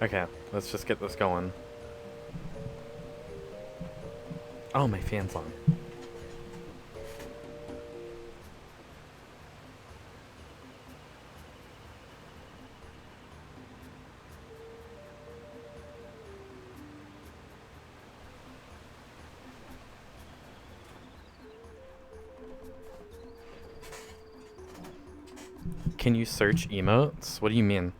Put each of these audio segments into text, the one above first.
Okay, let's just get this going. Oh, my fan's on. Can you search emotes? What do you mean?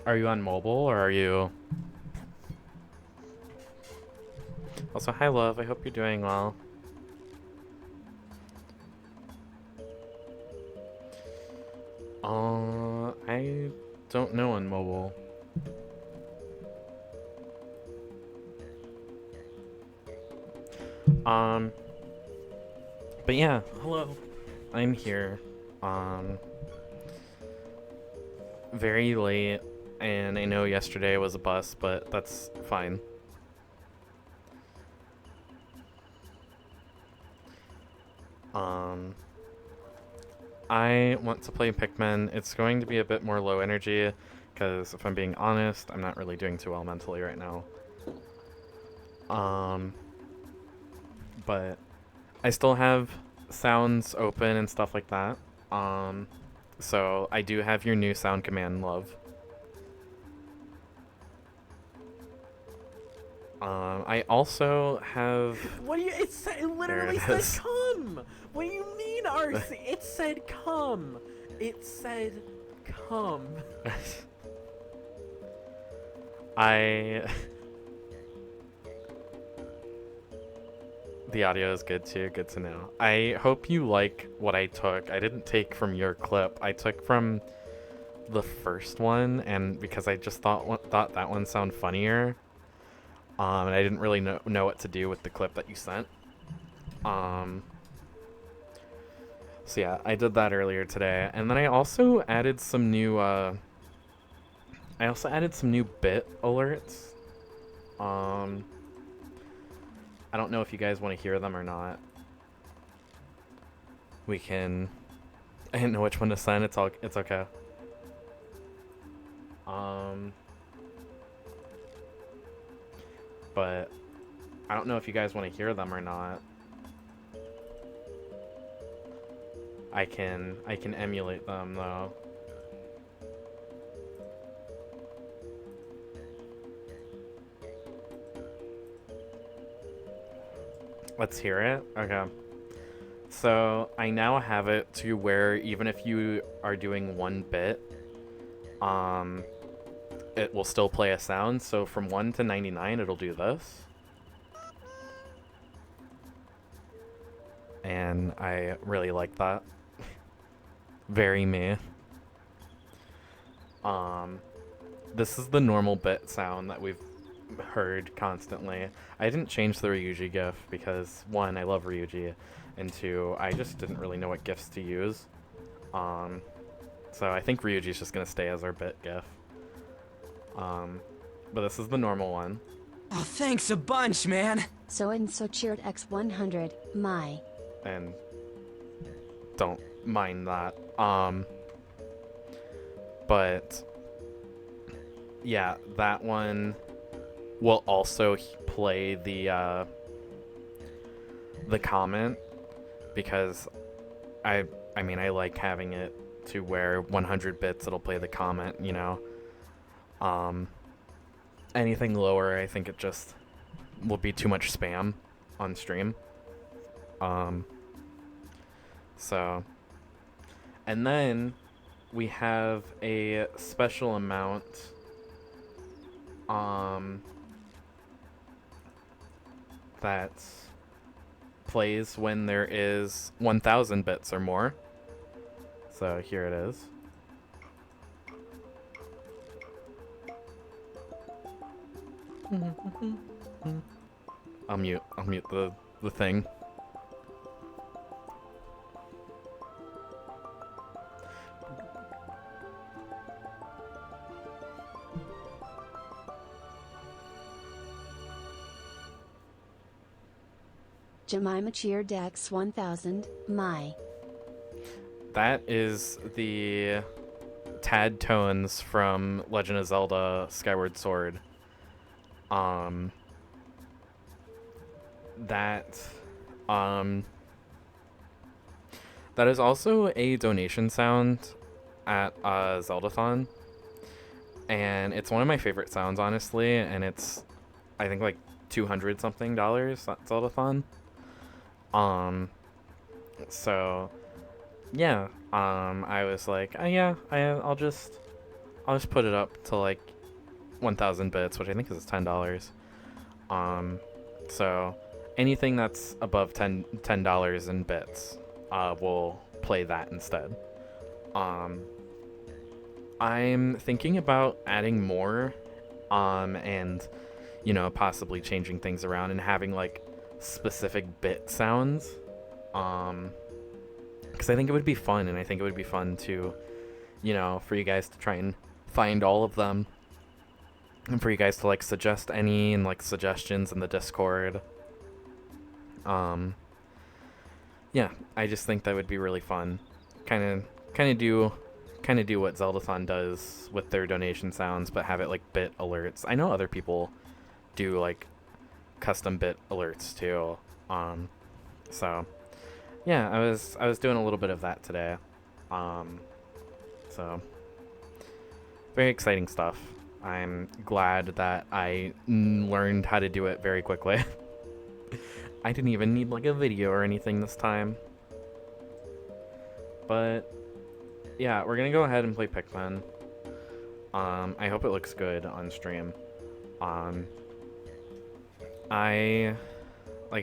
Are you on mobile or are you... Also, hi love, I hope you're doing well. I don't know on mobile. Um, but yeah, hello. I'm here. Um, very late, and I know yesterday was a bus, but that's fine. Um, I want to play Pikmin. It's going to be a bit more low energy, because if I'm being honest, I'm not really doing too well mentally right now. Um, but I still have sounds open and stuff like that. Um, so I do have your new sound command, love. I also have... What do you? It There it literally said is. come. What do you mean, RC? It said come. It said come. I... The audio is good too, good to know. I hope you like what I took. I didn't take from your clip. I took from the first one, and because I just thought that one sounded funnier. And I didn't really know what to do with the clip that you sent. Um, so yeah, I did that earlier today, and then I also added some new. I also added some new bit alerts. Um, I don't know if you guys want to hear them or not. We can. I didn't know which one to send. It's okay. Um, but I don't know if you guys want to hear them or not. I can emulate them though. Let's hear it. Okay. So I now have it to where even if you are doing one bit, um, it will still play a sound. So from 1 to 99, it'll do this. And I really like that. Very me. Um, this is the normal bit sound that we've heard constantly. I didn't change the Ryuji GIF because, one, I love Ryuji, and two, I just didn't really know what GIFs to use. Um, so I think Ryuji's just gonna stay as our bit GIF. But this is the normal one. Oh, thanks a bunch, man. So and so cheered X100, my. And don't mind that. But yeah, that one will also play the comment because I mean I like having it to where 100 bits it'll play the comment, you know. Anything lower, I think it just will be too much spam on stream. So, and then we have a special amount that plays when there is 1000 bits or more. So here it is. I'll mute the thing. Jemima cheered X1000, my. that is the Tad tones from Legend of Zelda Skyward Sword. Um, that, um, that is also a donation sound at Zeldathon, and it's one of my favorite sounds, honestly. And it's, I think, like $200 something at Zeldathon. So yeah, I was like, yeah, I'll just put it up to like 1,000 bits, which I think is $10. So anything that's above $10 in bits, we'll play that instead. I'm thinking about adding more, and possibly changing things around and having like specific bit sounds, because I think it would be fun, and I think it would be fun to, for you guys to try and find all of them, and for you guys to like suggest any and like suggestions in the Discord. Yeah, I just think that would be really fun. Kind of do what Zeldathon does with their donation sounds, but have it like bit alerts. I know other people do like custom bit alerts too. So yeah, I was doing a little bit of that today. So very exciting stuff. I'm glad that I learned how to do it very quickly. I didn't even need like a video or anything this time. But yeah, we're gonna go ahead and play Pikmin. I hope it looks good on stream. Like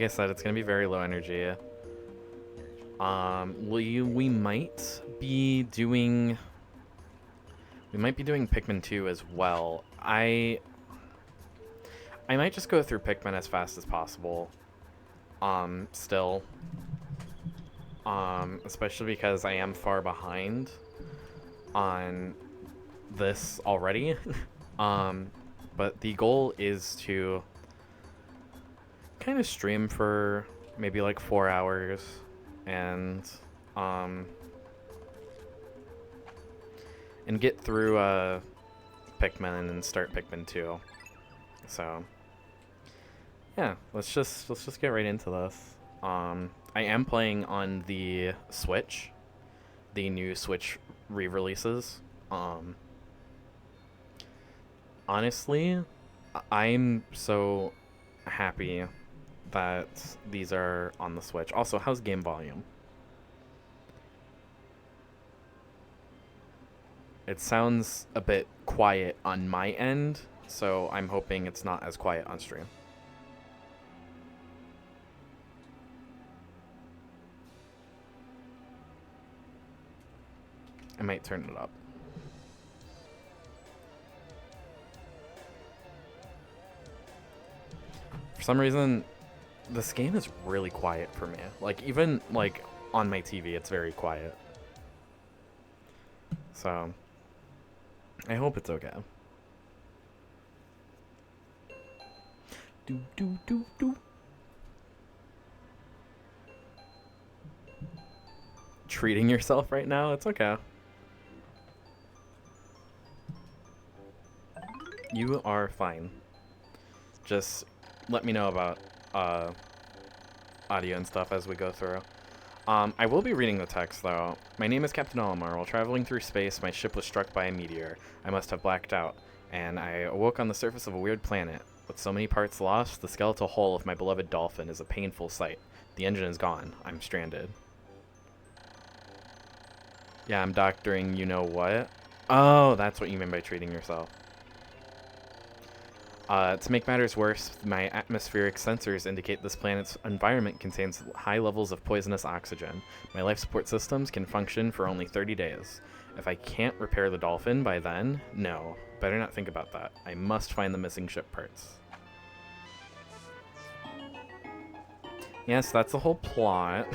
I said, it's gonna be very low energy. We might be doing Pikmin 2 as well. I might just go through Pikmin as fast as possible. Still. Especially because I am far behind on this already. But the goal is to kind of stream for maybe like 4 hours and get through Pikmin and start Pikmin 2. So yeah, let's just get right into this. I am playing on the Switch, the new Switch re-releases. Honestly, I'm so happy that these are on the Switch. Also, how's game volume? It sounds a bit quiet on my end, so I'm hoping it's not as quiet on stream. I might turn it up. For some reason, this game is really quiet for me. Like, even, like, on my TV, it's very quiet. So, I hope it's okay. Do, do, do, do. Treating yourself right now? It's okay. You are fine. Just let me know about audio and stuff as we go through. I will be reading the text, though. My name is Captain Olimar. While traveling through space, my ship was struck by a meteor. I must have blacked out, and I awoke on the surface of a weird planet. With so many parts lost, the skeletal hull of my beloved dolphin is a painful sight. The engine is gone. I'm stranded. Yeah, I'm doctoring you-know-what. Oh, that's what you mean by treating yourself. To make matters worse, my atmospheric sensors indicate this planet's environment contains high levels of poisonous oxygen. My life support systems can function for only 30 days. If I can't repair the dolphin by then, no. Better not think about that. I must find the missing ship parts. Yes, that's the whole plot.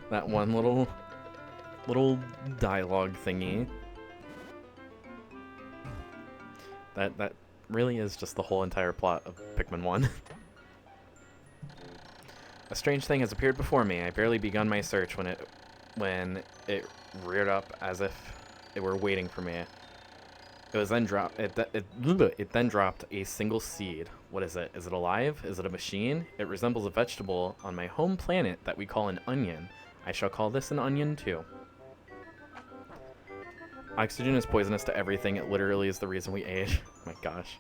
That one little dialogue thingy. That really is just the whole entire plot of Pikmin 1. A strange thing has appeared before me. I barely begun my search when it when it reared up as if it were waiting for me. It was then dropped. It then dropped a single seed. What is it? Is it alive? Is it a machine? It resembles a vegetable on my home planet that we call an onion. I shall call this an onion too. Oxygen is poisonous to everything. It literally is the reason we age. My gosh.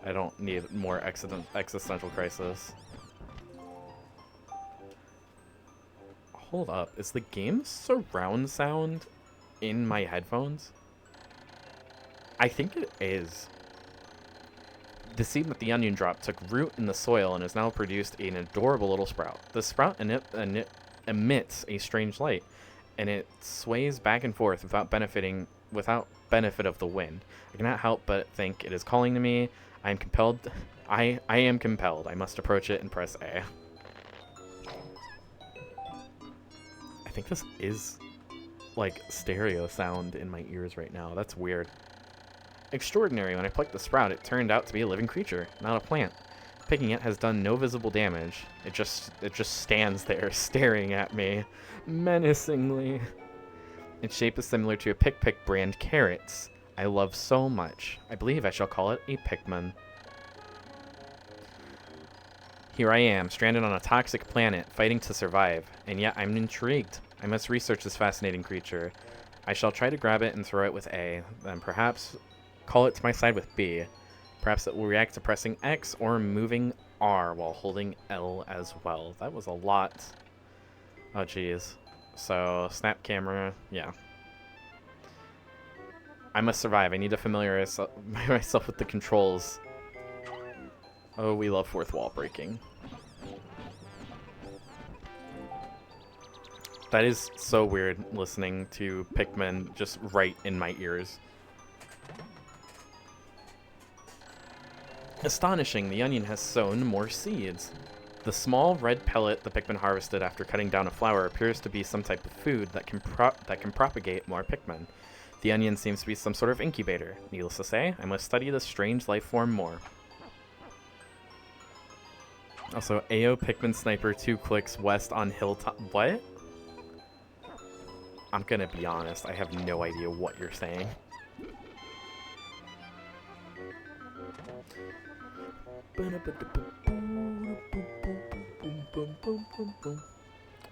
I don't need more existential crisis. Hold up. Is the game surround sound in my headphones? I think it is. The seed that the onion dropped took root in the soil and has now produced an adorable little sprout. The sprout emits a strange light, and it sways back and forth without benefit of the wind. I cannot help but think it is calling to me. I am compelled. I am compelled. I must approach it and press A. I think this is like stereo sound in my ears right now. That's weird. Extraordinary. When I plucked the sprout, it turned out to be a living creature, not a plant. Picking it has done no visible damage. It just stands there staring at me menacingly. Its shape is similar to a Pikmin brand carrots I love so much. I believe I shall call it a Pikmin. Here I am, stranded on a toxic planet, fighting to survive, and yet I'm intrigued. I must research this fascinating creature. I shall try to grab it and throw it with A, then perhaps call it to my side with B. Perhaps it will react to pressing X or moving R while holding L as well. That was a lot. Oh, geez. So, snap camera, yeah. I must survive. I need to familiarize myself with the controls. Oh, we love fourth wall breaking. That is so weird, listening to Pikmin just right in my ears. Astonishing, the onion has sown more seeds. The small red pellet the Pikmin harvested after cutting down a flower appears to be some type of food that can propagate more Pikmin. The onion seems to be some sort of incubator. Needless to say, I must study this strange life form more. Also, AO Pikmin Sniper 2 clicks west on hilltop. What? I'm gonna be honest, I have no idea what you're saying.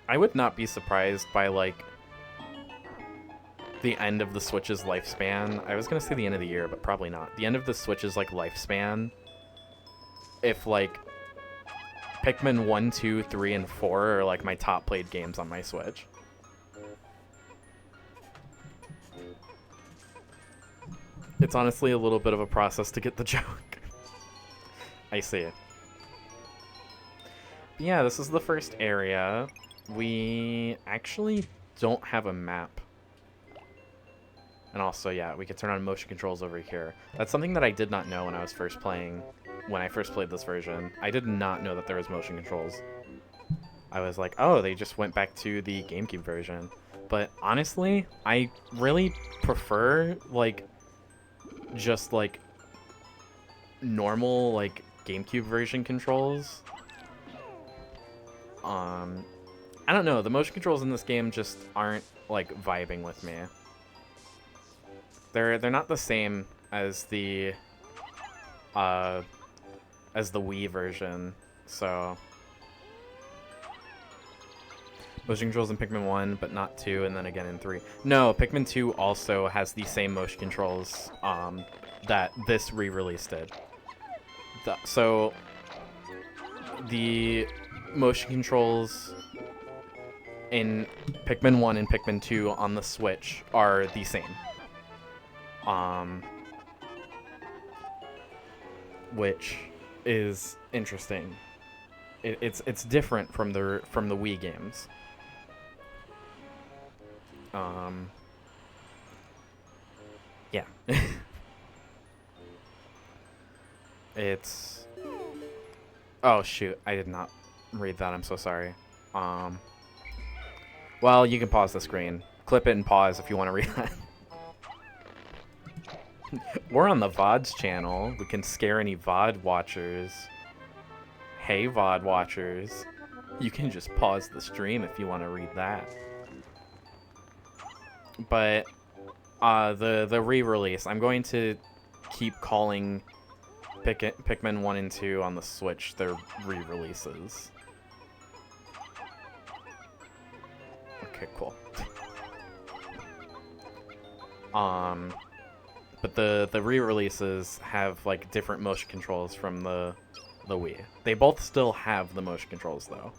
I would not be surprised by, like, the end of the Switch's lifespan. I was gonna say the end of the year, but probably not. The end of the Switch's, like, lifespan. If, like, Pikmin 1, 2, 3, and 4 are, like, my top played games on my Switch. It's honestly a little bit of a process to get the joke. I see it. Yeah, this is the first area. We actually don't have a map. And also, yeah, we could turn on motion controls over here. That's something that I did not know when I first played this version. I did not know that there was motion controls. I was like, oh, they just went back to the GameCube version. But honestly, I really prefer, like, just, like, normal, like, GameCube version controls. I don't know, the motion controls in this game just aren't, like, vibing with me. They're not the same as the Wii version, so motion controls in Pikmin 1, but not 2, and then again in 3. No, Pikmin 2 also has the same motion controls that this re-release did. So the motion controls in Pikmin 1 and Pikmin 2 on the Switch are the same. Which is interesting. It's different from the Wii games. Yeah. It's... Oh, shoot. I did not read that. I'm so sorry. Well, you can pause the screen. Clip it and pause if you want to read that. We're on the VODs channel. We can scare any VOD watchers. Hey, VOD watchers. You can just pause the stream if you want to read that. but the re-release, I'm going to keep calling Pikmin 1 and 2 on the Switch their re-releases. Okay, cool. But the re-releases have like different motion controls from the Wii. They both still have the motion controls though.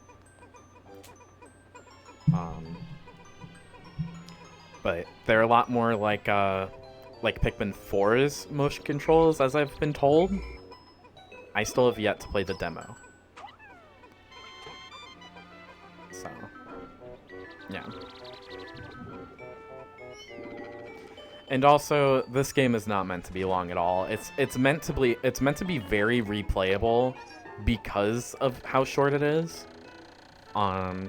But they're a lot more like Pikmin 4's motion controls, as I've been told. I still have yet to play the demo. So, yeah. And also, this game is not meant to be long at all. It's meant to be very replayable because of how short it is. I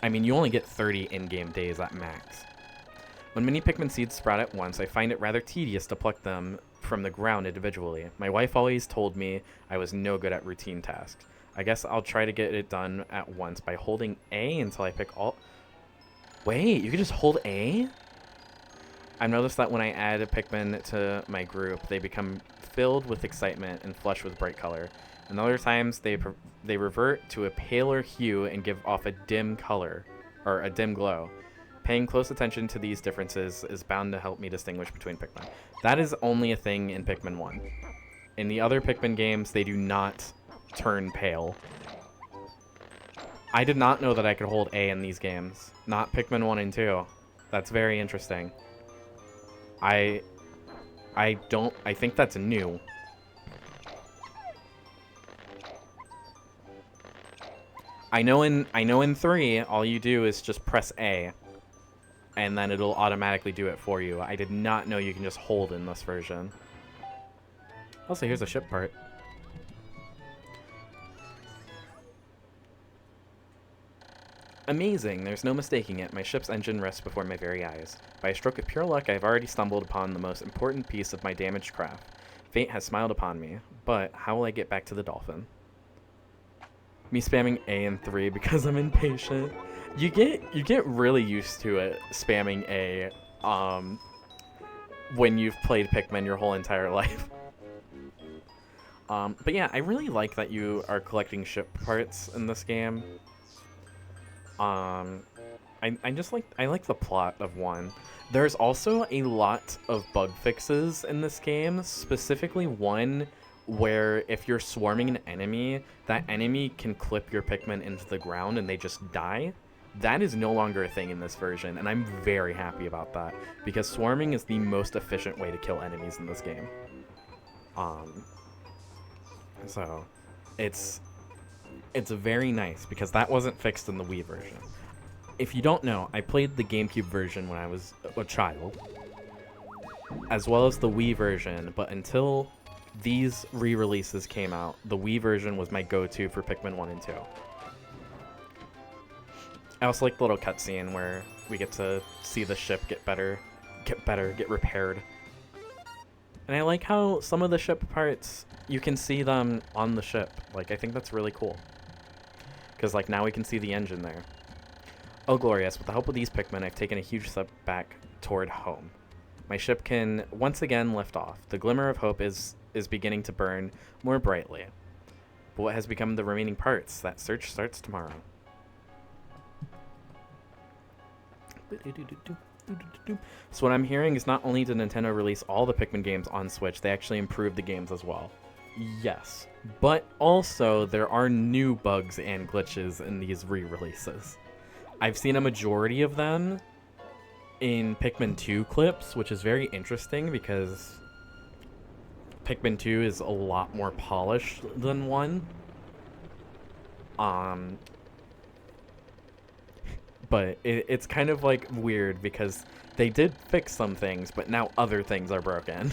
mean, you only get 30 in-game days at max. When many Pikmin seeds sprout at once, I find it rather tedious to pluck them from the ground individually. My wife always told me I was no good at routine tasks. I guess I'll try to get it done at once by holding A until I pick all... Wait, you can just hold A? I've noticed that when I add a Pikmin to my group, they become filled with excitement and flush with bright color. And other times, they revert to a paler hue and give off a dim color, or a dim glow. Paying close attention to these differences is bound to help me distinguish between Pikmin. That is only a thing in Pikmin 1. In the other Pikmin games, they do not turn pale. I did not know that I could hold A in these games. Not Pikmin 1 and 2. That's very interesting. I think that's new. I know in 3, all you do is just press A, and then it'll automatically do it for you. I did not know you can just hold in this version. Also, here's a ship part. Amazing, there's no mistaking it. My ship's engine rests before my very eyes. By a stroke of pure luck, I've already stumbled upon the most important piece of my damaged craft. Fate has smiled upon me, but how will I get back to the dolphin? Me spamming A and 3 because I'm impatient. You get really used to it, spamming A, when you've played Pikmin your whole entire life. But yeah, I really like that you are collecting ship parts in this game. I like the plot of 1. There's also a lot of bug fixes in this game, specifically one where if you're swarming an enemy, that enemy can clip your Pikmin into the ground and they just die. That is no longer a thing in this version, and I'm very happy about that, because swarming is the most efficient way to kill enemies in this game. So, it's very nice, because that wasn't fixed in the Wii version. If you don't know, I played the GameCube version when I was a child, as well as the Wii version, but until these re-releases came out, the Wii version was my go-to for Pikmin 1 and 2. I also like the little cutscene where we get to see the ship get repaired. And I like how some of the ship parts, you can see them on the ship. Like, I think that's really cool. Because, like, now we can see the engine there. Oh, glorious. With the help of these Pikmin, I've taken a huge step back toward home. My ship can once again lift off. The glimmer of hope is beginning to burn more brightly. But what has become of the remaining parts? That search starts tomorrow. So what I'm hearing is not only did Nintendo release all the Pikmin games on Switch, they actually improved the games as well. Yes, but also there are new bugs and glitches in these re-releases. I've seen a majority of them in Pikmin 2 clips, which is very interesting because Pikmin 2 is a lot more polished than 1. But it's kind of like weird because they did fix some things, but now other things are broken.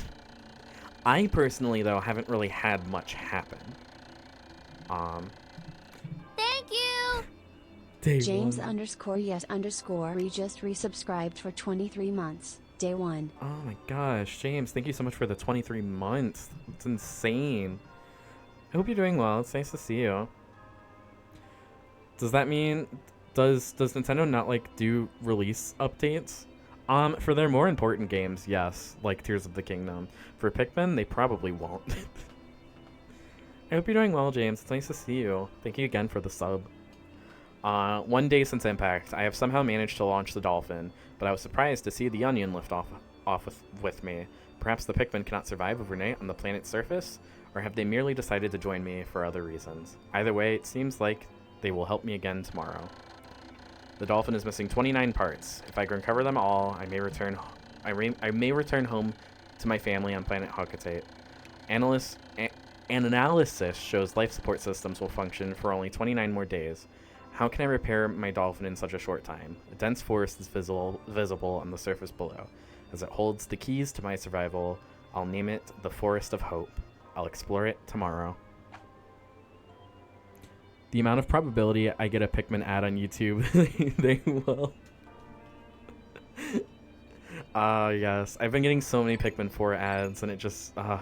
I personally, though, haven't really had much happen. Thank you! James _yes_ just resubscribed for 23 months. Day 1. Oh my gosh, James, thank you so much for the 23 months. It's insane. I hope you're doing well. It's nice to see you. Does that mean Does Nintendo not like do release updates? For their more important games, yes, like Tears of the Kingdom. For Pikmin, they probably won't. I hope you're doing well, James. It's nice to see you. Thank you again for the sub. 1 day since Impact, I have somehow managed to launch the Dolphin, but I was surprised to see the Onion lift off with me. Perhaps the Pikmin cannot survive overnight on the planet's surface, or have they merely decided to join me for other reasons? Either way, it seems like they will help me again tomorrow. The Dolphin is missing 29 parts. If I can recover them all, I may return home to my family on planet Hakatate. An analysis shows life support systems will function for only 29 more days. How can I repair my Dolphin in such a short time? A dense forest is visible on the surface below. As it holds the keys to my survival, I'll name it the Forest of Hope. I'll explore it tomorrow. The amount of probability I get a Pikmin ad on YouTube, they will. Yes. I've been getting so many Pikmin 4 ads, and it just, I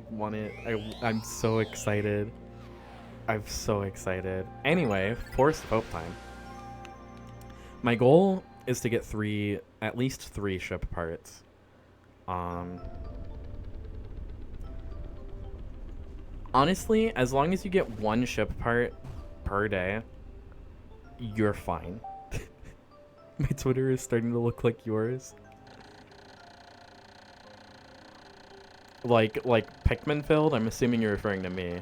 want it. I'm so excited. I'm so excited. Anyway, Forest of Hope time. My goal is to get at least three ship parts. Honestly, as long as you get one ship part per day, you're fine. My Twitter is starting to look like yours. Like Pikmin filled? I'm assuming you're referring to me.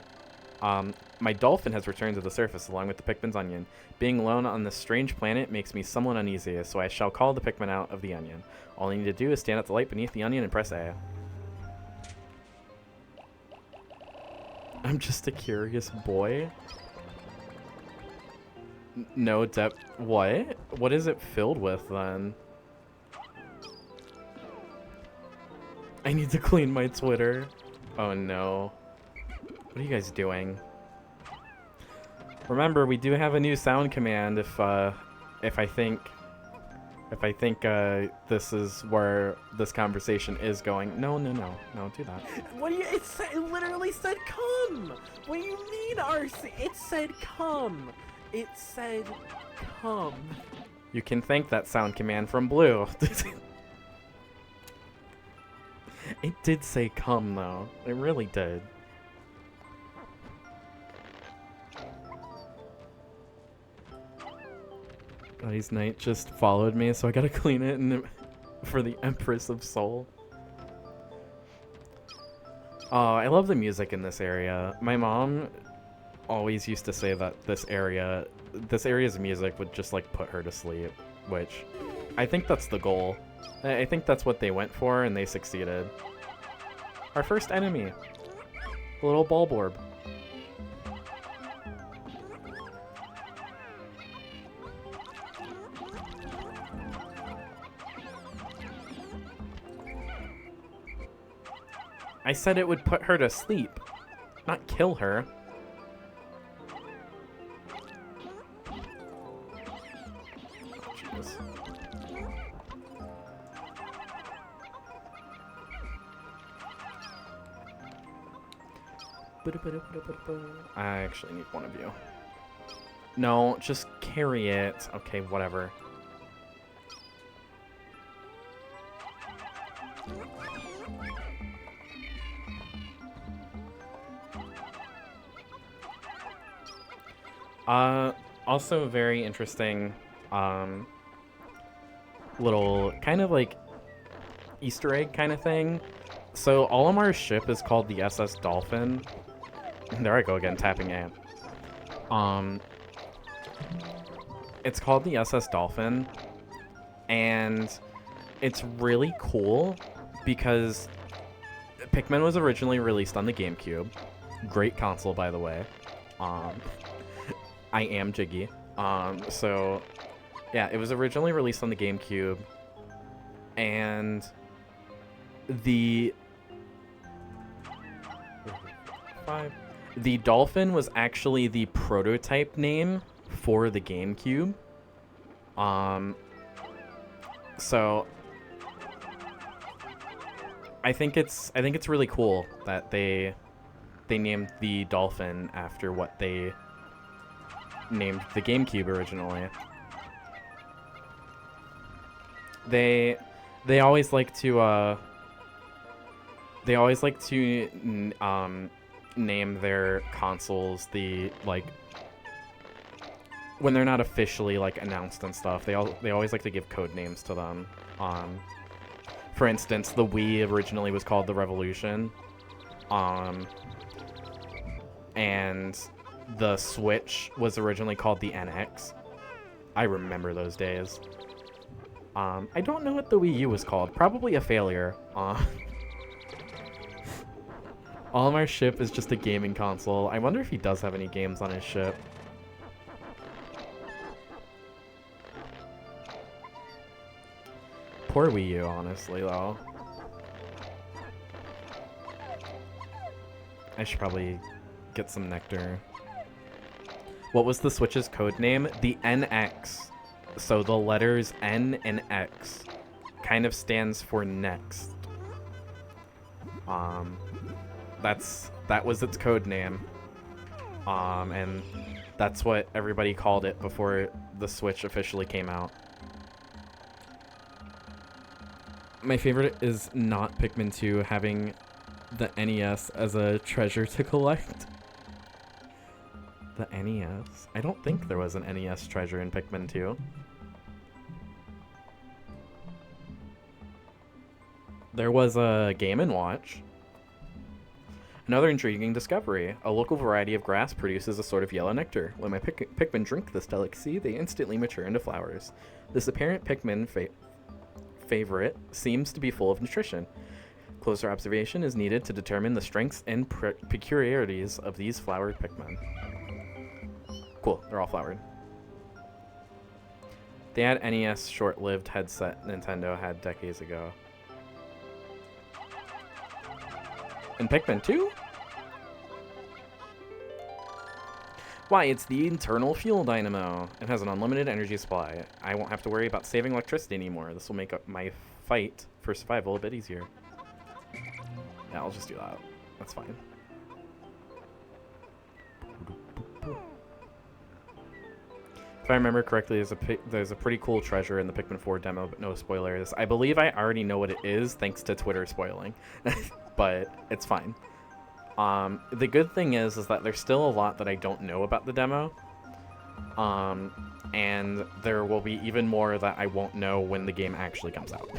My Dolphin has returned to the surface along with the Pikmin's Onion. Being alone on this strange planet makes me somewhat uneasy, so I shall call the Pikmin out of the Onion. All I need to do is stand at the light beneath the Onion and press A. I'm just a curious boy. No depth. What? What is it filled with then? I need to clean my Twitter. Oh no. What are you guys doing? Remember, we do have a new sound command if I think this is where this conversation is going. No, don't do that. What do you? It literally said come. What do you mean, RC? It said come. It said come. You can thank that sound command from Blue. It did say come though. It really did. Buddy's Knight just followed me, so I gotta clean it for the Empress of Soul. Oh, I love the music in this area. My mom always used to say that this area's music would just like put her to sleep, which I think that's the goal. I think that's what they went for, and they succeeded. Our first enemy, a little Bulborb. I said it would put her to sleep, not kill her. Jeez. I actually need one of you. No, just carry it. Okay, whatever. Also very interesting, little kind of like Easter egg kind of thing. So Olimar's ship is called the SS Dolphin. There I go again, tapping A. It's called the SS Dolphin, and it's really cool because Pikmin was originally released on the GameCube. Great console, by the way. I am Jiggy. So yeah, it was originally released on the GameCube, and the Dolphin was actually the prototype name for the GameCube. So I think it's really cool that they named the Dolphin after what they named the GameCube originally. They always like to name their consoles the like when they're not officially like announced and stuff. They always like to give code names to them. For instance, the Wii originally was called the Revolution. And the Switch was originally called the NX. I remember those days. I don't know what the Wii U was called. Probably a failure. Olimar's ship is just a gaming console. I wonder if he does have any games on his ship. Poor Wii U, honestly, though. I should probably get some nectar. What was the Switch's code name? The NX. So the letters N and X kind of stands for next. That was its code name. And that's what everybody called it before the Switch officially came out. My favorite is not Pikmin 2 having the NES as a treasure to collect. The NES? I don't think there was an NES treasure in Pikmin 2. There was a Game & Watch. Another intriguing discovery. A local variety of grass produces a sort of yellow nectar. When my Pikmin drink this delicacy, they instantly mature into flowers. This apparent Pikmin favorite seems to be full of nutrition. Closer observation is needed to determine the strengths and peculiarities of these flowered Pikmin. Cool, they're all flowered. They had NES short-lived headset Nintendo had decades ago. And Pikmin 2? Why, it's the internal fuel dynamo. It has an unlimited energy supply. I won't have to worry about saving electricity anymore. This will make my fight for survival a bit easier. Yeah, I'll just do that. That's fine. If I remember correctly, there's a pretty cool treasure in the Pikmin 4 demo, but no spoilers. I believe I already know what it is thanks to Twitter spoiling, but it's fine. The good thing is that there's still a lot that I don't know about the demo, and there will be even more that I won't know when the game actually comes out.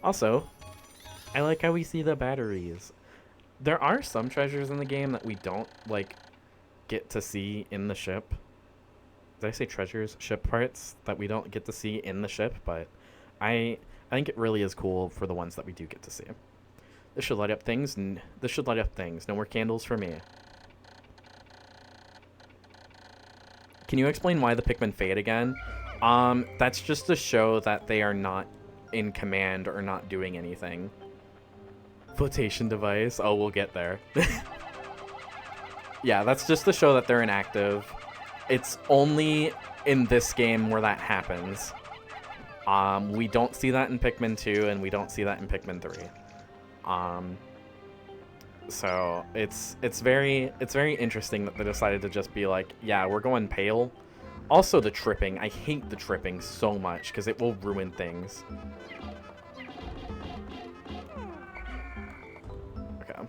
Also, I like how we see the batteries. There are some treasures in the game that we don't, like, get to see in the ship. Did I say treasures? Ship parts that we don't get to see in the ship, but I think it really is cool for the ones that we do get to see. This should light up things. This should light up things. No more candles for me. Can you explain why the Pikmin fade again? That's just to show that they are not in command or not doing anything. Flotation device. Oh, we'll get there. Yeah, that's just to show that they're inactive. It's only in this game where that happens. We don't see that in Pikmin 2, and we don't see that in Pikmin 3. So it's very interesting that they decided to just be like, yeah, we're going pale. Also the tripping. I hate the tripping so much because it will ruin things. Okay.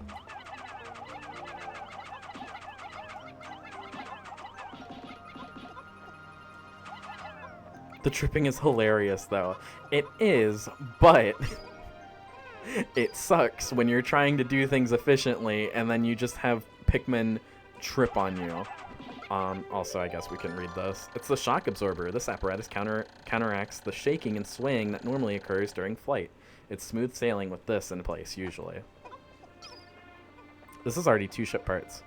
The tripping is hilarious though. It is, but it sucks when you're trying to do things efficiently and then you just have Pikmin trip on you. Also, I guess we can read this. It's the shock absorber. This apparatus counteracts the shaking and swaying that normally occurs during flight. It's smooth sailing with this in place, usually. This is already 2 ship parts.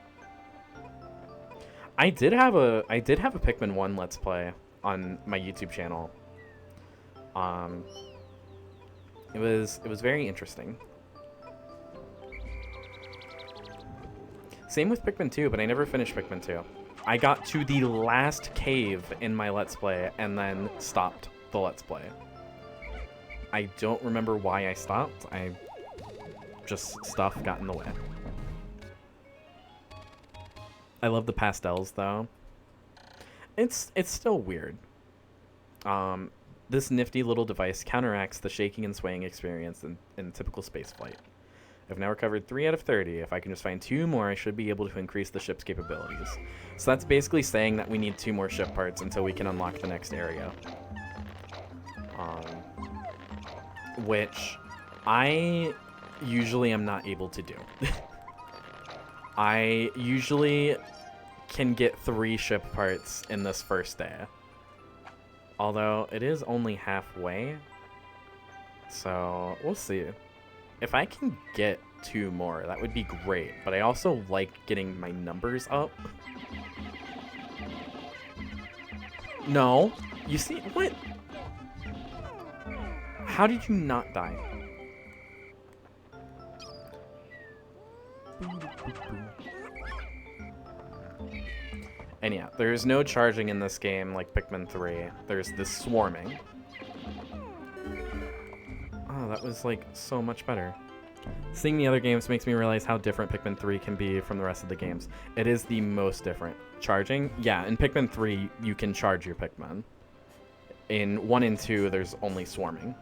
I did have a Pikmin 1 Let's Play on my YouTube channel. It was very interesting. Same with Pikmin 2, but I never finished Pikmin 2. I got to the last cave in my Let's Play and then stopped the Let's Play. I don't remember why I stopped. Stuff got in the way. I love the pastels though. It's still weird. This nifty little device counteracts the shaking and swaying experience in typical spaceflight. I've now recovered 3 out of 30. If I can just find 2 more, I should be able to increase the ship's capabilities. So that's basically saying that we need 2 more ship parts until we can unlock the next area. Which I usually am not able to do. I usually can get 3 ship parts in this first day. Although it is only halfway. So we'll see. If I can get 2 more, that would be great. But I also like getting my numbers up. No. You see, what? How did you not die? And yeah, there's no charging in this game like Pikmin 3. There's this swarming. Oh, that was like so much better. Seeing the other games makes me realize how different Pikmin 3 can be from the rest of the games. It is the most different. Charging? Yeah, in Pikmin 3, you can charge your Pikmin. In 1 and 2, there's only swarming.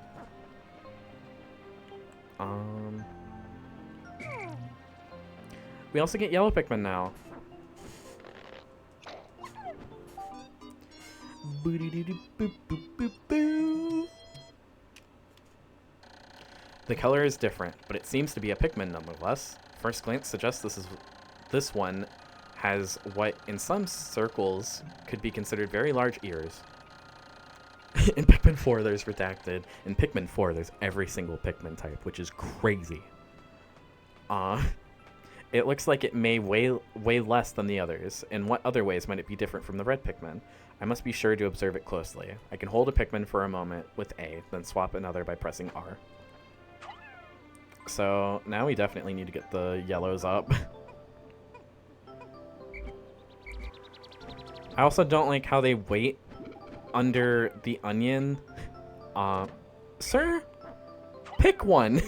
We also get yellow Pikmin now. The color is different, but it seems to be a Pikmin nonetheless. First glance suggests this one has what in some circles could be considered very large ears. In Pikmin 4 there's redacted. In Pikmin 4 there's every single Pikmin type, which is crazy. It looks like it may weigh less than the others. In what other ways might it be different from the red Pikmin? I must be sure to observe it closely. I can hold a Pikmin for a moment with A, then swap another by pressing R. So now we definitely need to get the yellows up. I also don't like how they wait under the onion. Sir? Pick one!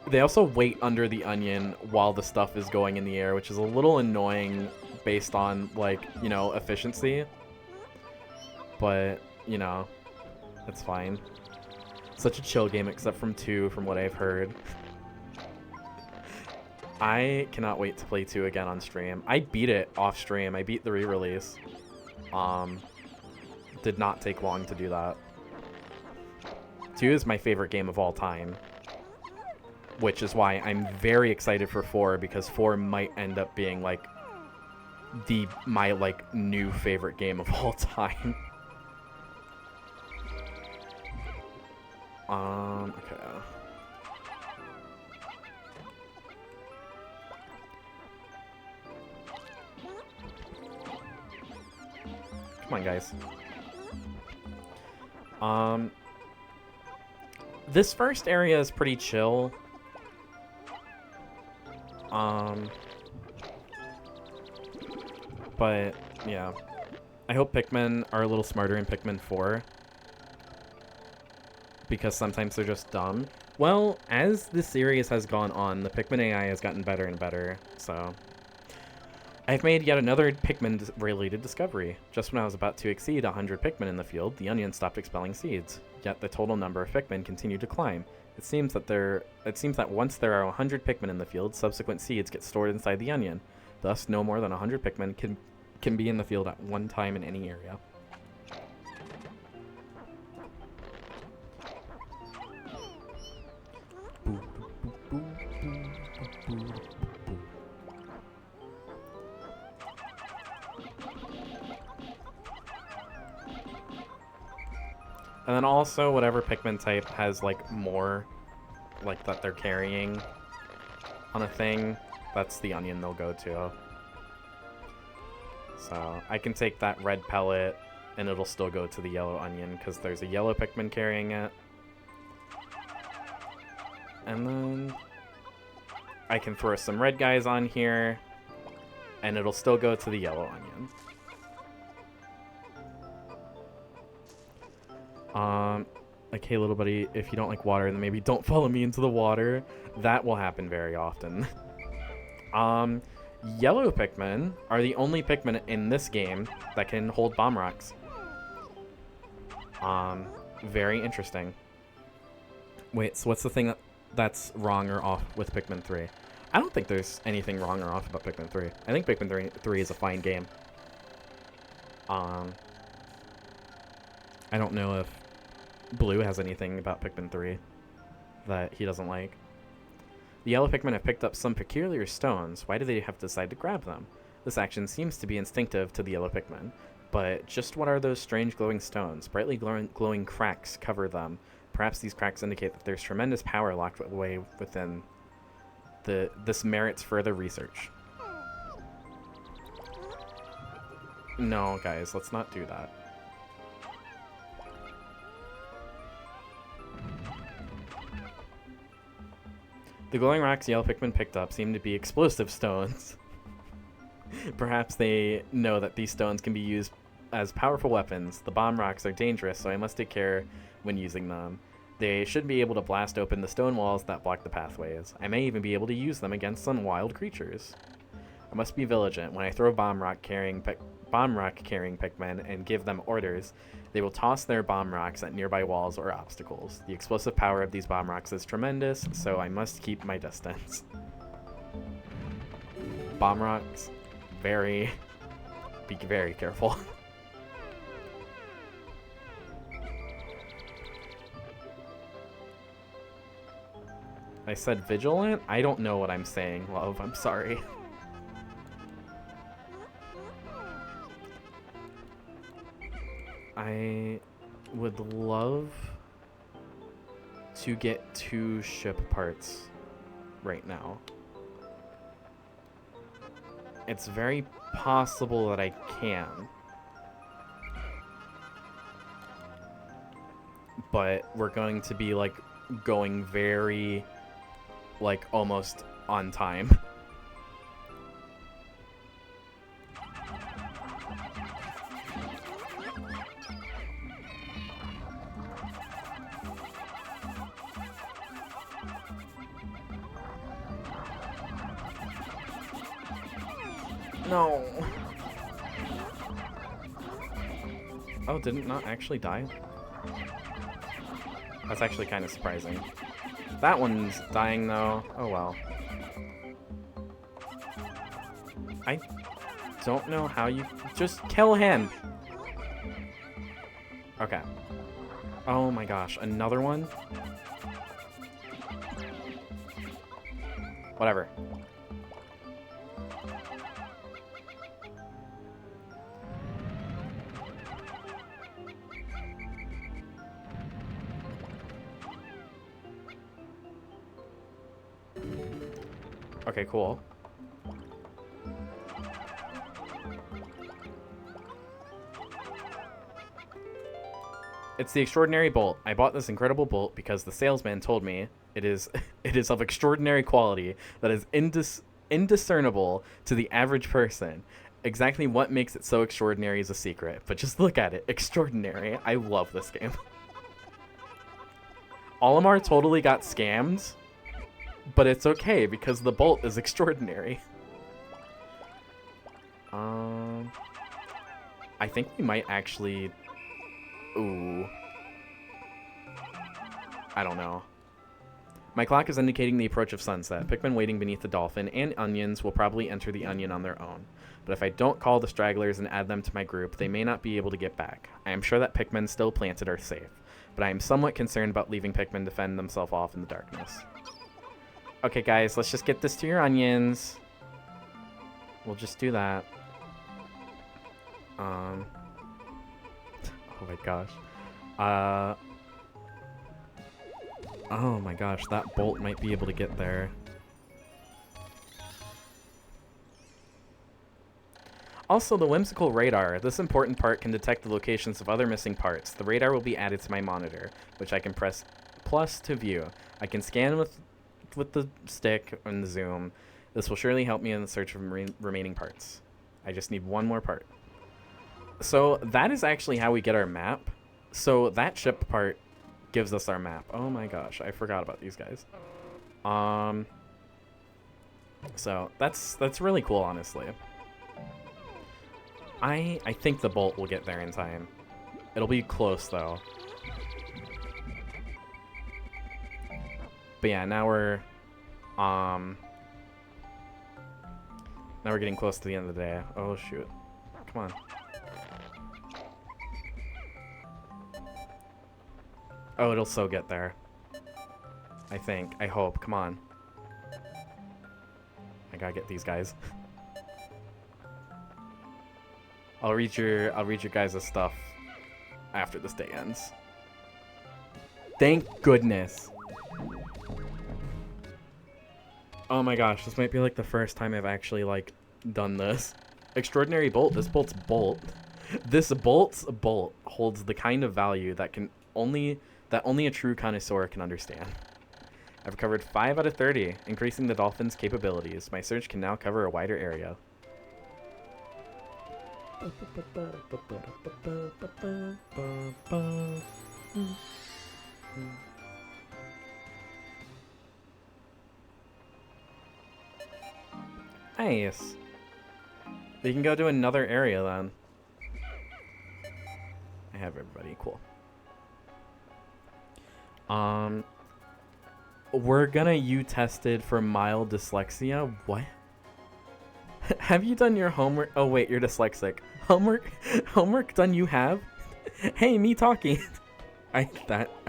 They also wait under the onion while the stuff is going in the air, which is a little annoying based on, like, you know, efficiency. But, you know, it's fine. Such a chill game, except from 2, from what I've heard. I cannot wait to play 2 again on stream. I beat it off stream. I beat the re-release. Did not take long to do that. 2 is my favorite game of all time. Which is why I'm very excited for 4, because 4 might end up being, like, my, like, new favorite game of all time. Okay. Come on, guys. This first area is pretty chill. But, yeah. I hope Pikmin are a little smarter in Pikmin 4. Because sometimes they're just dumb. Well, as this series has gone on, the Pikmin AI has gotten better and better, so... I've made yet another Pikmin-related discovery. Just when I was about to exceed 100 Pikmin in the field, the onion stopped expelling seeds. Yet the total number of Pikmin continued to climb. It seems that once there are 100 Pikmin in the field, subsequent seeds get stored inside the onion. Thus, no more than 100 Pikmin can be in the field at one time in any area. And then also, whatever Pikmin type has, like, more, like, that they're carrying on a thing, that's the onion they'll go to. So, I can take that red pellet, and it'll still go to the yellow onion, because there's a yellow Pikmin carrying it. And then I can throw some red guys on here, and it'll still go to the yellow onion. Like, hey, little buddy, if you don't like water, then maybe don't follow me into the water. That will happen very often. Yellow Pikmin are the only Pikmin in this game that can hold bomb rocks. Very interesting. Wait, so what's the thing that's wrong or off with Pikmin 3? I don't think there's anything wrong or off about Pikmin 3. I think Pikmin 3 is a fine game. I don't know if Blue has anything about Pikmin 3 that he doesn't like. The yellow Pikmin have picked up some peculiar stones. Why do they have to decide to grab them? This action seems to be instinctive to the yellow Pikmin. But just what are those strange glowing stones? Brightly glowing cracks cover them. Perhaps these cracks indicate that there's tremendous power locked away within. This merits further research. No, guys, let's not do that. The glowing rocks yellow Pikmin picked up seem to be explosive stones. Perhaps they know that these stones can be used as powerful weapons. The bomb rocks are dangerous, so I must take care when using them. They should be able to blast open the stone walls that block the pathways. I may even be able to use them against some wild creatures. I must be vigilant. When I throw bomb rock carrying Pikmin and give them orders, they will toss their bomb rocks at nearby walls or obstacles. The explosive power of these bomb rocks is tremendous, so I must keep my distance. Bomb rocks, be very careful. I said vigilant? I don't know what I'm saying, love. I'm sorry. I would love to get 2 ship parts right now. It's very possible that I can. But we're going to be, like, going very, like, almost on time. No. Oh, did it not actually die? That's actually kind of surprising. That one's dying, though. Oh, well. I don't know how you... Just kill him! Okay. Oh my gosh, another one? Whatever. Okay, cool. It's the extraordinary bolt. I bought this incredible bolt because the salesman told me it is of extraordinary quality that is indiscernible to the average person. Exactly what makes it so extraordinary is a secret, but just look at it. Extraordinary. I love this game. Olimar totally got scammed, but it's okay because the bolt is extraordinary. I think we might actually... Ooh. I don't know. My clock is indicating the approach of sunset. Pikmin waiting beneath the dolphin and onions will probably enter the onion on their own. But if I don't call the stragglers and add them to my group, they may not be able to get back. I am sure that Pikmin still planted are safe, but I am somewhat concerned about leaving Pikmin defend themselves off in the darkness. Okay, guys, let's just get this to your onions. We'll just do that. Oh my gosh. Oh my gosh, that bolt might be able to get there. Also, the whimsical radar. This important part can detect the locations of other missing parts. The radar will be added to my monitor, which I can press plus to view. I can scan with the stick and the zoom. This will surely help me in the search for remaining parts. I just need one more part. So that is actually how we get our map. So that ship part gives us our map. Oh my gosh, I forgot about these guys. So that's really cool, honestly. I think the bolt will get there in time. It'll be close though. But yeah, now we're getting close to the end of the day. Oh shoot. Come on. Oh, it'll so get there. I think. I hope. Come on. I gotta get these guys. I'll read your guys' stuff after this day ends. Thank goodness. Oh my gosh, this might be like the first time I've actually like done this. Extraordinary bolt. This bolt's bolt. This bolt's bolt holds the kind of value that only a true connoisseur can understand. I've covered 5 out of 30, increasing the dolphin's capabilities. My search can now cover a wider area. Nice. We can go to another area then. I have everybody. Cool. We're gonna U-tested for mild dyslexia. What? Have you done your homework? Oh wait, you're dyslexic. Homework done you have? Hey, me talking. I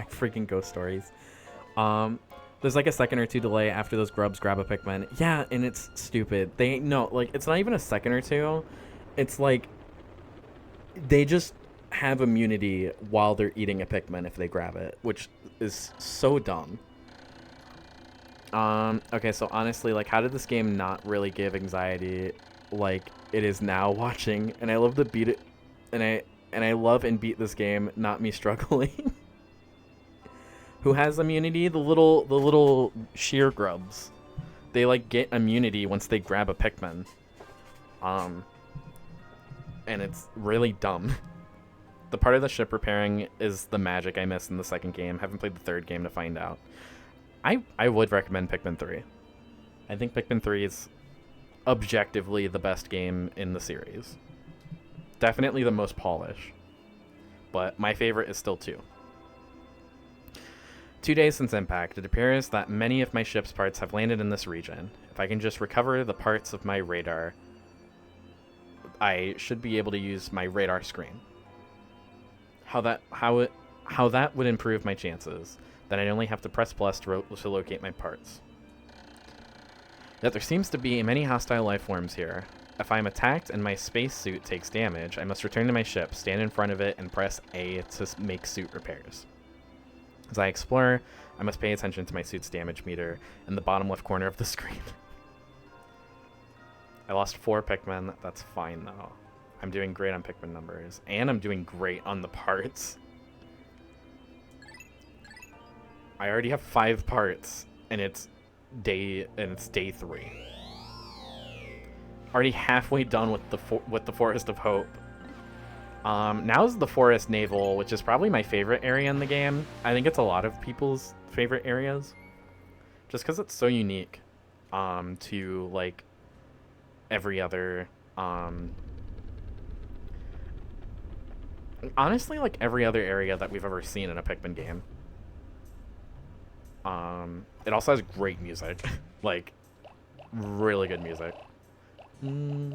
freaking ghost stories. There's like a second or two delay after those grubs grab a Pikmin. Yeah, and it's stupid. Like it's not even a second or two. It's like they just have immunity while they're eating a Pikmin if they grab it, which is so dumb. Okay, so honestly, like, how did this game not really give anxiety like it is now watching? And I love to beat it, and I love and beat this game, not me struggling. Who has immunity? The little sheer grubs. They like get immunity once they grab a Pikmin. And it's really dumb. The part of the ship repairing is the magic I missed in the second game. Haven't played the third game to find out. I would recommend Pikmin 3. I think Pikmin 3 is objectively the best game in the series. Definitely the most polished. But my favorite is still 2. 2 days since impact, it appears that many of my ship's parts have landed in this region. If I can just recover the parts of my radar, I should be able to use my radar screen. How that would improve my chances. Then I'd only have to press plus to locate my parts. Yet there seems to be many hostile life forms here. If I'm attacked and my spacesuit takes damage, I must return to my ship, stand in front of it, and press A to make suit repairs. As I explore, I must pay attention to my suit's damage meter in the bottom left corner of the screen. I lost 4 Pikmin. That's fine, though. I'm doing great on Pikmin numbers, and I'm doing great on the parts. I already have 5 parts, and it's day 3. Already halfway done with the Forest of Hope. Now's the Forest Naval, which is probably my favorite area in the game. I think it's a lot of people's favorite areas, just because it's so unique to like every other. Honestly, like every other area that we've ever seen in a Pikmin game. It also has great music, like really good music. Boom,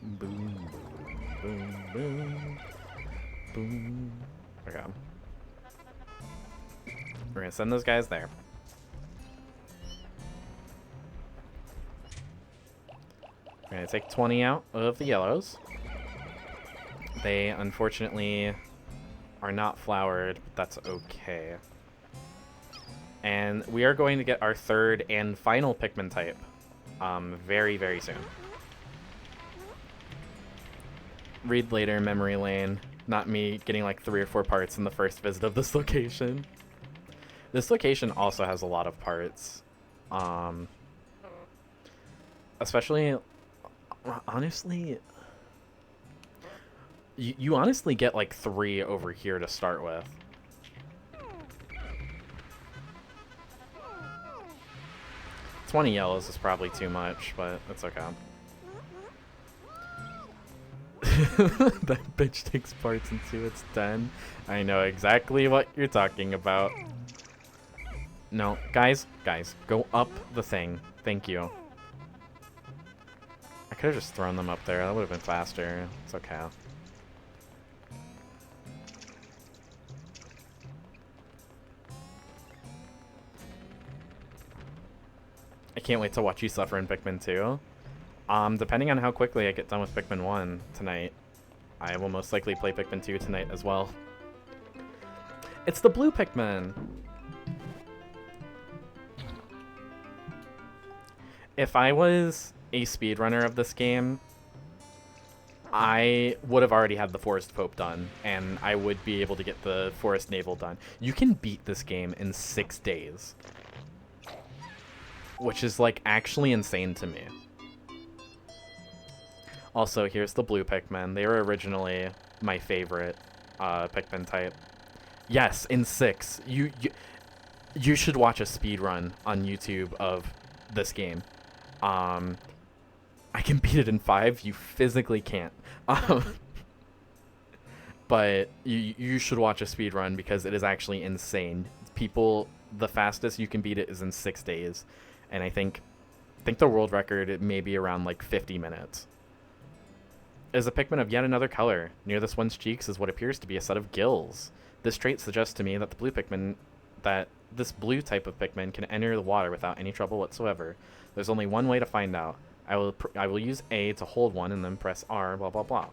boom, boom, boom, boom. Okay. We're gonna send those guys there. We're gonna take 20 out of the yellows. They unfortunately are not flowered, but that's okay. And we are going to get our 3rd and final Pikmin type very, very soon. Read later, memory lane. Not me getting like 3 or 4 parts in the first visit of this location. This location also has a lot of parts. Especially, honestly, you honestly get like 3 over here to start with. 20 yellows is probably too much, but it's okay. That bitch takes parts into its den. I know exactly what you're talking about. No, guys, go up the thing. Thank you. I could have just thrown them up there. That would have been faster. It's okay. I can't wait to watch you suffer in Pikmin 2. Depending on how quickly I get done with Pikmin 1 tonight, I will most likely play Pikmin 2 tonight as well. It's the blue Pikmin! If I was a speedrunner of this game, I would have already had the Forest Pope done, and I would be able to get the Forest Navel done. You can beat this game in 6 days. Which is, like, actually insane to me. Also, here's the blue Pikmin. They were originally my favorite Pikmin type. Yes, in 6. You should watch a speedrun on YouTube of this game. I can beat it in 5. You physically can't. But you should watch a speedrun because it is actually insane. The fastest you can beat it is in 6 days. And I think the world record, it may be around like 50 minutes. It is a Pikmin of yet another color. Near this one's cheeks is what appears to be a set of gills. This trait suggests to me that this blue type of Pikmin can enter the water without any trouble whatsoever. There's only one way to find out. I will use A to hold one and then press R, blah blah blah.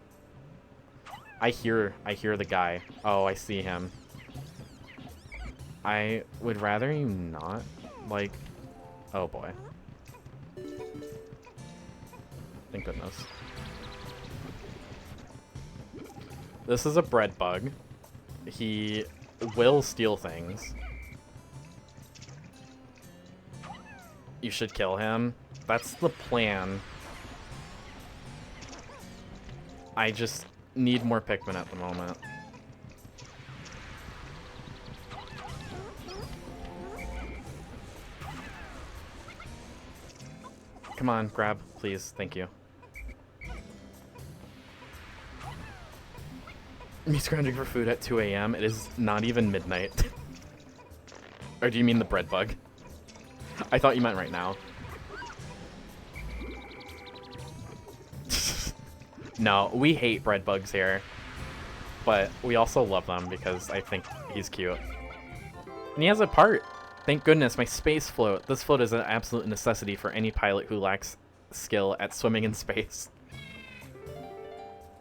I hear the guy. Oh, I see him. I would rather you not, like... Oh boy. Thank goodness. This is a bread bug. He will steal things. You should kill him. That's the plan. I just need more Pikmin at the moment. Come on, grab, please. Thank you. Me scrounging for food at 2 a.m. It is not even midnight. Or do you mean the bread bug? I thought you meant right now. No, we hate bread bugs here. But we also love them because I think he's cute. And he has a part. Thank goodness, my space float. This float is an absolute necessity for any pilot who lacks skill at swimming in space.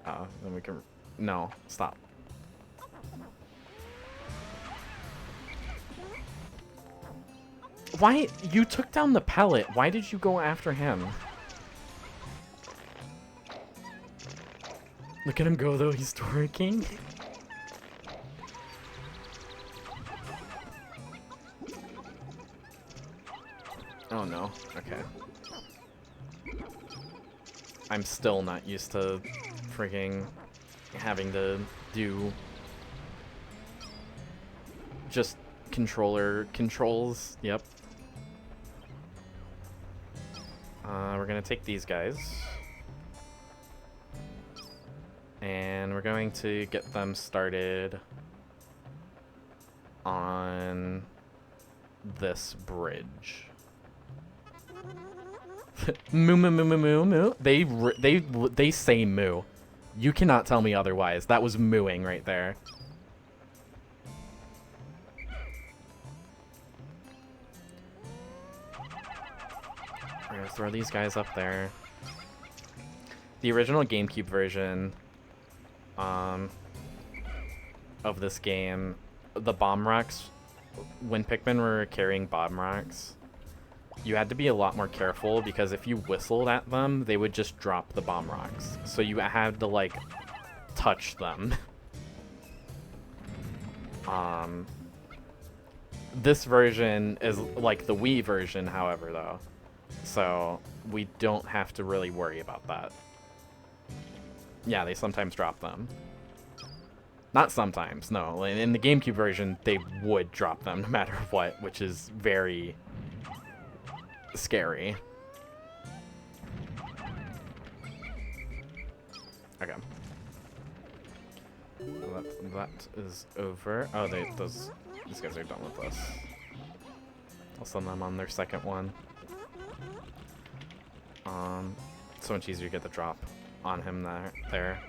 Oh, then we can... No, stop. Why? You took down the pellet. Why did you go after him? Look at him go, though. He's twerking. Oh no, okay. I'm still not used to freaking having to do just controller controls. Yep. We're gonna take these guys. And we're going to get them started on this bridge. Moo moo moo moo moo moo. They say moo. You cannot tell me otherwise. That was mooing right there. We're gonna throw these guys up there. The original GameCube version of this game, the bomb rocks, when Pikmin were carrying bomb rocks, you had to be a lot more careful because if you whistled at them, they would just drop the bomb rocks. So you had to, like, touch them. This version is like the Wii version, however, though. So we don't have to really worry about that. Yeah, they sometimes drop them. Not sometimes, no. In the GameCube version, they would drop them no matter what, which is very scary. Okay. Well, that is over. Oh, these guys are done with us. I'll send them on their second one. So much easier to get the drop on him there.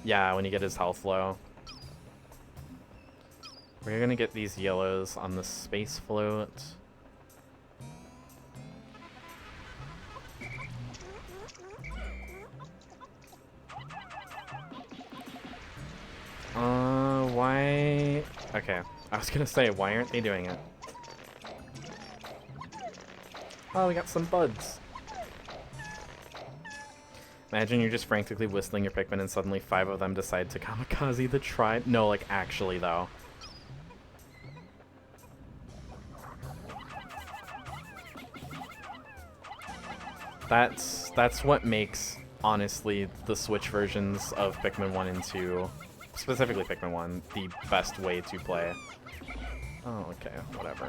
Yeah, when you get his health low. We're gonna get these yellows on the space float. Why? Okay, I was gonna say, why aren't they doing it? Oh, we got some buds. Imagine you're just frantically whistling your Pikmin and suddenly 5 of them decide to kamikaze the tribe. No, like, actually, though. That's what makes, honestly, the Switch versions of Pikmin 1 and 2, specifically Pikmin 1, the best way to play. Oh, okay, whatever.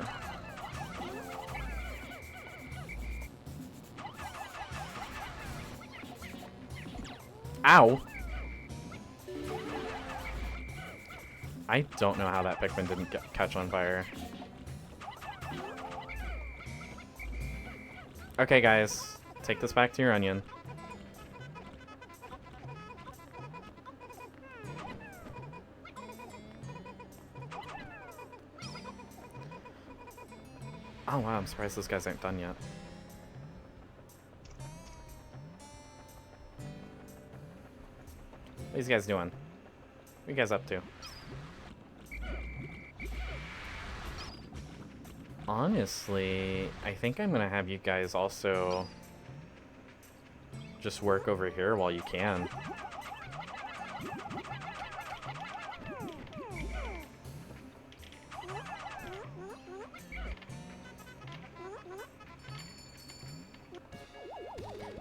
Ow! I don't know how that Pikmin didn't catch on fire. Okay, guys. Take this back to your onion. Oh wow, I'm surprised those guys aren't done yet. What are these guys doing? What are you guys up to? Honestly, I think I'm gonna have you guys also just work over here while you can.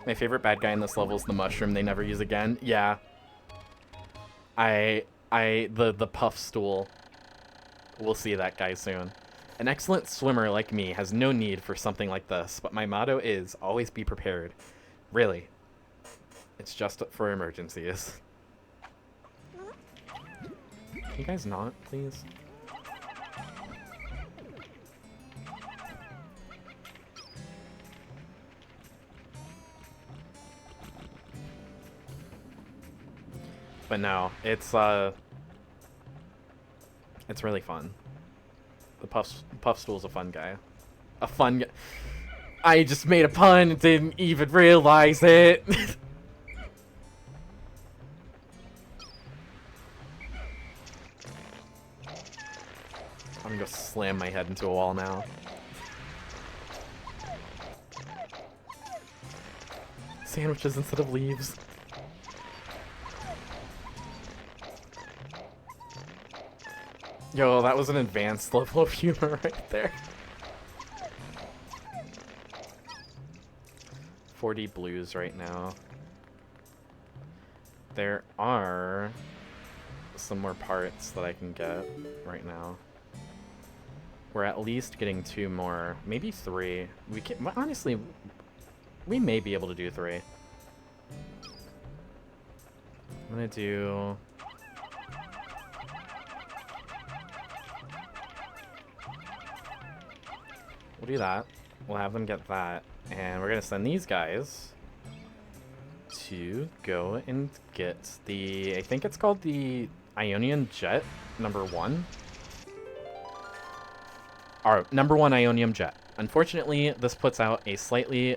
My favorite bad guy in this level is the mushroom they never use again. Yeah. The puff stool. We'll see that guy soon. An excellent swimmer like me has no need for something like this, but my motto is always be prepared. Really. It's just for emergencies. Can you guys not, please? But no, it's really fun. The puff stool's a fun guy. A fun guy. I just made a pun and didn't even realize it. I'm gonna go slam my head into a wall now. Sandwiches instead of leaves. Yo, that was an advanced level of humor right there. 40 blues right now. There are some more parts that I can get right now. We're at least getting 2 more, maybe 3. We can, honestly, we may be able to do 3. I'm gonna do... We'll do that. We'll have them get that. And we're going to send these guys to go and get the... I think it's called the Ionian Jet number 1. Our number 1 Ionium Jet. Unfortunately, this puts out a slightly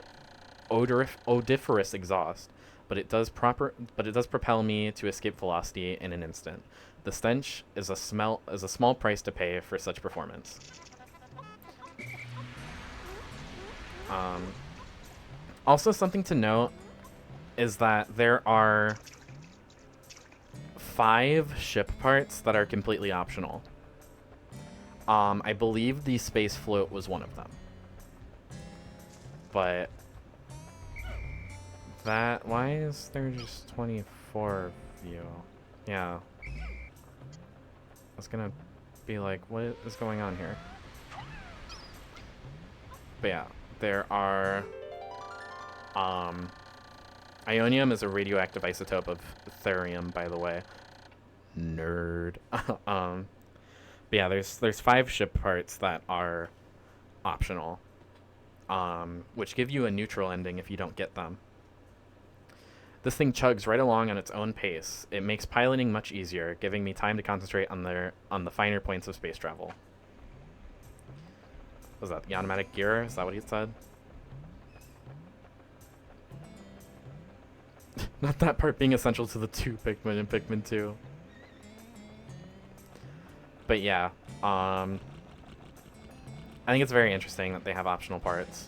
odoriferous exhaust, but it does propel me to escape velocity in an instant. The stench is a small price to pay for such performance. Also, something to note is that there are 5 ship parts that are completely optional. I believe the space float was one of them. But that, why is there just 24 of you? Yeah. I was gonna be like, what is going on here? But yeah, there are ionium is a radioactive isotope of thorium, by the way. Nerd. But yeah, there's 5 ship parts that are optional, which give you a neutral ending if you don't get them. This thing chugs right along on its own pace. It makes piloting much easier, giving me time to concentrate on the finer points of space travel. Was that the automatic gear? Is that what he said? Not that part being essential to the 2 Pikmin and Pikmin 2. But yeah, I think it's very interesting that they have optional parts.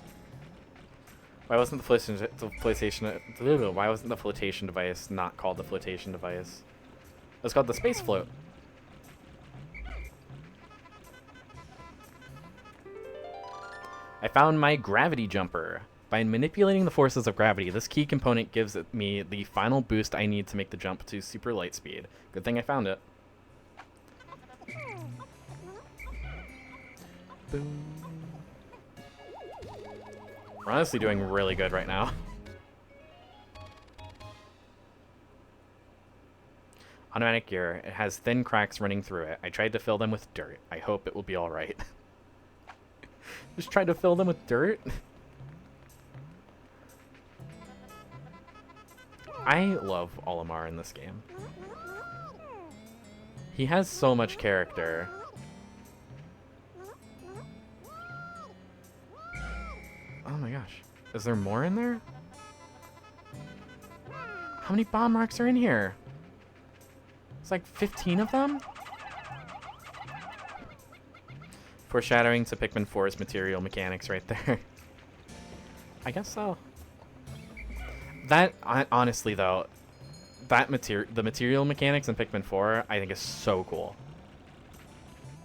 Why wasn't the flotation device not called the flotation device? It was called the space float. I found my gravity jumper. By manipulating the forces of gravity, this key component gives me the final boost I need to make the jump to super light speed. Good thing I found it. Boom. We're honestly doing really good right now. Automatic gear. It has thin cracks running through it. I tried to fill them with dirt. I hope it will be alright. Just tried to fill them with dirt? I love Olimar in this game. He has so much character. Oh my gosh. Is there more in there? How many bomb rocks are in here? It's like 15 of them? Foreshadowing to Pikmin 4's material mechanics right there. I guess so. That, honestly though, the material mechanics in Pikmin 4, I think is so cool.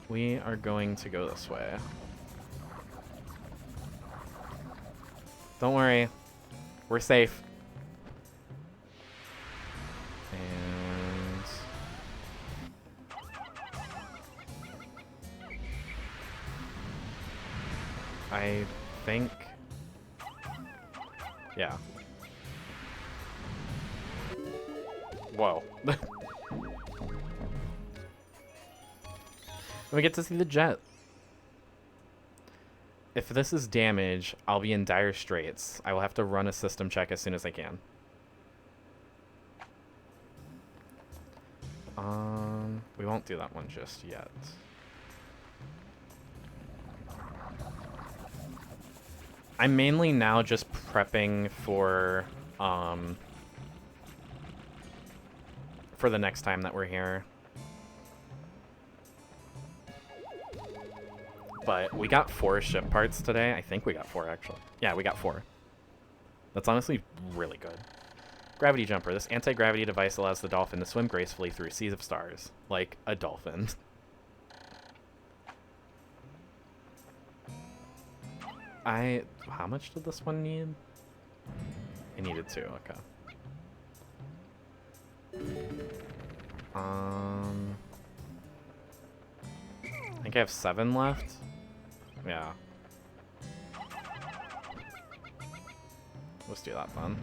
We are going to go this way. Don't worry. We're safe. And I think, yeah. Whoa. We get to see the jet. If this is damage, I'll be in dire straits. I will have to run a system check as soon as I can. We won't do that one just yet. I'm mainly now just prepping for the next time that we're here. But we got 4 ship parts today. I think we got 4, actually. Yeah, we got 4. That's honestly really good. Gravity jumper. This anti-gravity device allows the dolphin to swim gracefully through seas of stars. Like a dolphin. How much did this one need? It needed 2, okay. I think I have 7 left. Yeah. Let's do that then.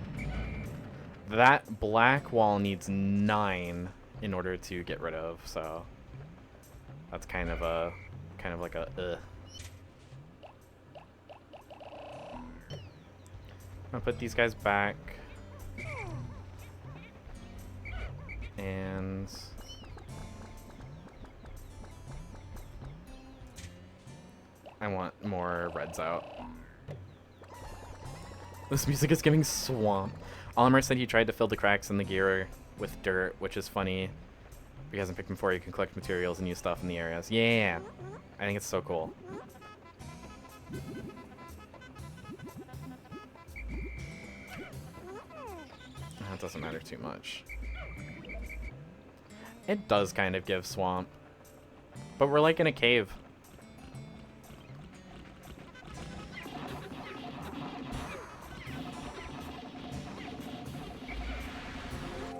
That black wall needs 9 in order to get rid of, so that's kind of like a I'm gonna put these guys back. And I want more reds out. This music is giving swamp. Olimar said he tried to fill the cracks in the gear with dirt, which is funny because in Pikmin 4 you can collect materials and use stuff in the areas. Yeah, I think it's so cool. That doesn't matter too much. It does kind of give swamp, but we're like in a cave.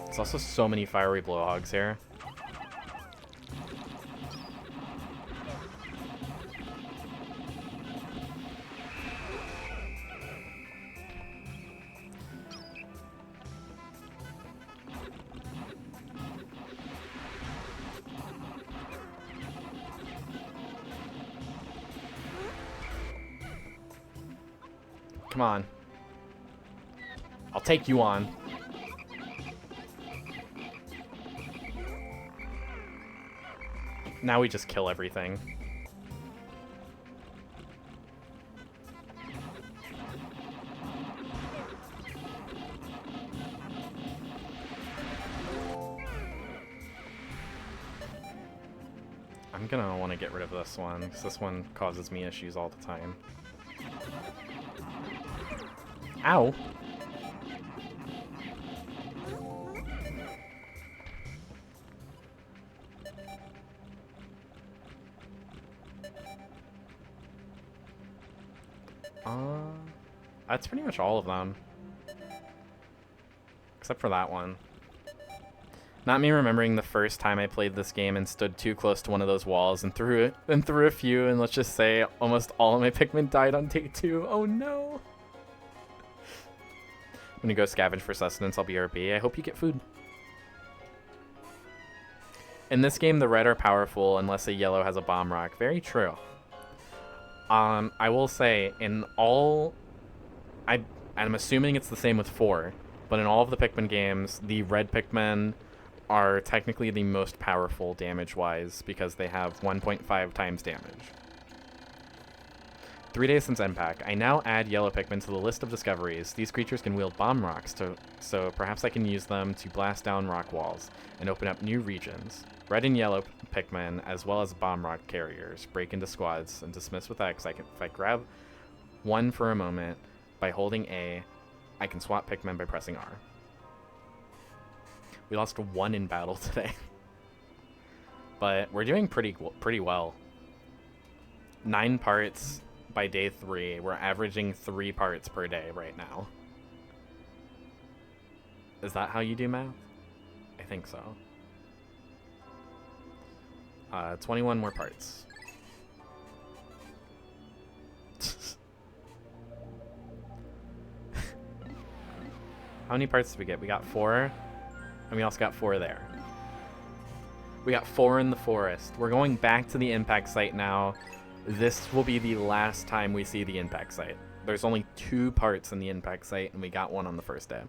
There's also so many fiery blowhogs here. Come on. I'll take you on. Now we just kill everything. I'm gonna want to get rid of this one, because this one causes me issues all the time. Ow! That's pretty much all of them. Except for that one. Not me remembering the first time I played this game and stood too close to one of those walls and threw it, and threw a few, and let's just say almost all of my Pikmin died on day 2. Oh no! I'm gonna go scavenge for sustenance, I'll BRB. I hope you get food. In this game, the red are powerful unless a yellow has a bomb rock. Very true. I will say, in all... I'm assuming it's the same with 4, but in all of the Pikmin games, the red Pikmin are technically the most powerful damage-wise because they have 1.5 times damage. 3 days since NPAC. I now add yellow Pikmin to the list of discoveries. These creatures can wield bomb rocks, so perhaps I can use them to blast down rock walls and open up new regions. Red and yellow Pikmin, as well as bomb rock carriers, break into squads and dismiss with X. If I grab one for a moment by holding A, I can swap Pikmin by pressing R. We lost 1 in battle today. But we're doing pretty well. 9 parts by day 3. We're averaging 3 parts per day right now. Is that how you do math? I think so. 21 more parts. How many parts did we get? We got 4. And we also got 4 there. We got 4 in the forest. We're going back to the impact site now. This will be the last time we see the impact site. There's only 2 parts in the impact site, and we got 1 on the first day.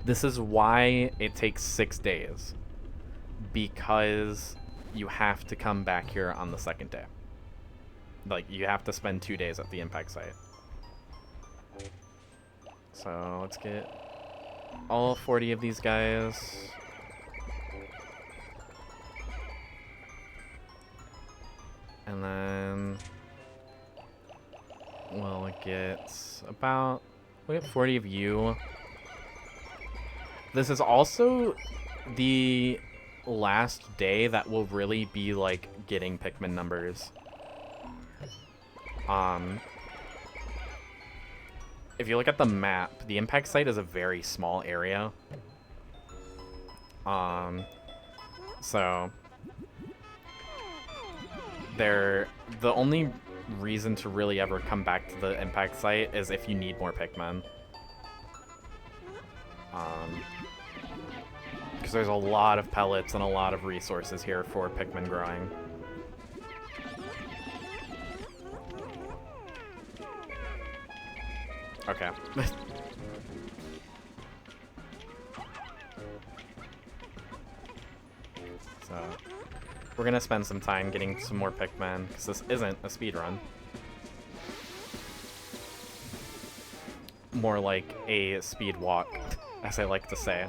This is why it takes 6 days. Because you have to come back here on the second day. Like, you have to spend 2 days at the impact site. So, let's get all 40 of these guys. And then we'll get we'll get 40 of you. This is also the last day that will really be like getting Pikmin numbers. If you look at the map, the impact site is a very small area. So the only reason to really ever come back to the impact site is if you need more Pikmin. Because there's a lot of pellets and a lot of resources here for Pikmin growing. Okay. So, we're gonna spend some time getting some more Pikmin, because this isn't a speedrun. More like a speed walk, as I like to say.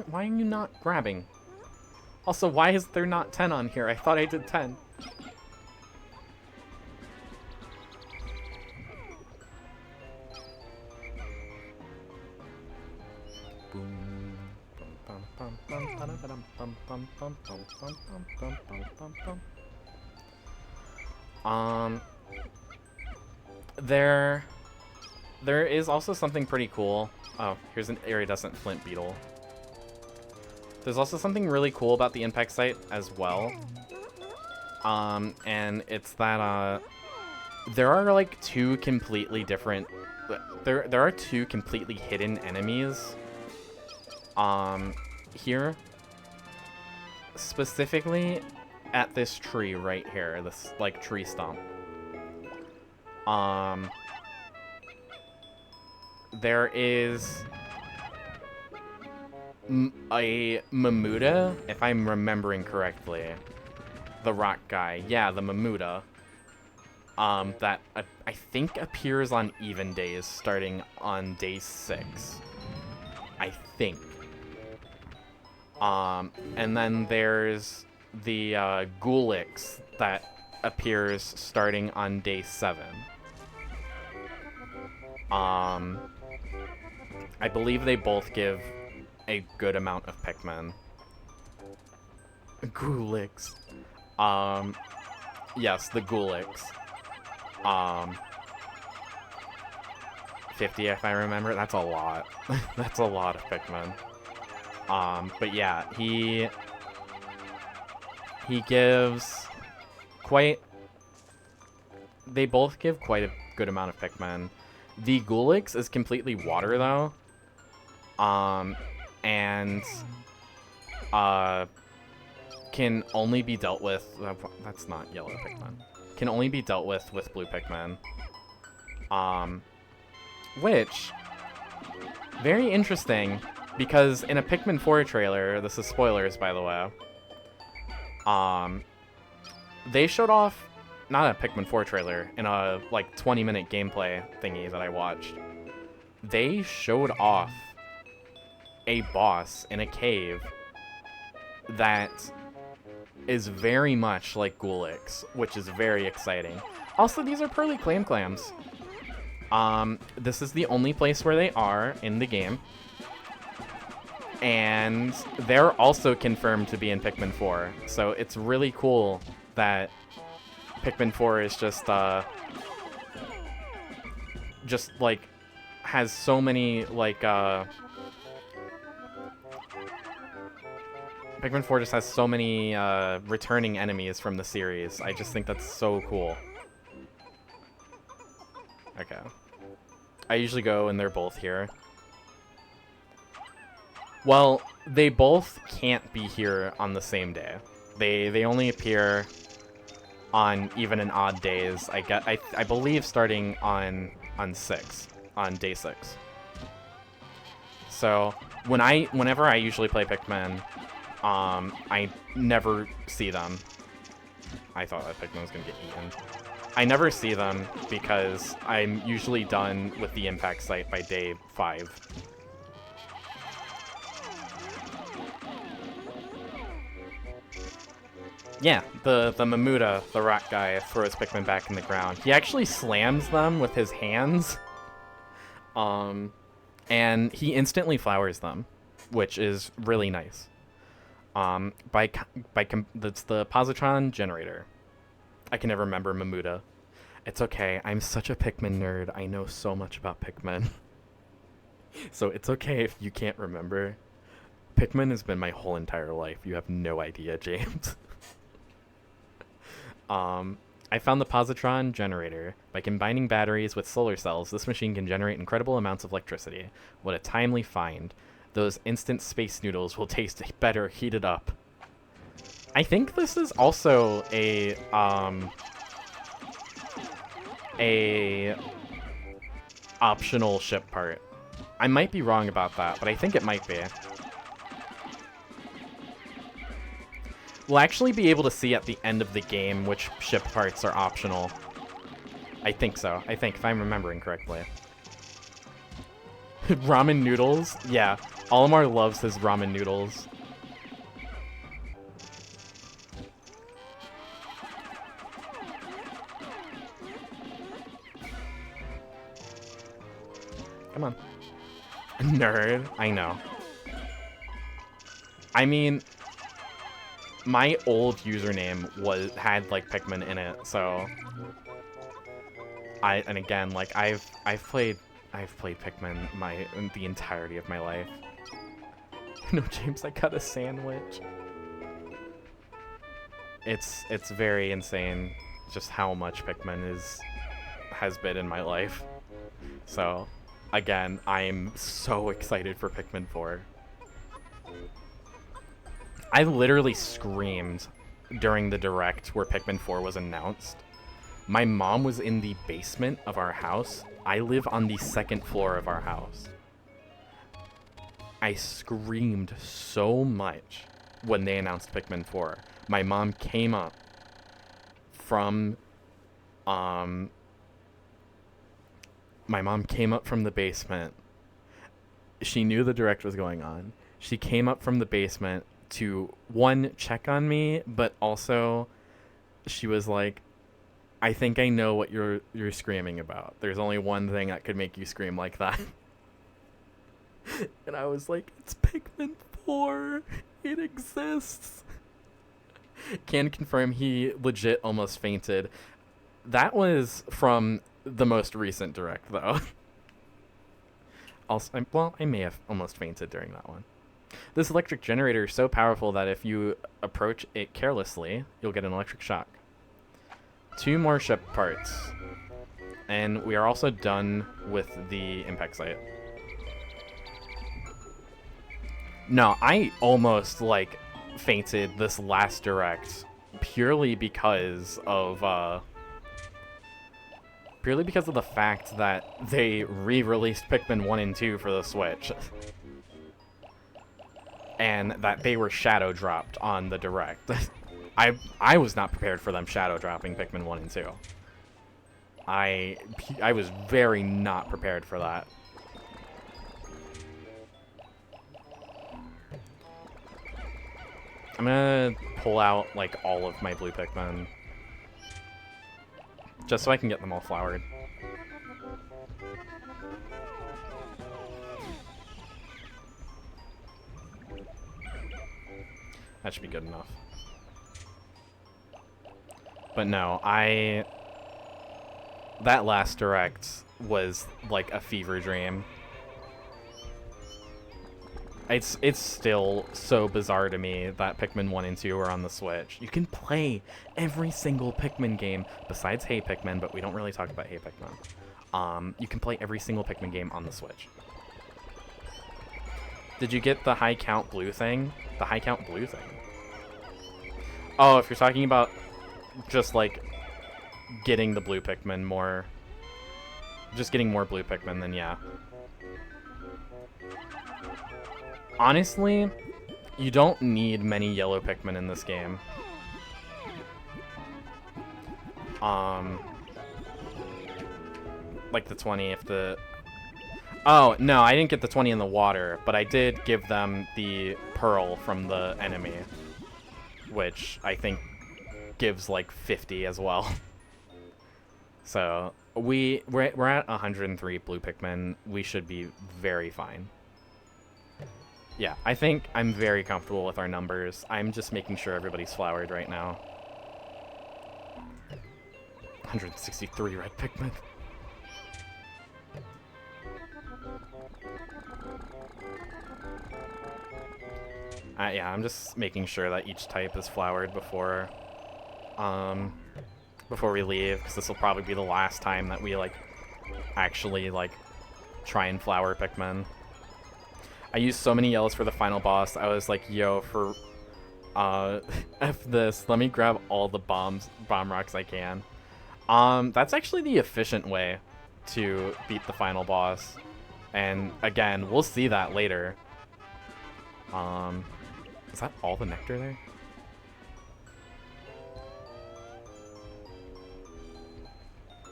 Why are you not grabbing? Also, why is there not 10 on here? I thought I did 10. There is also something pretty cool. Oh, here's an iridescent flint beetle. There's also something really cool about the impact site as well. And it's that, there are like two completely different. There are two completely hidden enemies. Here. Specifically at this tree right here, this like tree stump. There is a Mamuda, if I'm remembering correctly. The rock guy. Yeah, the Mamuda. That I think appears on even days starting on day 6. I think. And then there's the Ghoulix that appears starting on day 7. I believe they both give a good amount of Pikmin. Ghoulix. Yes, the Ghoulix. 50 if I remember. That's a lot. That's a lot of Pikmin. But yeah, he gives quite... They both give quite a good amount of Pikmin. The Ghoulix is completely water, though. And can only be dealt with... That's not yellow Pikmin. Can only be dealt with blue Pikmin. Which... Very interesting, because in a Pikmin 4 trailer, this is spoilers, by the way, they showed off... Not a Pikmin 4 trailer, in a, like, 20-minute gameplay thingy that I watched. They showed off a boss in a cave that is very much like Ghoulix, which is very exciting. Also, these are Pearly Clam Clams. This is the only place where they are in the game. And they're also confirmed to be in Pikmin 4. So it's really cool that Pikmin 4 is just like, has so many, like, Pikmin 4 just has so many returning enemies from the series. I just think that's so cool. Okay. I usually go and they're both here. Well, they both can't be here on the same day. They only appear on even and odd days. I believe starting on day 6. So whenever I usually play Pikmin, I never see them. I thought that Pikmin was gonna get eaten. I never see them because I'm usually done with the impact site by day 5. Yeah, the Mamuda, the rock guy, throws Pikmin back in the ground. He actually slams them with his hands. And he instantly flowers them, which is really nice. That's the positron generator. I can never remember Mamuda. It's okay, I'm such a Pikmin nerd. I know so much about Pikmin. So it's okay if you can't remember. Pikmin has been my whole entire life. You have no idea, James. I found the positron generator. By combining batteries with solar cells, this machine can generate incredible amounts of electricity. What a timely find. Those instant space noodles will taste better heated up. I think this is also a optional ship part. I might be wrong about that, but I think it might be. We'll actually be able to see at the end of the game which ship parts are optional. I think so. I think, if I'm remembering correctly. Ramen noodles? Yeah. Olimar loves his ramen noodles. Come on. Nerd. I know. I mean, my old username had like Pikmin in it, so and again, like I've played Pikmin the entirety of my life. No, James, I got a sandwich. It's very insane just how much Pikmin has been in my life. So, again, I'm so excited for Pikmin 4. I literally screamed during the direct where Pikmin 4 was announced. My mom was in the basement of our house. I live on the second floor of our house. I screamed so much when they announced Pikmin 4. My mom came up from the basement. She knew the direct was going on. She came up from the basement to, one, check on me, but also she was like, I think I know what you're screaming about. There's only one thing that could make you scream like that. And I was like, it's Pikmin 4. It exists. Can confirm he legit almost fainted. That was from the most recent direct, though. Also, well, I may have almost fainted during that one. This electric generator is so powerful that if you approach it carelessly, you'll get an electric shock. 2 more ship parts. And we are also done with the impact site. No, I almost, like, fainted this last direct purely because of the fact that they re-released Pikmin 1 and 2 for the Switch. And that they were shadow dropped on the direct. I was not prepared for them shadow dropping Pikmin 1 and 2. I was very not prepared for that. I'm gonna pull out, like, all of my blue Pikmin. Just so I can get them all flowered. That should be good enough. But no, that last direct was like a fever dream. It's still so bizarre to me that Pikmin 1 and 2 are on the Switch. You can play every single Pikmin game besides Hey Pikmin, but we don't really talk about Hey Pikmin. You can play every single Pikmin game on the Switch. Did you get the high count blue thing? The high count blue thing? Oh, if you're talking about just, like, getting the blue Pikmin more... Just getting more blue Pikmin, then yeah. Honestly, you don't need many yellow Pikmin in this game. Like the 20 if the... Oh, no, I didn't get the 20 in the water, but I did give them the pearl from the enemy, which I think gives like 50 as well. So we're at 103 blue Pikmin. We should be very fine. Yeah, I think I'm very comfortable with our numbers. I'm just making sure everybody's flowered right now. 163 red Pikmin. Yeah, I'm just making sure that each type is flowered before we leave, because this will probably be the last time that we, like, actually, like, try and flower Pikmin. I used so many yellows for the final boss. I was like, yo, for F this, let me grab all the bomb rocks I can. That's actually the efficient way to beat the final boss. And again, we'll see that later. Is that all the nectar there?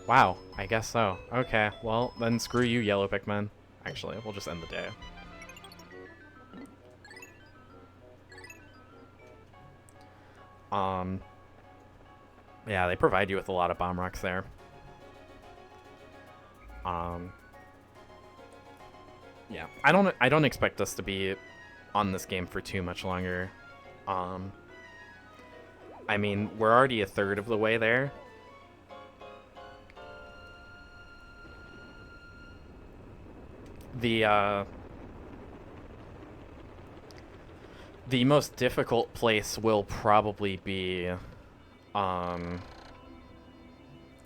Wow, I guess so. Okay, well, then screw you, yellow Pikmin. Actually, we'll just end the day. Yeah, they provide you with a lot of bomb rocks there. Yeah, I don't expect us to be on this game for too much longer. I mean, we're already a third of the way there. The most difficult place will probably be,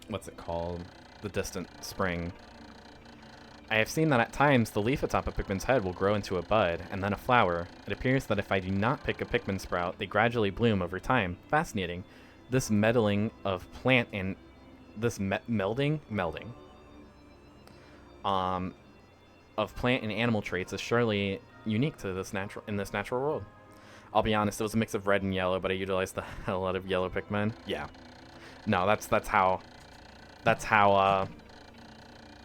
what's it called? the distant spring. I have seen that at times the leaf atop a Pikmin's head will grow into a bud, and then a flower. It appears that if I do not pick a Pikmin sprout, they gradually bloom over time. Fascinating. This melding of plant and... melding? Of plant and animal traits is surely unique to this natural world. I'll be honest, it was a mix of red and yellow, but I utilized the hell out of yellow Pikmin. Yeah. No, that's how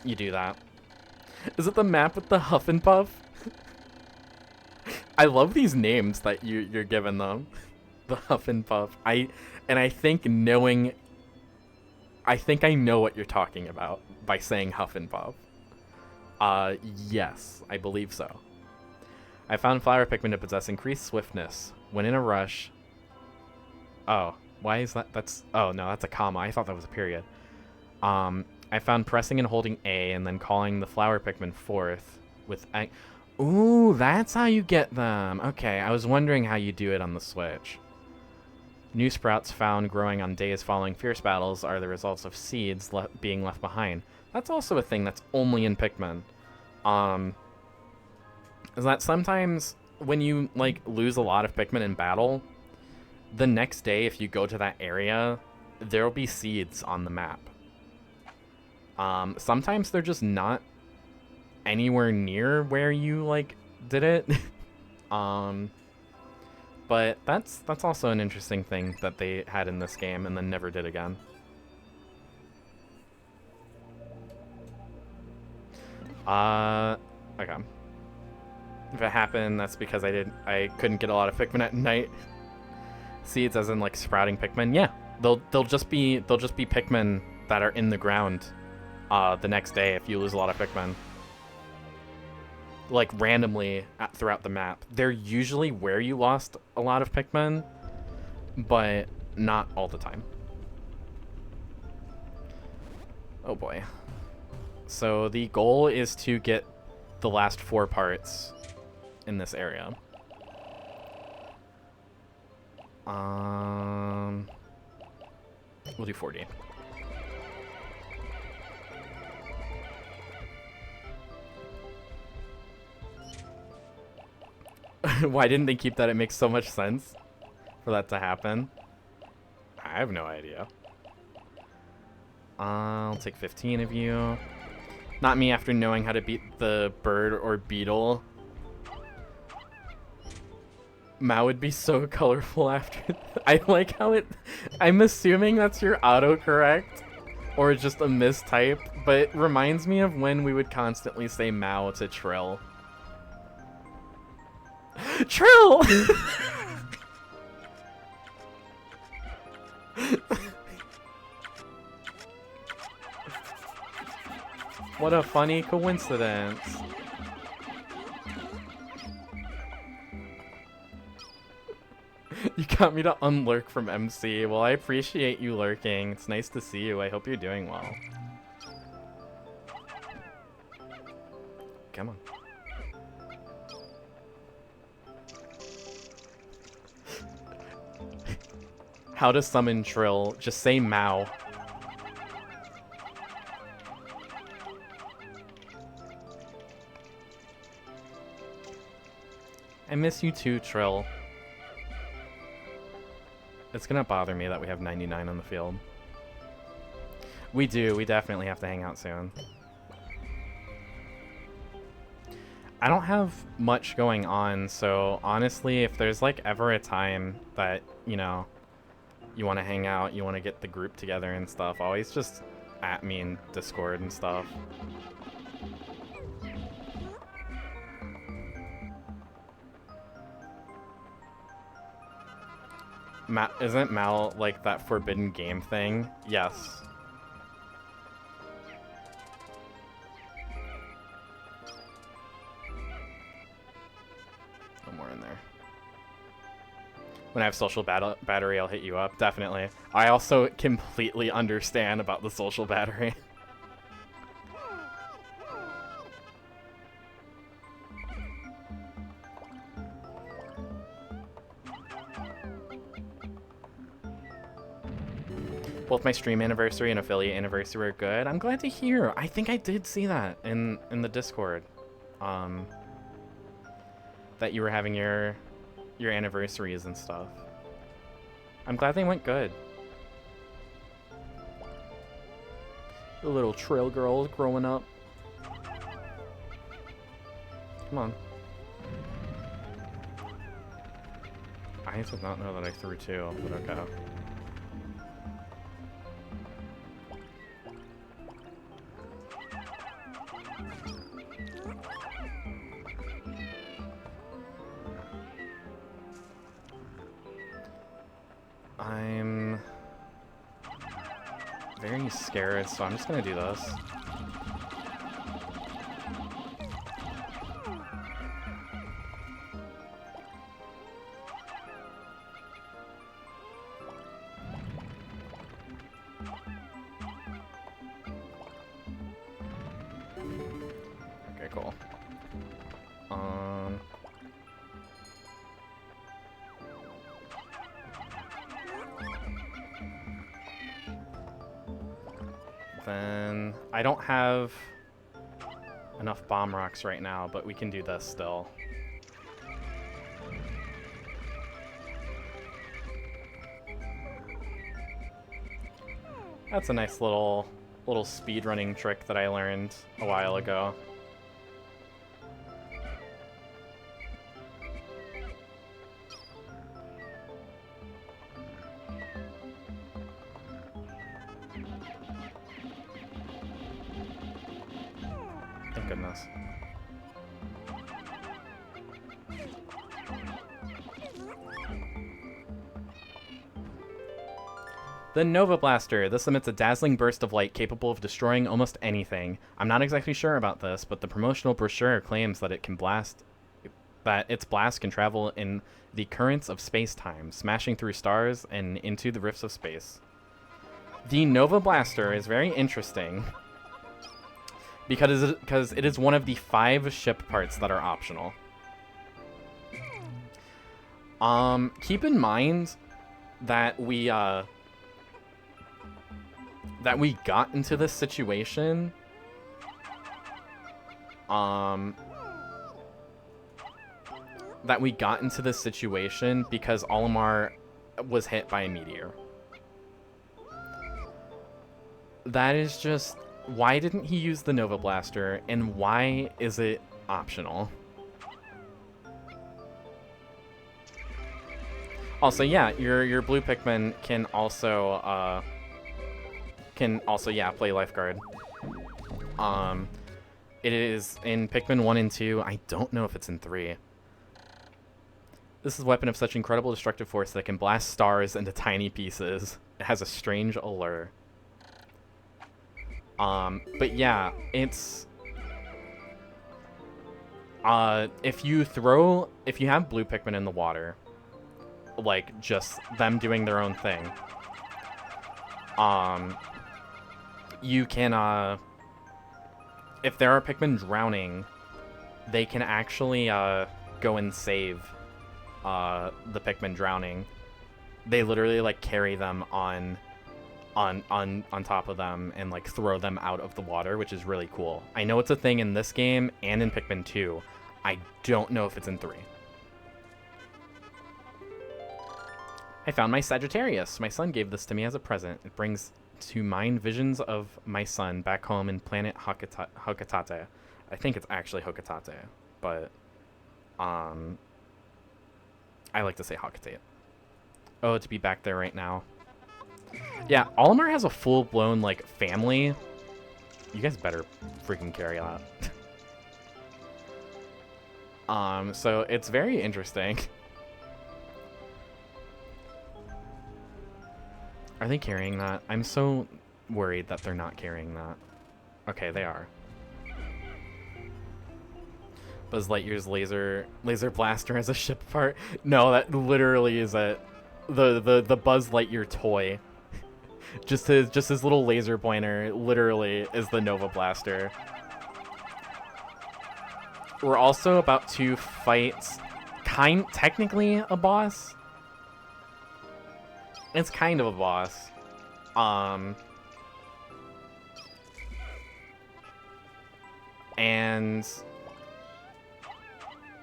you do that. Is it the map with the Huff and Puff? I love these names that you're giving them. The Huff and Puff. I think I know what you're talking about by saying Huff and Puff. Yes, I believe so. I found flower Pikmin to possess increased swiftness. When in a rush... Oh, why is that? Oh, no, that's a comma. I thought that was a period. I found pressing and holding A and then calling the flower Pikmin forth with... Ooh, that's how you get them. Okay, I was wondering how you do it on the Switch. New sprouts found growing on days following fierce battles are the results of seeds being left behind. That's also a thing that's only in Pikmin. Is that sometimes when you, like, lose a lot of Pikmin in battle, the next day if you go to that area, there'll be seeds on the map. Sometimes they're just not anywhere near where you, like, did it. But that's also an interesting thing that they had in this game and then never did again. Okay. If it happened, that's because I couldn't get a lot of Pikmin at night. Seeds as in like sprouting Pikmin. Yeah. They'll just be Pikmin that are in the ground the next day if you lose a lot of Pikmin. Like randomly throughout the map. They're usually where you lost a lot of Pikmin, but not all the time. Oh boy. So the goal is to get the last 4 parts in this area. We'll do 40. Why didn't they keep that? It makes so much sense for that to happen. I have no idea. I'll take 15 of you. Not me after knowing how to beat the bird or beetle. Mao would be so colorful after. I like how it... I'm assuming that's your autocorrect or just a mistype, but it reminds me of when we would constantly say Mao to Trill. Trill! What a funny coincidence. You got me to unlurk from MC. Well, I appreciate you lurking. It's nice to see you. I hope you're doing well. Come on. How to summon Trill. Just say Mao. I miss you too, Trill. It's gonna bother me that we have 99 on the field. We do. We definitely have to hang out soon. I don't have much going on, so honestly, if there's like ever a time that, you know, you want to hang out, you want to get the group together and stuff, always just at me in Discord and stuff. Isn't Mal like that forbidden game thing? Yes. No more in there. When I have social battery, I'll hit you up. Definitely. I also completely understand about the social battery. Both my stream anniversary and affiliate anniversary were good. I'm glad to hear. I think I did see that in the Discord. That you were having your anniversaries and stuff. I'm glad they went good. The little trail girl is growing up. Come on. I did not know that I threw two, but okay. I'm very scared, so I'm just gonna do this. Okay, cool. Then I don't have enough bomb rocks right now, but we can do this still. That's a nice little speedrunning trick that I learned a while ago. Thank goodness. The Nova Blaster. This emits a dazzling burst of light capable of destroying almost anything. I'm not exactly sure about this, but the promotional brochure claims that its blast can travel in the currents of space-time, smashing through stars and into the rifts of space. The Nova Blaster is very interesting because it is one of the 5 ship parts that are optional. Keep in mind that we got into this situation because Olimar was hit by a meteor. That is just, why didn't he use the Nova Blaster, and why is it optional? Also, yeah, your blue Pikmin can also play Lifeguard. It is in Pikmin 1 and 2. I don't know if it's in 3. This is a weapon of such incredible destructive force that it can blast stars into tiny pieces. It has a strange allure. But yeah, it's... if you have blue Pikmin in the water, like, just them doing their own thing, you can, if there are Pikmin drowning, they can actually, go and save, the Pikmin drowning. They literally, like, carry them on top of them and, like, throw them out of the water, which is really cool. I know it's a thing in this game and in Pikmin 2. I don't know if it's in 3. I found my Sagittarius. My son gave this to me as a present. It brings to mind visions of my son back home in planet Hokitate. I think it's actually Hokitate, but I like to say Hokitate. Oh, to be back there right now. Yeah, Olimar has a full-blown, like, family. You guys better freaking carry that. So it's very interesting. Are they carrying that? I'm so worried that they're not carrying that. Okay, they are. Buzz Lightyear's laser blaster as a ship part? No, that literally is the Buzz Lightyear toy. just his little laser pointer literally is the Nova Blaster. We're also about to fight technically a boss. It's kind of a boss. And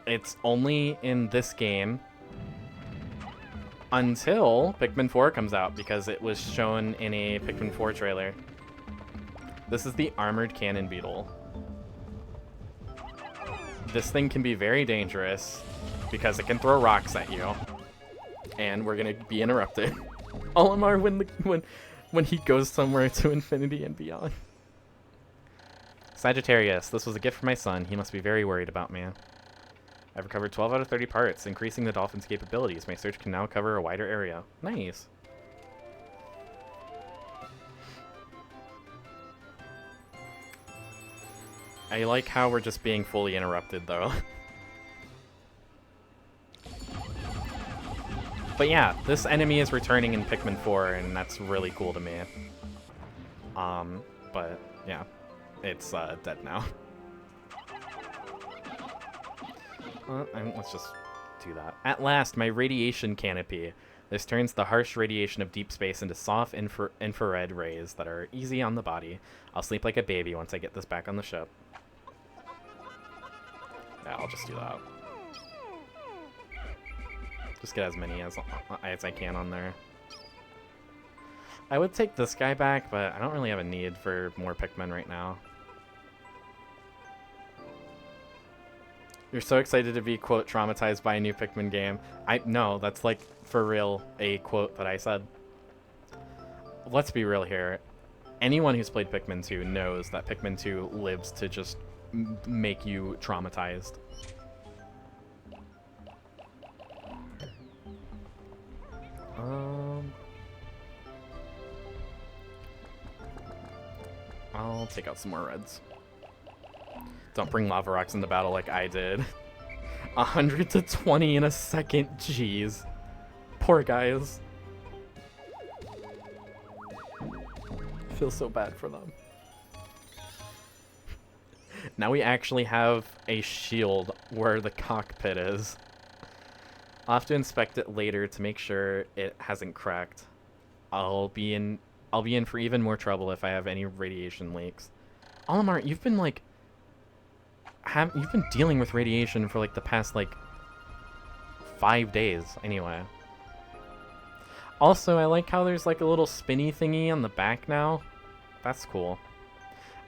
it's only in this game until Pikmin 4 comes out, because it was shown in a Pikmin 4 trailer. This is the Armored Cannon Beetle. This thing can be very dangerous because it can throw rocks at you. And we're gonna be interrupted. Olimar when he goes somewhere to infinity and beyond. Sagittarius, this was a gift for my son. He must be very worried about me. I've recovered 12 out of 30 parts, increasing the dolphin's capabilities. My search can now cover a wider area. Nice. I like how we're just being fully interrupted, though. But yeah, this enemy is returning in Pikmin 4, and that's really cool to me. But yeah, it's dead now. Let's just do that. At last, my radiation canopy. This turns the harsh radiation of deep space into soft infrared rays that are easy on the body. I'll sleep like a baby once I get this back on the ship. Yeah, I'll just do that. Just get as many as I can on there. I would take this guy back, but I don't really have a need for more Pikmin right now. You're so excited to be, quote, traumatized by a new Pikmin game. No, that's like, for real, a quote that I said. Let's be real here. Anyone who's played Pikmin 2 knows that Pikmin 2 lives to just make you traumatized. I'll take out some more reds. Don't bring lava rocks into battle like I did. 100 to 20 in a second, jeez. Poor guys. I feel so bad for them. Now we actually have a shield where the cockpit is. I'll have to inspect it later to make sure it hasn't cracked. I'll be in for even more trouble if I have any radiation leaks. Olimar, you've been like you've been dealing with radiation for like the past like 5 days anyway. Also, I like how there's like a little spinny thingy on the back now. That's cool.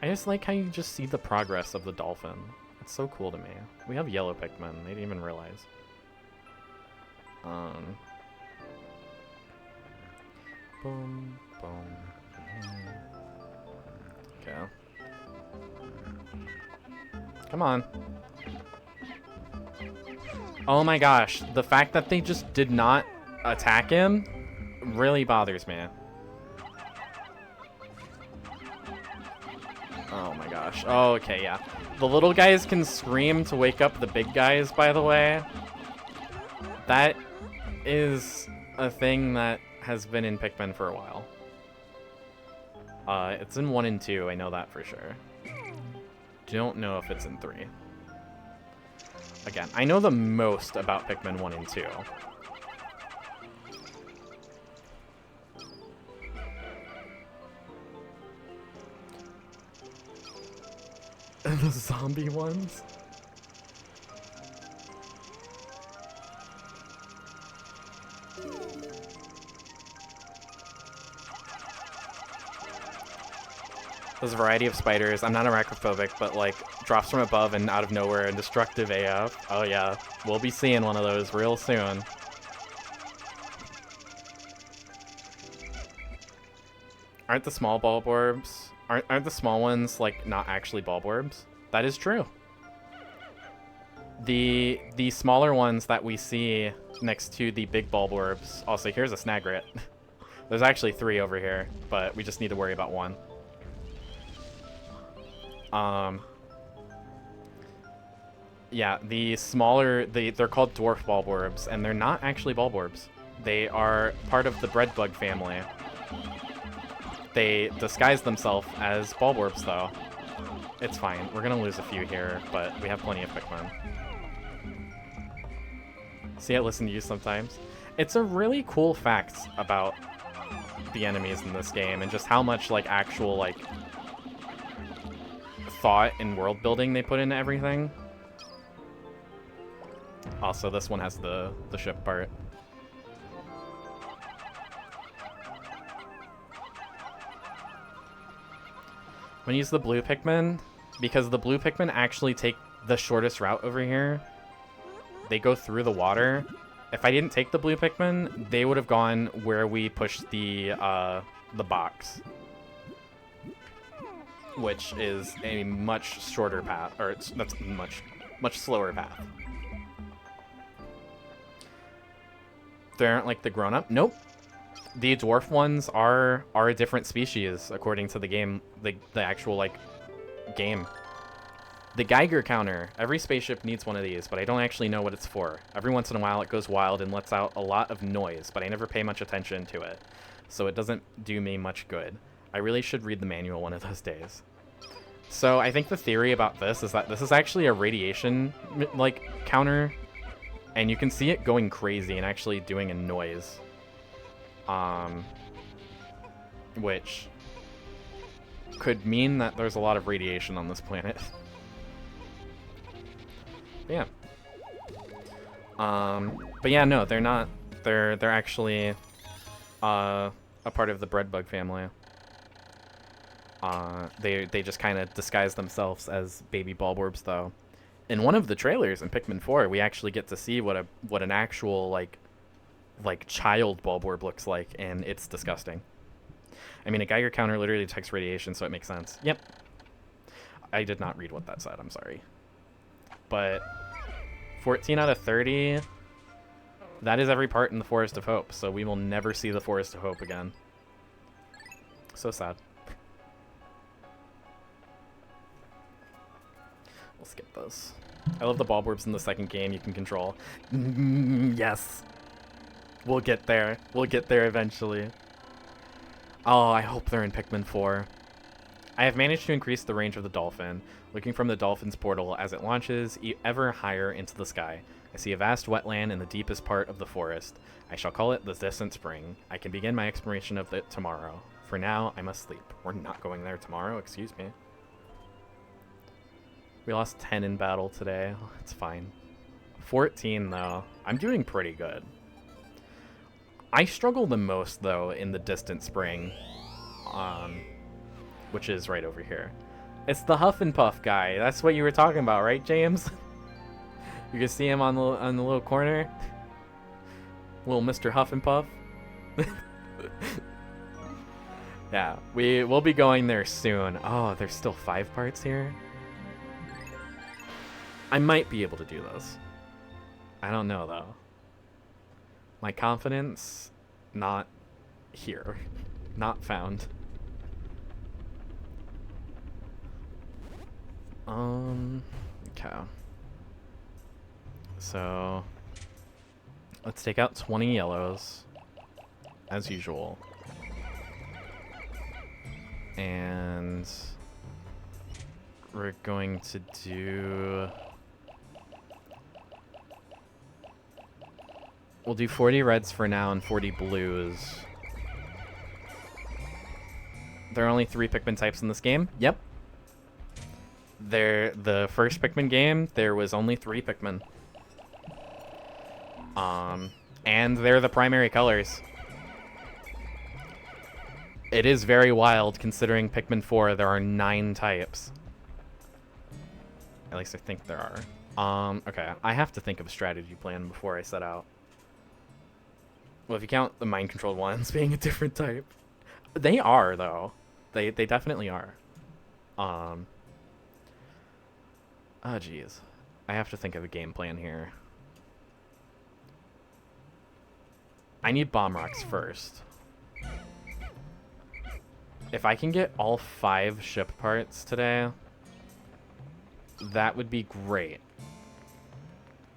I just like how you just see the progress of the dolphin. It's so cool to me. We have yellow Pikmin. They didn't even realize. Boom, boom. Okay. Come on. Oh my gosh, the fact that they just did not attack him really bothers me. Oh my gosh. Oh, okay, yeah. The little guys can scream to wake up the big guys, by the way. That is a thing that has been in Pikmin for a while. It's in 1 and 2, I know that for sure. Don't know if it's in 3. Again, I know the most about Pikmin 1 and 2. The zombie ones? There's a variety of spiders. I'm not arachnophobic, but like drops from above and out of nowhere and destructive AF. Oh yeah, we'll be seeing one of those real soon. Aren't the small bulborbs? Aren't the small ones like not actually bulborbs? That is true. The smaller ones that we see next to the big bulborbs. Also, here's a snagret. There's actually 3 over here, but we just need to worry about 1. Yeah, the smaller, they're called dwarf bulborbs, and they're not actually bulborbs. They are part of the breadbug family. They disguise themselves as bulborbs, though. It's fine. We're gonna lose a few here, but we have plenty of Pikmin. See, I listen to you sometimes. It's a really cool fact about the enemies in this game and just how much like actual like thought and world building they put into everything. Also, this one has the ship part. I'm gonna use the blue Pikmin because the blue Pikmin actually take the shortest route over here. They go through the water. If I didn't take the blue Pikmin, they would have gone where we pushed the box, which is a much shorter path, or that's much slower path. They aren't like the grown-up. Nope. The dwarf ones are a different species according to the game, the actual like game. The Geiger counter. Every spaceship needs one of these, but I don't actually know what it's for. Every once in a while it goes wild and lets out a lot of noise, but I never pay much attention to it. So it doesn't do me much good. I really should read the manual one of those days. So I think the theory about this is that this is actually a radiation like counter, and you can see it going crazy and actually doing a noise. Which could mean that there's a lot of radiation on this planet. Yeah. But yeah, no, they're not. They're actually a part of the breadbug family. They just kind of disguise themselves as baby bulborbs, though. In one of the trailers in Pikmin 4, we actually get to see what an actual like child bulborb looks like, and it's disgusting. I mean, a Geiger counter literally detects radiation, so it makes sense. Yep. I did not read what that said. I'm sorry. But 14 out of 30, that is every part in the Forest of Hope, so we will never see the Forest of Hope again. So sad. We'll skip those. I love the bulborbs in the second game you can control. Yes. We'll get there. We'll get there eventually. Oh, I hope they're in Pikmin 4. I have managed to increase the range of the dolphin, looking from the dolphin's portal as it launches ever higher into the sky. I see a vast wetland in the deepest part of the forest. I shall call it the Distant Spring. I can begin my exploration of it tomorrow. For now, I must sleep. We're not going there tomorrow, excuse me. We lost 10 in battle today. Oh, it's fine. 14, though. I'm doing pretty good. I struggle the most, though, in the Distant Spring, which is right over here. It's the Huff and Puff guy. That's what you were talking about, right, James? You can see him on the little corner. Little Mr. Huff and Puff. Yeah, we'll be going there soon. Oh, there's still 5 parts here? I might be able to do this. I don't know, though. My confidence, not here. Not found. Okay. So, let's take out 20 yellows, as usual. And we're going to do... We'll do 40 reds for now and 40 blues. There are only 3 Pikmin types in this game. Yep. The first Pikmin game, there was only 3 Pikmin. And they're the primary colors. It is very wild considering Pikmin 4 there are 9 types. At least I think there are. Okay, I have to think of a strategy plan before I set out. Well, if you count the mind-controlled ones being a different type. They are, though. They definitely are. Oh, jeez. I have to think of a game plan here. I need bomb rocks first. If I can get all 5 ship parts today, that would be great.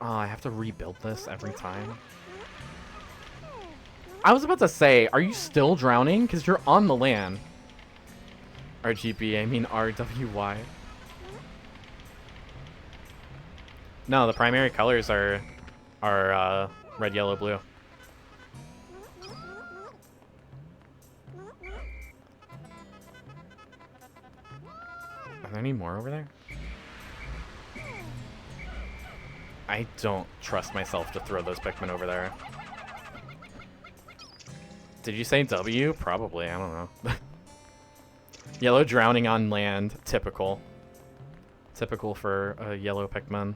Oh, I have to rebuild this every time. I was about to say, are you still drowning? Because you're on the land. RGB, I mean RWY. No, the primary colors are red, yellow, blue. any more over there? I don't trust myself to throw those Pikmin over there. Did you say W? Probably, I don't know. Yellow drowning on land, typical. Typical for a yellow Pikmin.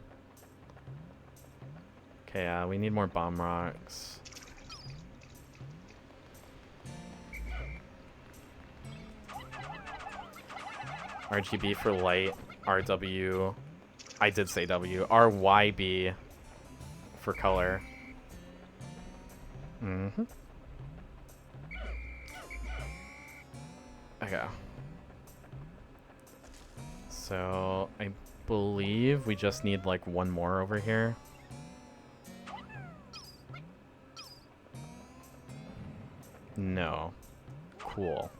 Okay, we need more bomb rocks. RGB for light, RW. I did say W. RYB for color. Mm-hmm. Okay. So, I believe we just need like one more over here. No. Cool.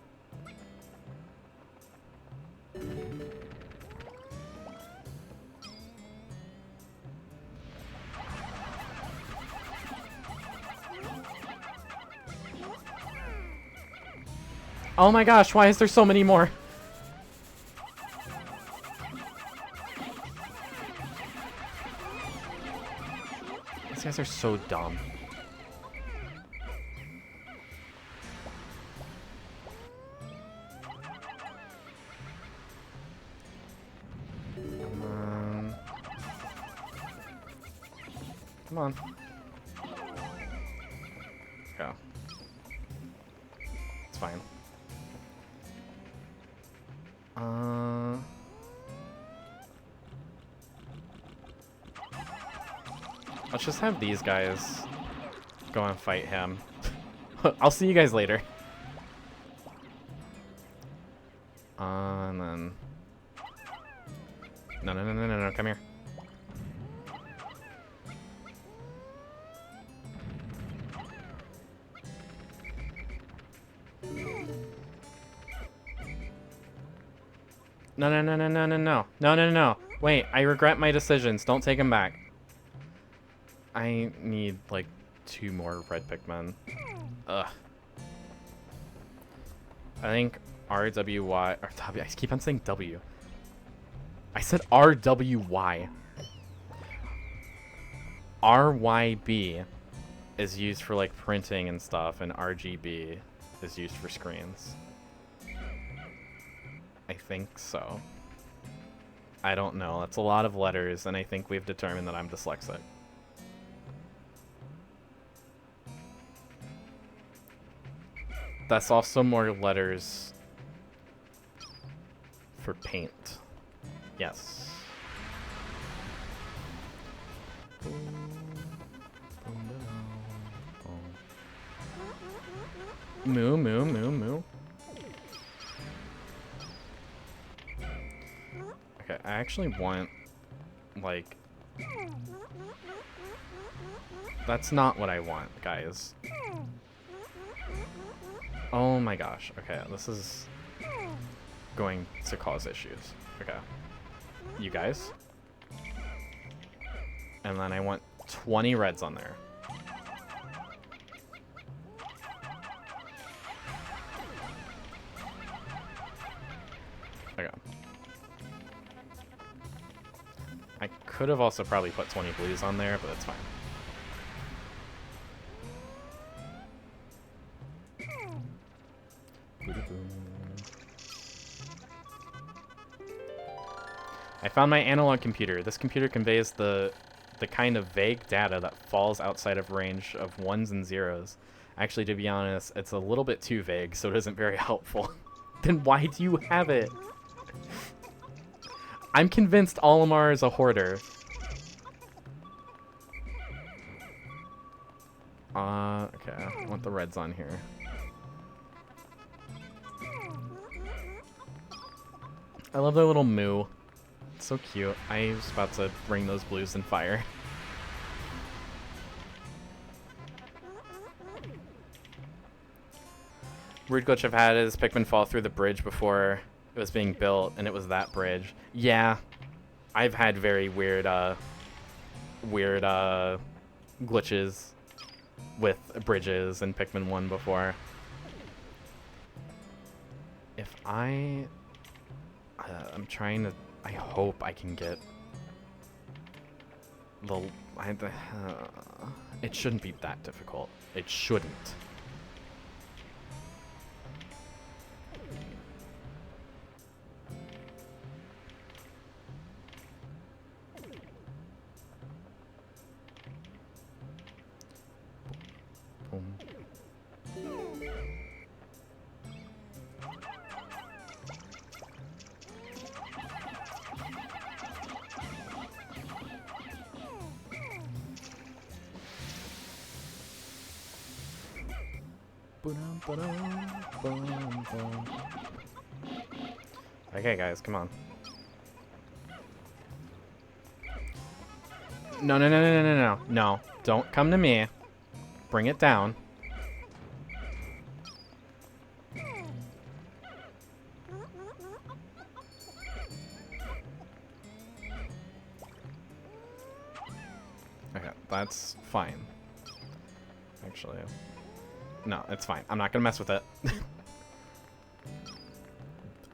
Oh my gosh, why is there so many more? These guys are so dumb. Come on. Go. It's fine. Let's just have these guys go and fight him. I'll see you guys later. And then... No, come here. No. Wait, I regret my decisions. Don't take them back. I need, like, 2 more red Pikmin. Ugh. I think RWY... Or W, I keep on saying W. I said RWY. RYB is used for, like, printing and stuff, and RGB is used for screens. I think so. I don't know. That's a lot of letters, and I think we've determined that I'm dyslexic. That's also more letters for paint. Yes. Moo, moo, moo, moo. Okay, I actually want, like... That's not what I want, guys. Oh my gosh. Okay, this is going to cause issues. Okay. You guys. And then I want 20 reds on there. Okay. I could have also probably put 20 blues on there, but that's fine. I found my analog computer. This computer conveys the kind of vague data that falls outside of range of 1s and 0s. Actually, to be honest, it's a little bit too vague, so it isn't very helpful. Then why do you have it? I'm convinced Olimar is a hoarder. Okay, I want the reds on here. I love their little moo. It's so cute. I was about to bring those blues in fire. Weird glitch I've had is Pikmin fall through the bridge before it was being built, and it was that bridge. Yeah, I've had very weird, glitches with bridges in Pikmin 1 before. If I I'm trying to... I hope I can get... it shouldn't be that difficult. It shouldn't. Boom. Okay, guys, come on. No, no, no, no, no, no, no. No, don't come to me. Bring it down. Okay, that's fine. Actually, no, it's fine. I'm not gonna mess with it.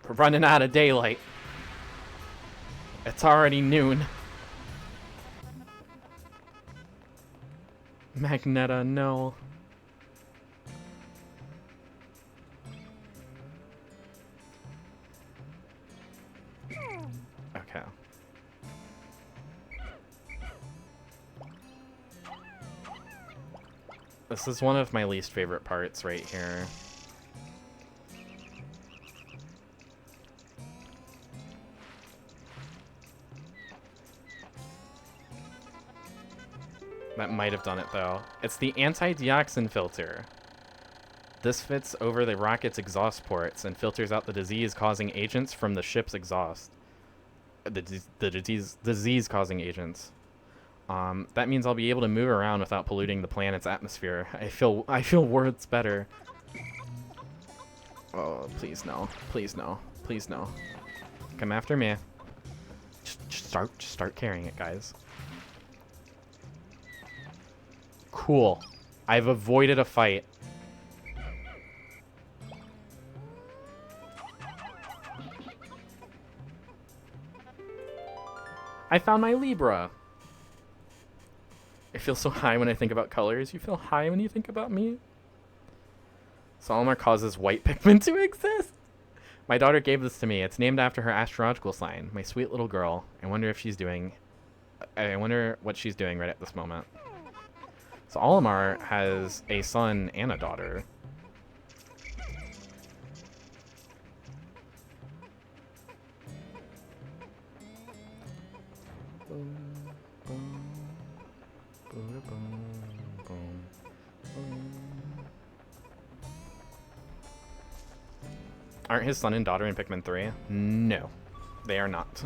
We're running out of daylight. It's already noon. Magneta, no. Okay. This is one of my least favorite parts right here. That might have done it, though. It's the anti-deoxin filter. This fits over the rocket's exhaust ports and filters out the disease-causing agents from the ship's exhaust. The disease-causing agents. That means I'll be able to move around without polluting the planet's atmosphere. I feel words better. Oh, please no. Please no. Please no. Come after me. Just start carrying it, guys. Cool. I've avoided a fight. I found my Libra. I feel so high when I think about colors. You feel high when you think about me? Solomar causes white Pikmin to exist. My daughter gave this to me. It's named after her astrological sign. My sweet little girl. I wonder what she's doing right at this moment. So Olimar has a son and a daughter. Boom, boom, boom, boom, boom, boom. Aren't his son and daughter in Pikmin 3? No, they are not.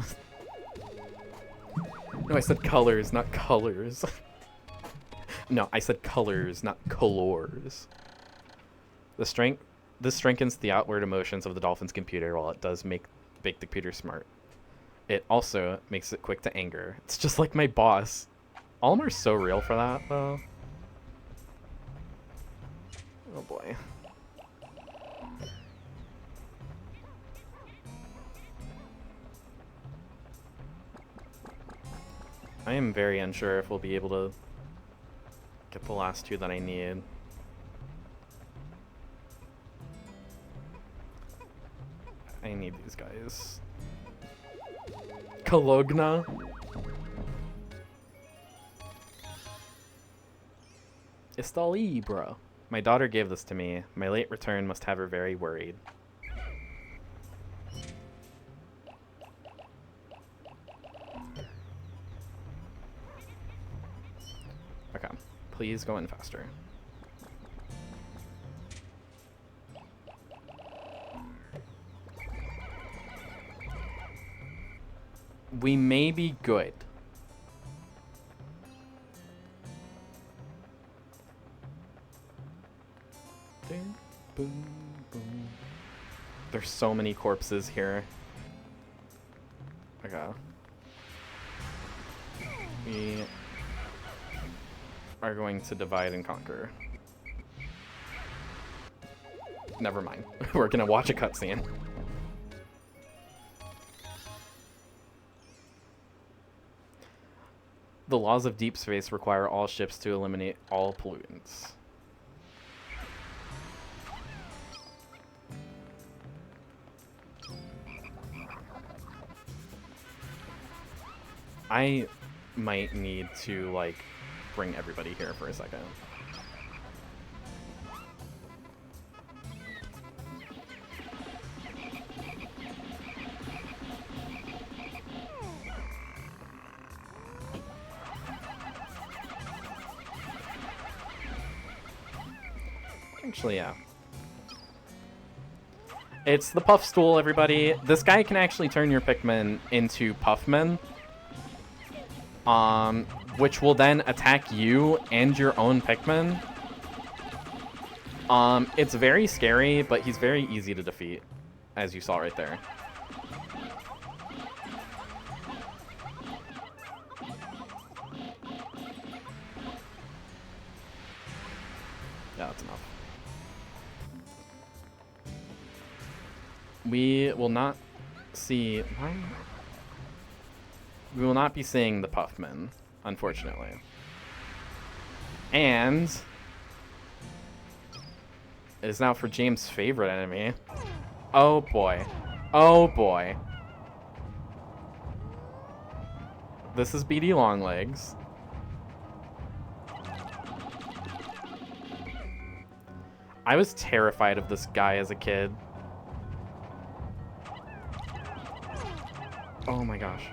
No, I said colors, not colors. No, I said colors, not colors. This strengthens the outward emotions of the dolphin's computer while it does make the computer smart. It also makes it quick to anger. It's just like my boss. Olimar's so real for that, though. Oh boy. I am very unsure if we'll be able to get the last two that I need. I need these guys. Kalogna? Istali, bro. My daughter gave this to me. My late return must have her very worried. Okay, please go in faster. We may be good. Boom, boom. There's so many corpses here. Okay. We are going to divide and conquer. Never mind. We're gonna watch a cutscene. the laws of deep space require all ships to eliminate all pollutants. I might need to, like, bring everybody here for a second. Actually, yeah. It's the Puff Stool, everybody. This guy can actually turn your Pikmin into Puffmen. Which will then attack you and your own Pikmin. It's very scary, but he's very easy to defeat, as you saw right there. Yeah, that's enough. We will not see... We will not be seeing the Puffman, unfortunately. And it is now for James' favorite enemy. Oh boy. Oh boy. This is BD Longlegs. I was terrified of this guy as a kid. Oh my gosh.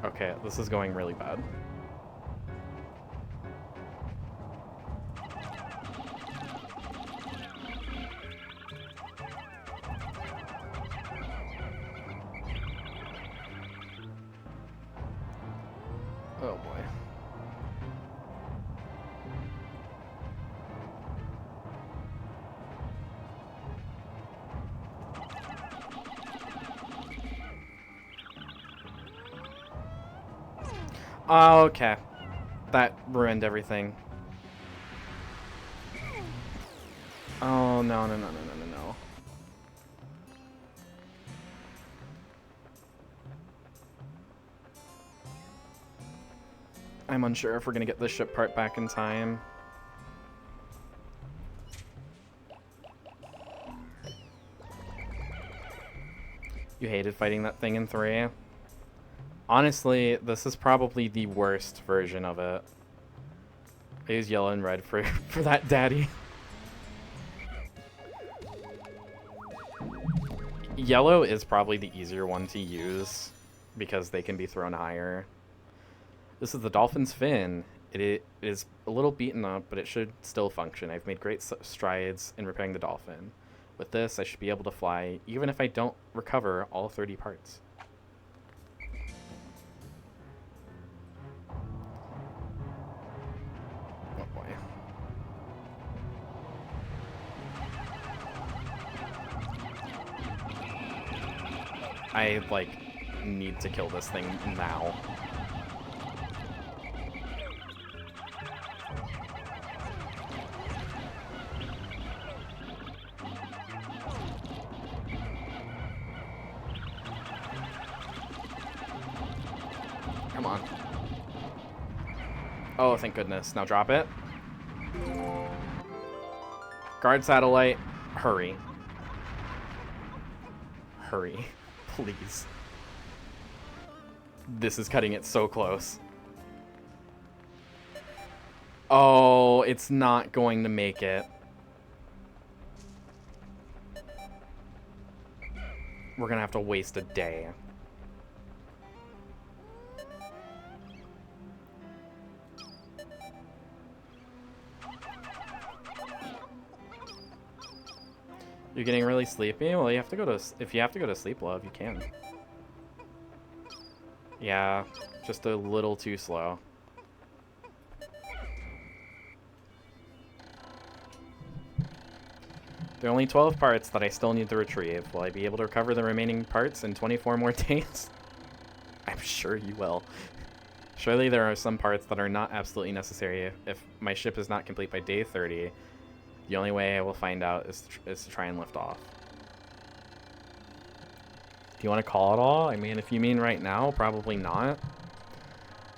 Okay, this is going really bad. Oh boy. Oh, okay. That ruined everything. Oh, no, no, no, no, no, no, no. I'm unsure if we're gonna get this ship part back in time. You hated fighting that thing in 3. Honestly, this is probably the worst version of it. I use yellow and red for that daddy. Yellow is probably the easier one to use because they can be thrown higher. This is the dolphin's fin. It is a little beaten up, but it should still function. I've made great strides in repairing the dolphin. With this, I should be able to fly, even if I don't recover all 30 parts. Oh boy. I, like, need to kill this thing now. Come on. Oh, thank goodness. Now drop it. Guard satellite. Hurry. Hurry. Please. This is cutting it so close. Oh, it's not going to make it. We're gonna have to waste a day. You're getting really sleepy? Well, you have to go to... If you have to go to sleep, love, you can. Yeah, just a little too slow. There are only 12 parts that I still need to retrieve. Will I be able to recover the remaining parts in 24 more days? I'm sure you will. Surely there are some parts that are not absolutely necessary. If my ship is not complete by day 30, the only way I will find out is to try and lift off. Do you want to call it all? I mean, if you mean right now, probably not.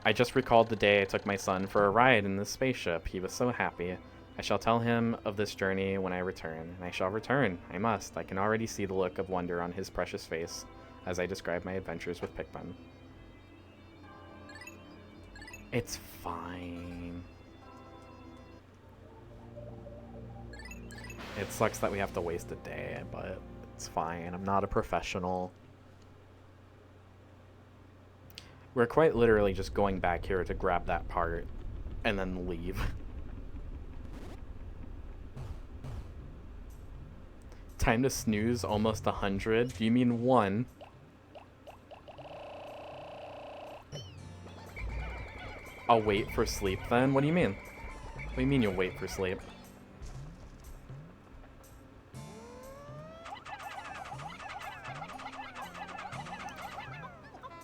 I just recalled the day I took my son for a ride in this spaceship. He was so happy. I shall tell him of this journey when I return, and I shall return. I must. I can already see the look of wonder on his precious face as I describe my adventures with Pikmin. It's fine. It sucks that we have to waste a day, but it's fine. I'm not a professional. We're quite literally just going back here to grab that part and then leave. Time to snooze, almost 100. Do you mean 1? I'll wait for sleep then? What do you mean? What do you mean you'll wait for sleep?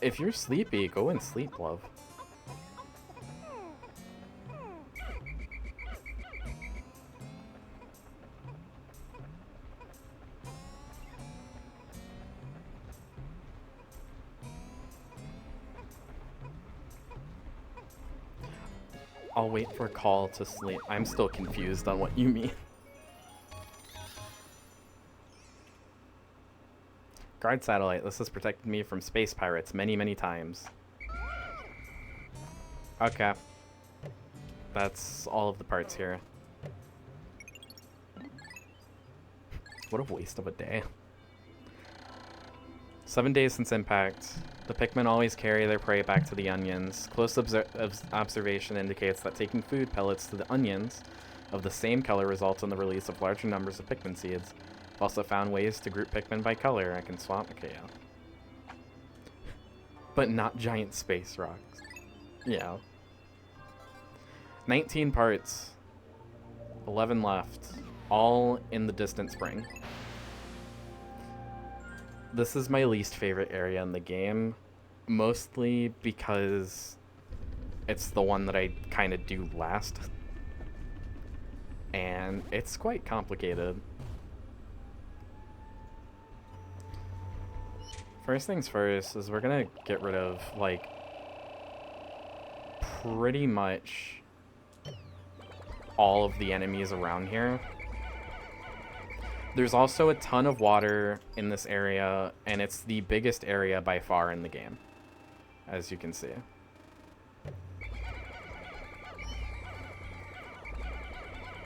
If you're sleepy, go and sleep, love. I'll wait for a call to sleep. I'm still confused on what you mean. Guard satellite. This has protected me from space pirates many, many times. Okay. That's all of the parts here. What a waste of a day. 7 days since impact. The Pikmin always carry their prey back to the onions. Close observation indicates that taking food pellets to the onions of the same color results in the release of larger numbers of Pikmin seeds. I've also found ways to group Pikmin by color. I can swap. Okay, yeah. But not giant space rocks. Yeah. 19 parts. 11 left. All in the distant spring. This is my least favorite area in the game. Mostly because it's the one that I kind of do last. And it's quite complicated. First things first is we're gonna get rid of, like, pretty much all of the enemies around here. There's also a ton of water in this area, and it's the biggest area by far in the game, as you can see.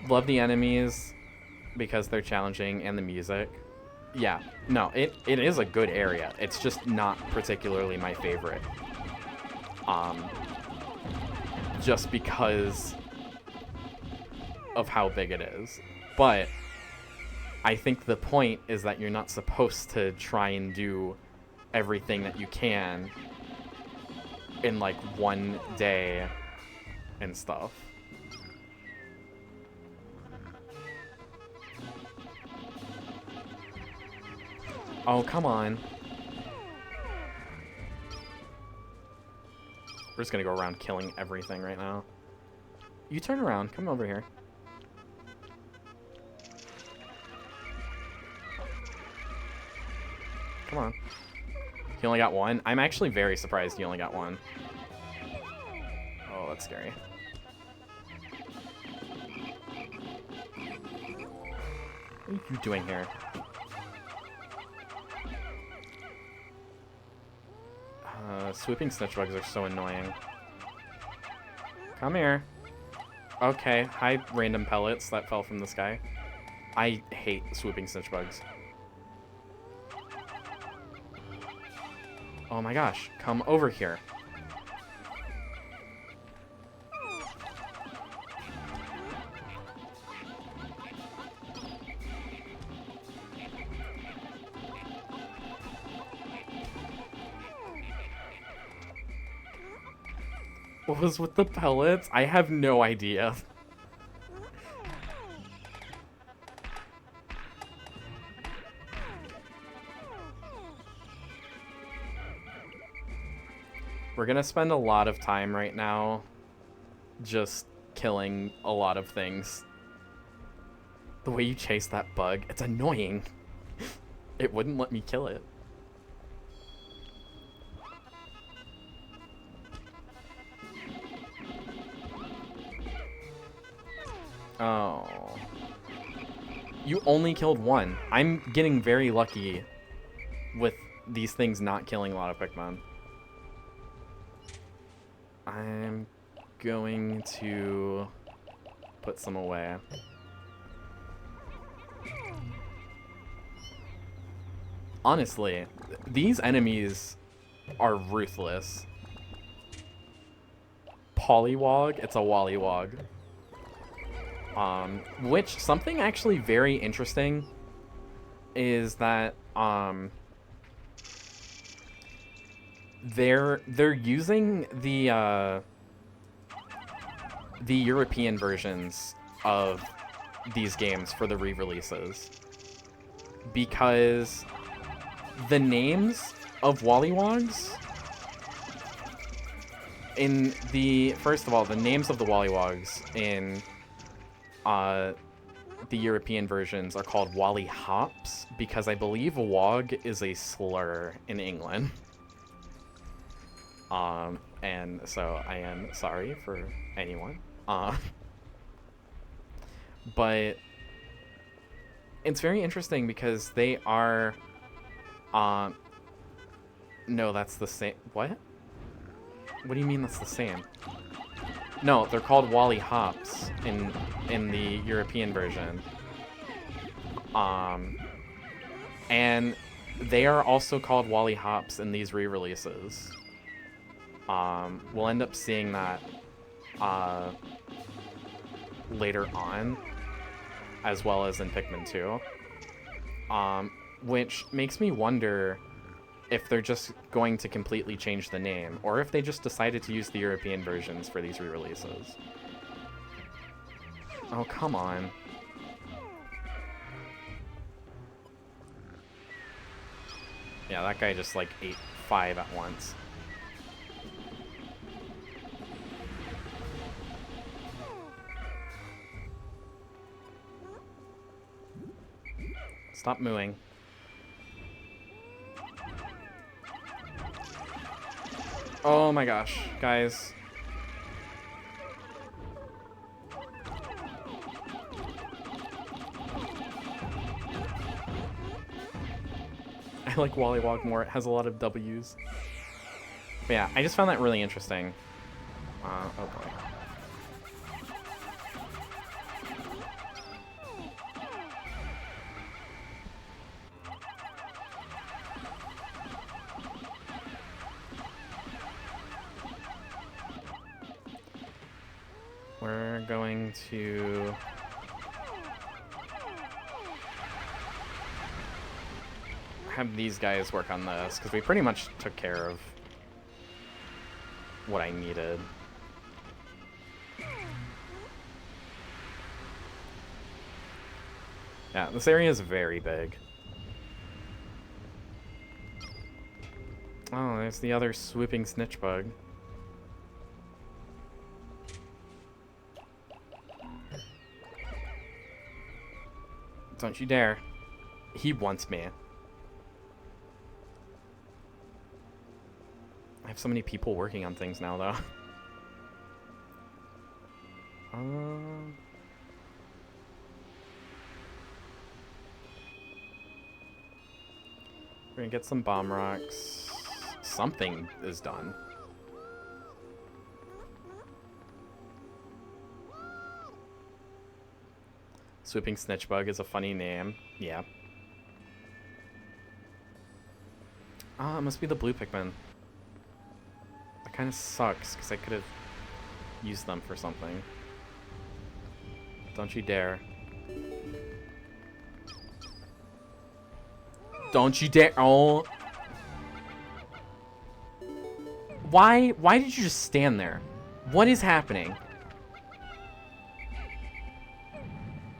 Love the enemies because they're challenging, and the music. Yeah, no, it is a good area. It's just not particularly my favorite. Just because of how big it is. But I think the point is that you're not supposed to try and do everything that you can in, like, one day and stuff. Oh, come on. We're just gonna go around killing everything right now. You turn around. Come over here. Come on. He only got one? I'm actually very surprised he only got one. Oh, that's scary. What are you doing here? Swooping snitch bugs are so annoying. Come here. Okay, hi, random pellets that fell from the sky. I hate swooping snitch bugs. Oh my gosh, come over here. What was with the pellets? I have no idea. We're gonna spend a lot of time right now just killing a lot of things. The way you chase that bug, it's annoying. It wouldn't let me kill it. Oh. You only killed one. I'm getting very lucky with these things not killing a lot of Pikmin. I'm going to put some away. Honestly, these enemies are ruthless. Pollywog, it's a Wollywog. Which, something actually very interesting is that, they're using the European versions of these games for the re-releases. Because the names of Wollywogs in the... First of all, the names of the Wollywogs in the European versions are called Wally Hops because I believe wog is a slur in England. And so I am sorry for anyone. But it's very interesting because they are, no, that's the same. What? What do you mean that's the same? No, they're called Wally Hops in the European version. And they are also called Wally Hops in these re-releases. We'll end up seeing that later on, as well as in Pikmin 2. Which makes me wonder if they're just going to completely change the name, or if they just decided to use the European versions for these re-releases. Oh, come on. Yeah, that guy just, like, ate 5 at once. Stop mooing. Oh my gosh, guys. I like Wollywog more. It has a lot of W's. But yeah, I just found that really interesting. Oh boy. We're going to... have these guys work on this, because we pretty much took care of what I needed. Yeah, this area is very big. Oh, there's the other swooping snitch bug. Don't you dare. He wants me. I have so many people working on things now, though. We're gonna get some bomb rocks. Something is done. Swooping snitch bug is a funny name. Yeah. Ah, it must be the blue Pikmin. That kind of sucks, because I could have used them for something. Don't you dare. Don't you dare. Oh. Why did you just stand there? What is happening?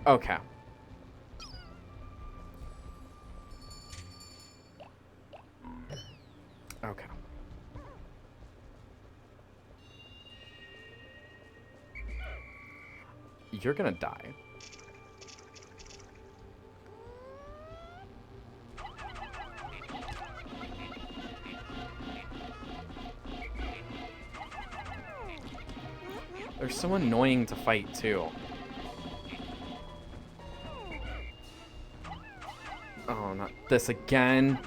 Okay. Okay. You're gonna die. They're so annoying to fight, too. no, not this again.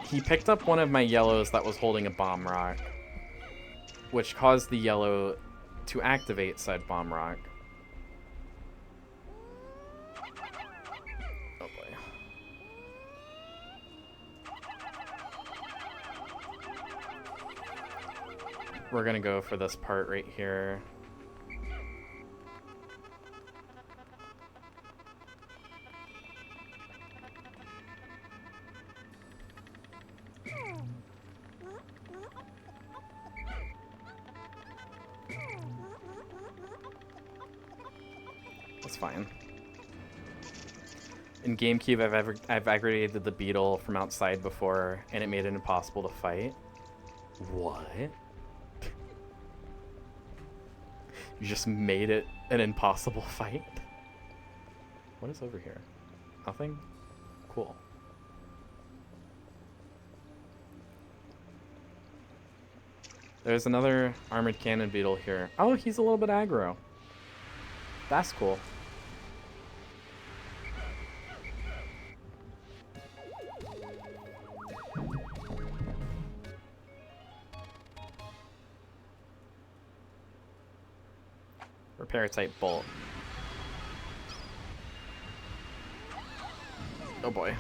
He picked up one of my yellows that was holding a bomb rock, which caused the yellow to activate said bomb rock. Oh boy. We're gonna go for this part right here. That's fine. In GameCube, I've aggravated the beetle from outside before, and it made it impossible to fight. What? You just made it an impossible fight? What is over here? Nothing? Cool. There's another armored cannon beetle here. Oh, he's a little bit aggro. That's cool. Repair type bolt. Oh boy.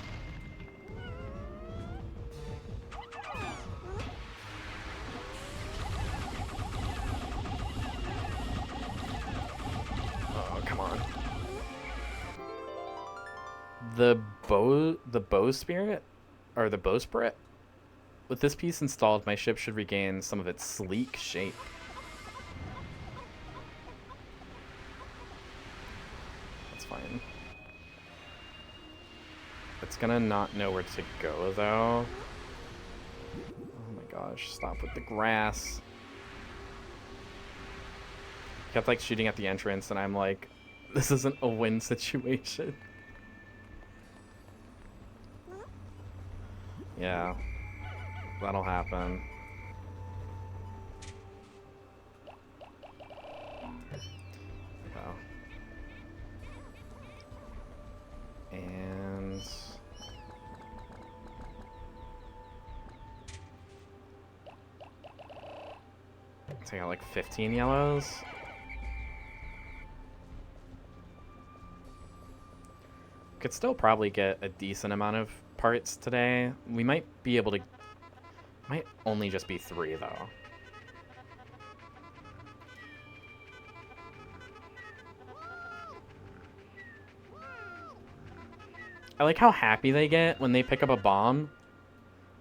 Oh, come on. The bow spirit? Or the bowsprit? With this piece installed, my ship should regain some of its sleek shape. Fine. It's gonna not know where to go, though. Oh my gosh, stop with the grass. Kept, like, shooting at the entrance, and I'm like, this isn't a win situation. Yeah, that'll happen. And I got like 15 yellows. Could still probably get a decent amount of parts today. We might be able to, might only just be 3 though. I like how happy they get when they pick up a bomb.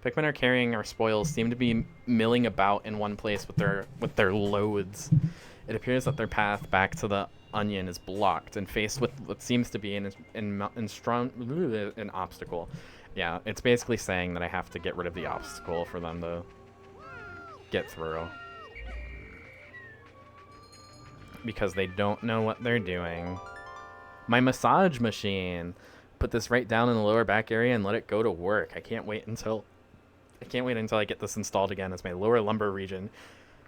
Pikmin are carrying our spoils seem to be milling about in one place with their loads. It appears that their path back to the onion is blocked and faced with what seems to be an obstacle. Yeah, it's basically saying that I have to get rid of the obstacle for them to get through. Because they don't know what they're doing. My massage machine! Put this right down in the lower back area and let it go to work. I can't wait until I get this installed again, as my lower lumbar region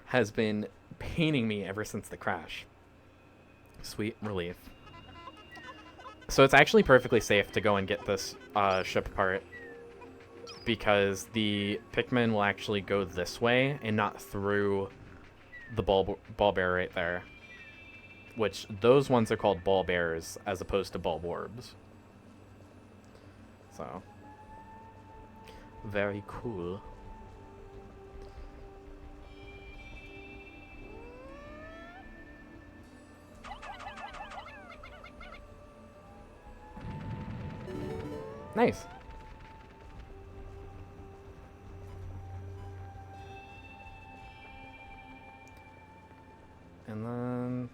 has been paining me ever since the crash. Sweet relief. So it's actually perfectly safe to go and get this ship part, because the Pikmin will actually go this way and not through the ball bear right there, which those ones are called ball bears as opposed to ball orbs. So, very cool. Nice. And then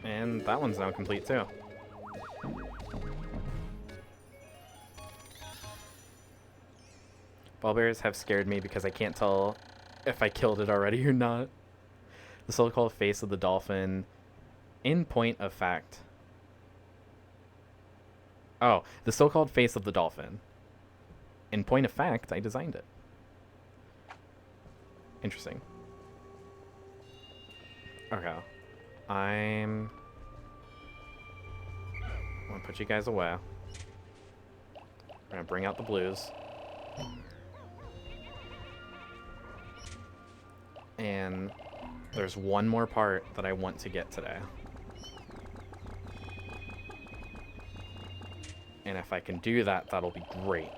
and that one's now complete too. Ball bears have scared me because I can't tell if I killed it already or not. The so-called face of the dolphin. In point of fact. Oh, the so-called face of the dolphin. In point of fact, I designed it. Interesting. Okay. I'm gonna put you guys away. We're gonna bring out the blues. And there's one more part that I want to get today. And if I can do that, that'll be great.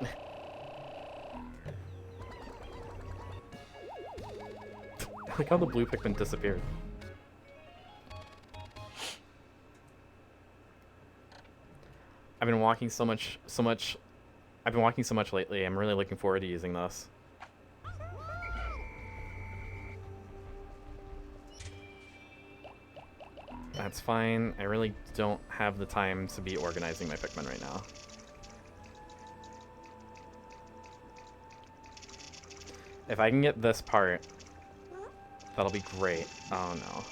I like how the blue Pikmin disappeared. I've been walking so much. I've been walking so much lately. I'm really looking forward to using this. That's fine. I really don't have the time to be organizing my Pikmin right now. If I can get this part, that'll be great. Oh no.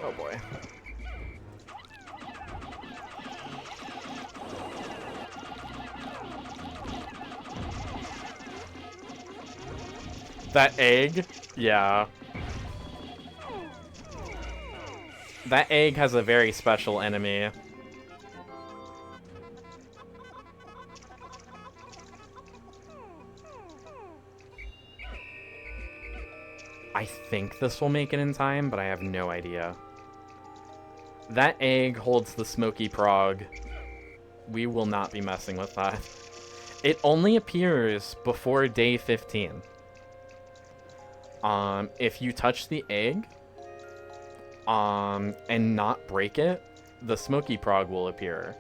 Oh boy. That egg? Yeah. That egg has a very special enemy. I think this will make it in time, but I have no idea. That egg holds the smoky prog. We will not be messing with that. It only appears before day 15. If you touch the egg, and not break it, the smoky prog will appear,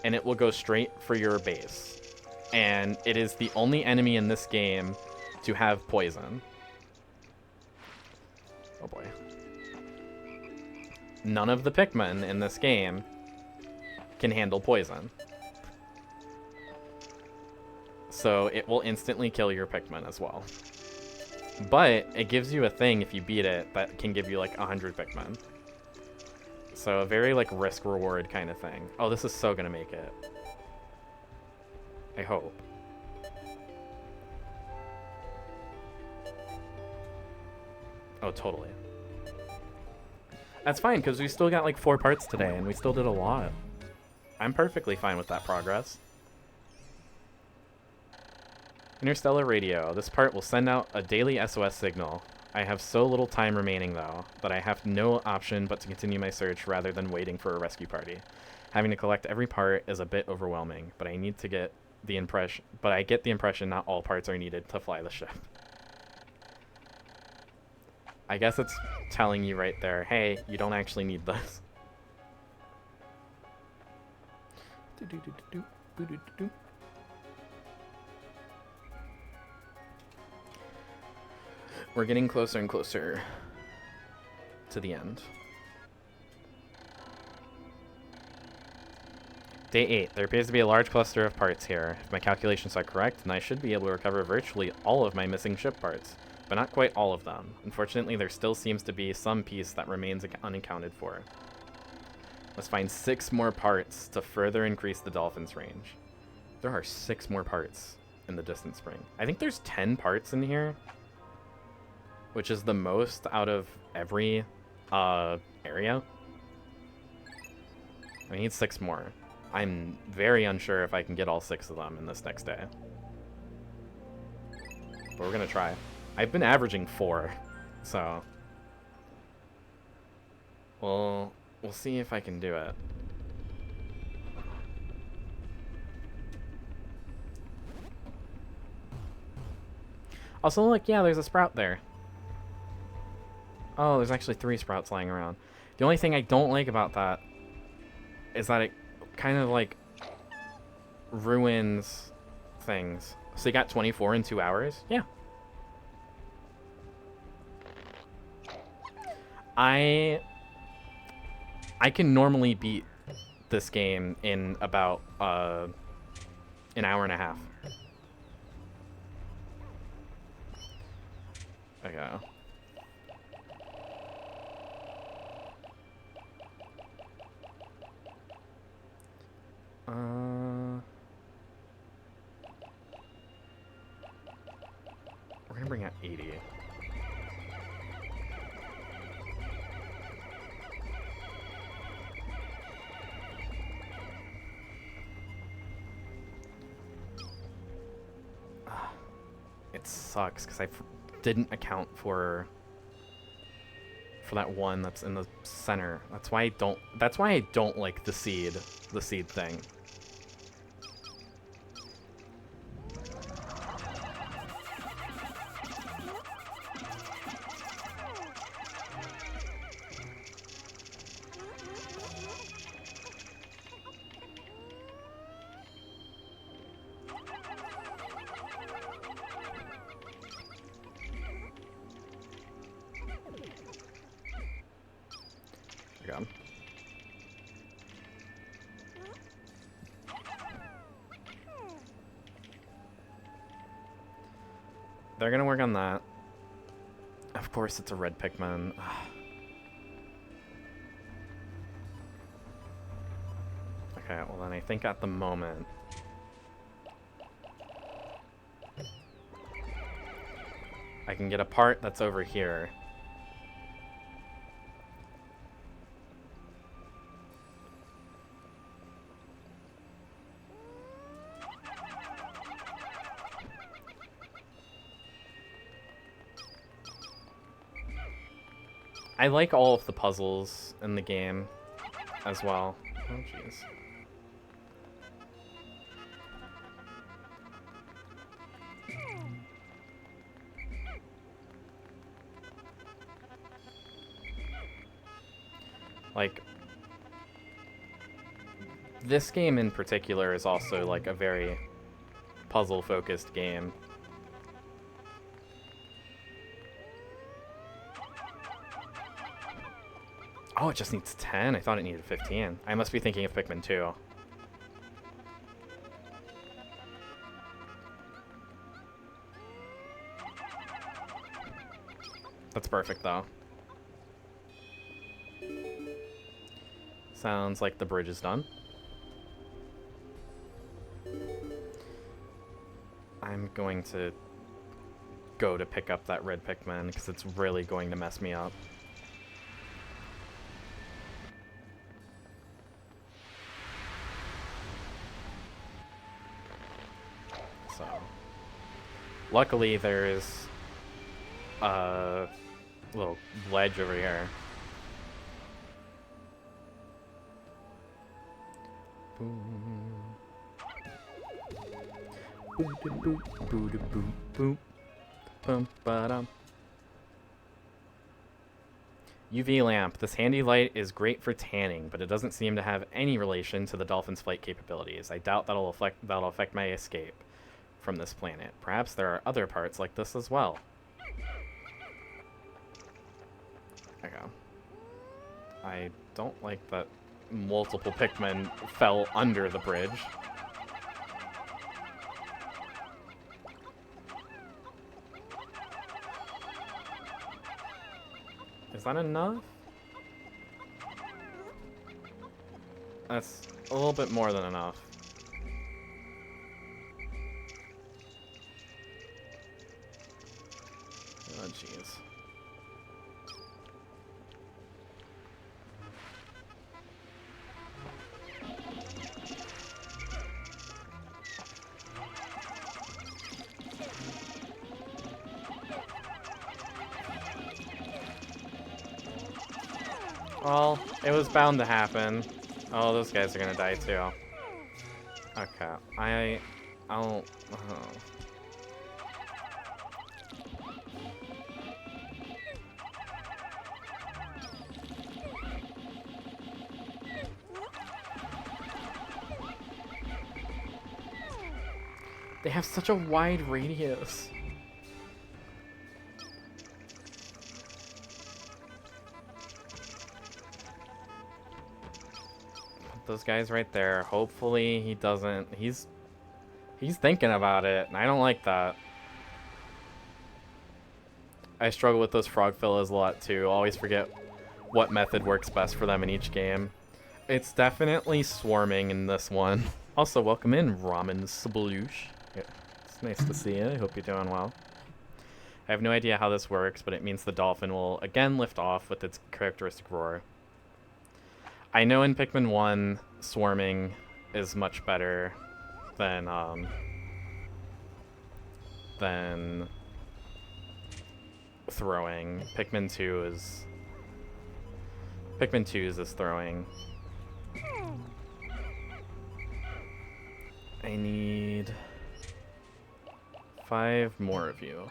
and it will go straight for your base. And it is the only enemy in this game to have poison. Oh boy. None of the Pikmin in this game can handle poison. So it will instantly kill your Pikmin as well. But it gives you a thing if you beat it that can give you like 100 Pikmin. So a very like risk-reward kind of thing. Oh, this is so gonna make it. I hope. Oh, totally. That's fine, because we still got like 4 parts today, and we still did a lot. I'm perfectly fine with that progress. Interstellar radio. This part will send out a daily SOS signal. I have so little time remaining, though, that I have no option but to continue my search rather than waiting for a rescue party. Having to collect every part is a bit overwhelming, but I need to get the impression. But I get the impression not all parts are needed to fly the ship. I guess it's telling you right there, hey, you don't actually need this. We're getting closer and closer to the end. Day 8. There appears to be a large cluster of parts here. If my calculations are correct, then I should be able to recover virtually all of my missing ship parts, but not quite all of them. Unfortunately, there still seems to be some piece that remains unaccounted for. Let's find 6 more parts to further increase the dolphin's range. There are 6 more parts in the distant spring. I think there's 10 parts in here, which is the most out of every area. I need 6 more. I'm very unsure if I can get all 6 of them in this next day. But we're gonna try. I've been averaging 4, so we'll see if I can do it. Also, look, yeah, there's a sprout there. Oh, there's actually 3 sprouts lying around. The only thing I don't like about that is that it kind of like ruins things. So you got 24 in 2 hours? Yeah. I can normally beat this game in about an hour and a half. Okay. We're gonna bring out 80. It sucks because I didn't account for that one that's in the center. That's why I don't. That's why I don't like the seed thing. There we go. They're gonna work on that. Of course, it's a red Pikmin. Okay, well then I think at the moment I can get a part that's over here. I like all of the puzzles in the game as well. Oh, jeez. Like, this game in particular is also, like, a very puzzle-focused game. Oh, it just needs 10? I thought it needed 15. I must be thinking of Pikmin 2. That's perfect, though. Sounds like the bridge is done. I'm going to go to pick up that red Pikmin, because it's really going to mess me up. So, luckily there's a little ledge over here. UV lamp. This handy light is great for tanning, but it doesn't seem to have any relation to the dolphin's flight capabilities. I doubt that'll affect my escape from this planet. Perhaps there are other parts like this as well. Okay. I don't like that multiple Pikmin fell under the bridge. Is that enough? That's a little bit more than enough. Oh, jeez. Well, it was bound to happen. Oh, those guys are gonna die too. Okay, I'll... Oh. They have such a wide radius. those guys right there. Hopefully he doesn't. He's thinking about it, and I don't like that. I struggle with those frog fellas a lot too. Always forget what method works best for them in each game. It's definitely swarming in this one. Also, welcome in, Ramen Sploosh. Yeah, it's nice to see you. I hope you're doing well. I have no idea how this works, but it means the dolphin will again lift off with its characteristic roar. I know in Pikmin 1, swarming is much better than throwing. Pikmin 2's is throwing. I need 5 more of you.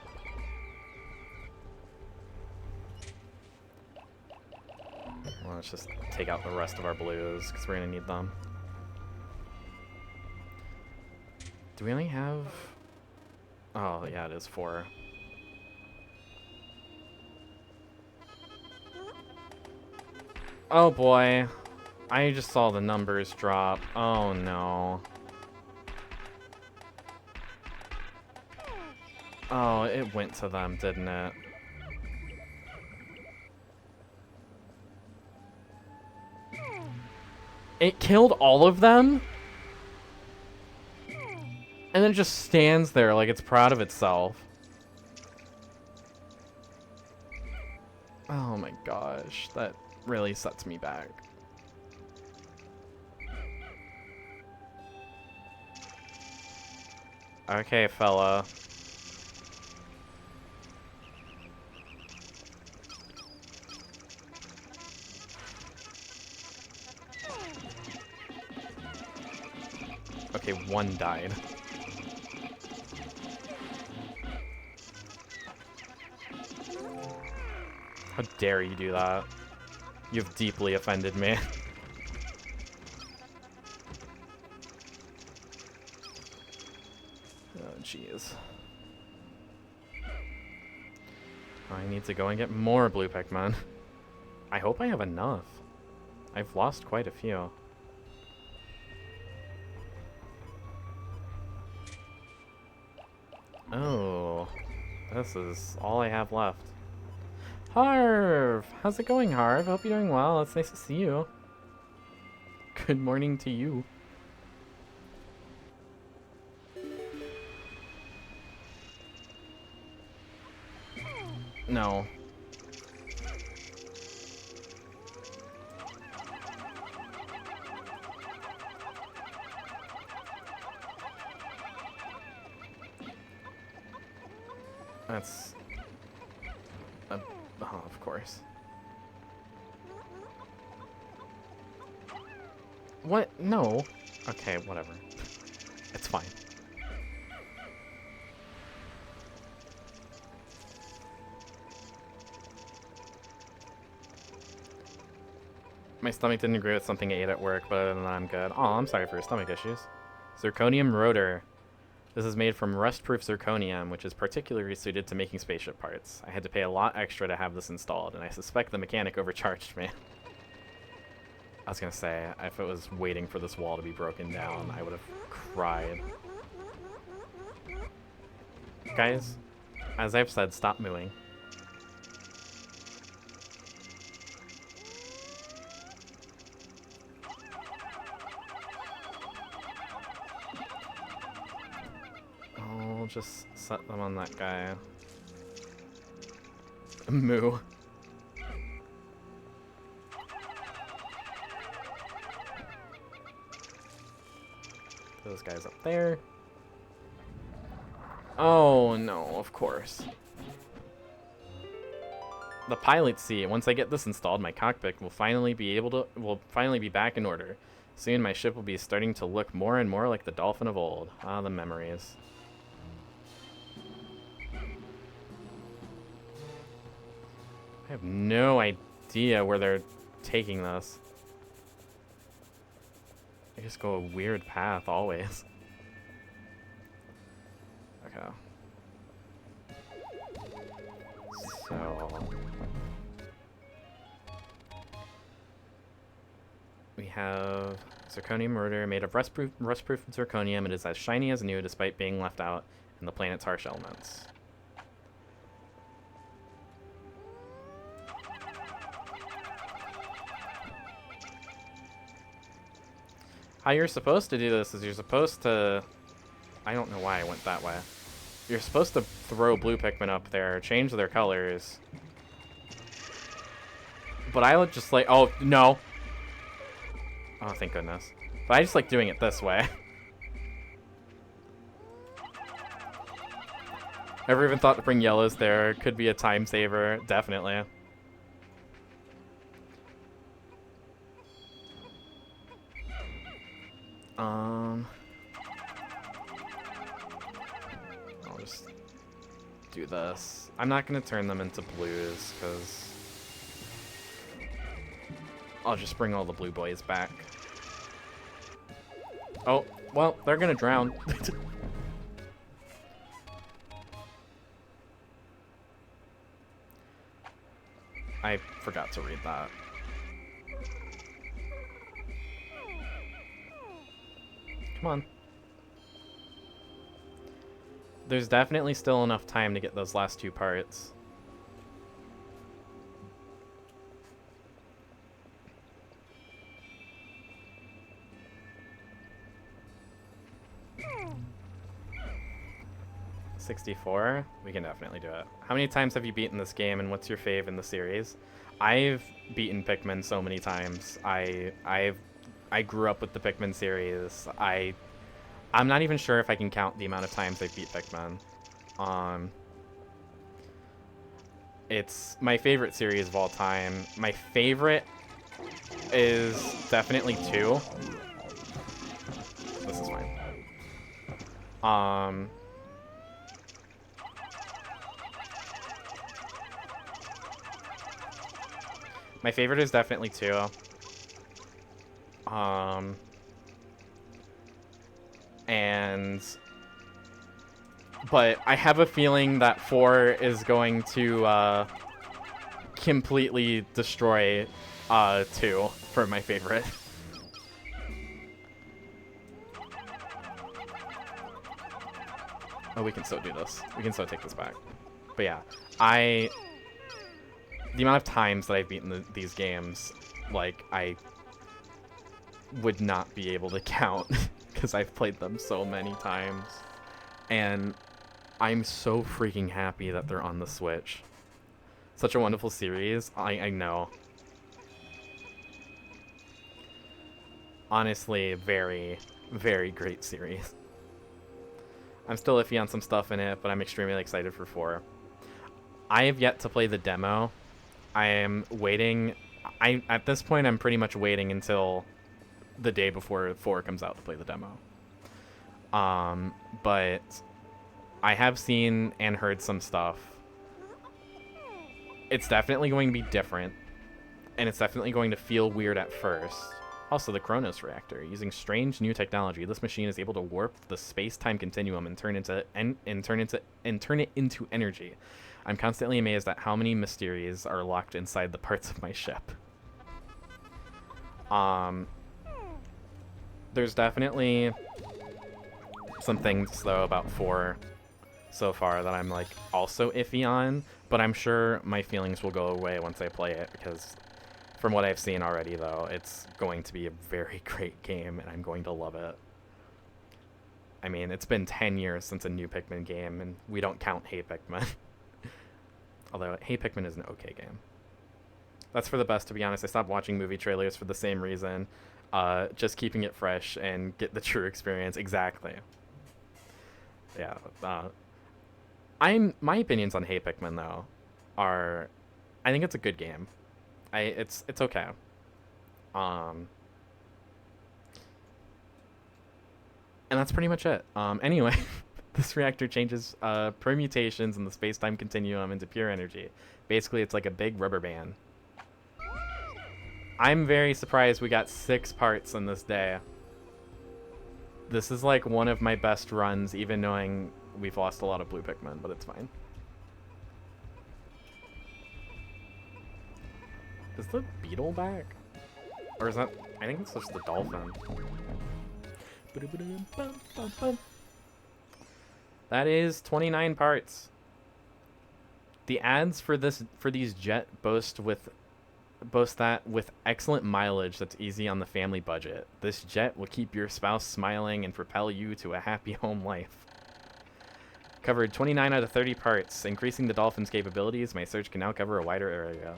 Well, let's just take out the rest of our blues, because we're going to need them. Do we only have... Oh, yeah, it is 4. Oh, boy. I just saw the numbers drop. Oh, no. Oh, it went to them, didn't it? It killed all of them? And then just stands there like it's proud of itself. Oh my gosh, that really sets me back. Okay, fella. Okay, 1 died. How dare you do that? You've deeply offended me. Oh, jeez. I need to go and get more blue Pikmin. I hope I have enough. I've lost quite a few. Oh, this is all I have left. Harv! How's it going, Harv? Hope you're doing well. It's nice to see you. Good morning to you. No. That's... oh, of course. What? No. Okay, whatever. It's fine. My stomach didn't agree with something I ate at work, but other than that, I'm good. Oh, I'm sorry for your stomach issues. Zirconium rotor. This is made from rust-proof zirconium, which is particularly suited to making spaceship parts. I had to pay a lot extra to have this installed, and I suspect the mechanic overcharged me. I was gonna say, if it was waiting for this wall to be broken down, I would have cried. Guys, as I've said, stop mooing. I'll just set them on that guy. Moo. Those guys up there. Oh no, of course. The pilot seat. Once I get this installed, my cockpit will finally be back in order. Soon my ship will be starting to look more and more like the Dolphin of old. Ah, the memories. I have no idea where they're taking this. They just go a weird path always. Okay. So... We have zirconium mortar made of rust-proof zirconium. It is as shiny as new despite being left out in the planet's harsh elements. How you're supposed to do this is you're supposed to... I don't know why I went that way. You're supposed to throw blue Pikmin up there, change their colors. But I would just like... Oh, no. Oh, thank goodness. But I just like doing it this way. Never even thought to bring yellows there. Could be a time saver. Definitely. I'll just do this. I'm not going to turn them into blues, because I'll just bring all the blue boys back. Oh, well, they're going to drown. I forgot to read that. Come on. There's definitely still enough time to get those last two parts. $64? We can definitely do it. How many times have you beaten this game, and what's your fave in the series? I've beaten Pikmin so many times. I grew up with the Pikmin series. I'm not even sure if I can count the amount of times I've beat Pikmin. It's my favorite series of all time. My favorite is definitely 2. This is fine. My favorite is definitely 2. But I have a feeling that 4 is going to completely destroy 2 for my favorite. Oh, we can still do this. We can still take this back. But yeah, the amount of times that I've beaten these games, like, I would not be able to count because I've played them so many times. And I'm so freaking happy that they're on the Switch. Such a wonderful series. I know. Honestly, very, very great series. I'm still iffy on some stuff in it, but I'm extremely excited for 4. I have yet to play the demo. I am waiting. At this point, I'm pretty much waiting until the day before 4 comes out to play the demo. But I have seen and heard some stuff. It's definitely going to be different, and it's definitely going to feel weird at first. Also, the Kronos reactor. Using strange new technology, this machine is able to warp the space-time continuum and turn it into energy. I'm constantly amazed at how many mysteries are locked inside the parts of my ship. There's definitely some things, though, about 4 so far that I'm, like, also iffy on, but I'm sure my feelings will go away once I play it, because from what I've seen already, though, it's going to be a very great game, and I'm going to love it. I mean, it's been 10 years since a new Pikmin game, and we don't count Hey Pikmin. Although, Hey Pikmin is an okay game. That's for the best, to be honest. I stopped watching movie trailers for the same reason. Just keeping it fresh and get the true experience. Exactly. Yeah. My opinions on Hey Pikmin, though, are... I think it's a good game. It's okay. And that's pretty much it. Anyway, this reactor changes permutations in the space-time continuum into pure energy. Basically, it's like a big rubber band. I'm very surprised we got 6 parts in this day. This is like one of my best runs, even knowing we've lost a lot of blue Pikmin, but it's fine. Is the beetle back? Or is that... I think it's just the dolphin. That is 29 parts. The ads for these jet boast that with excellent mileage that's easy on the family budget. This jet will keep your spouse smiling and propel you to a happy home life. Covered 29 out of 30 parts. Increasing the dolphin's capabilities, my search can now cover a wider area.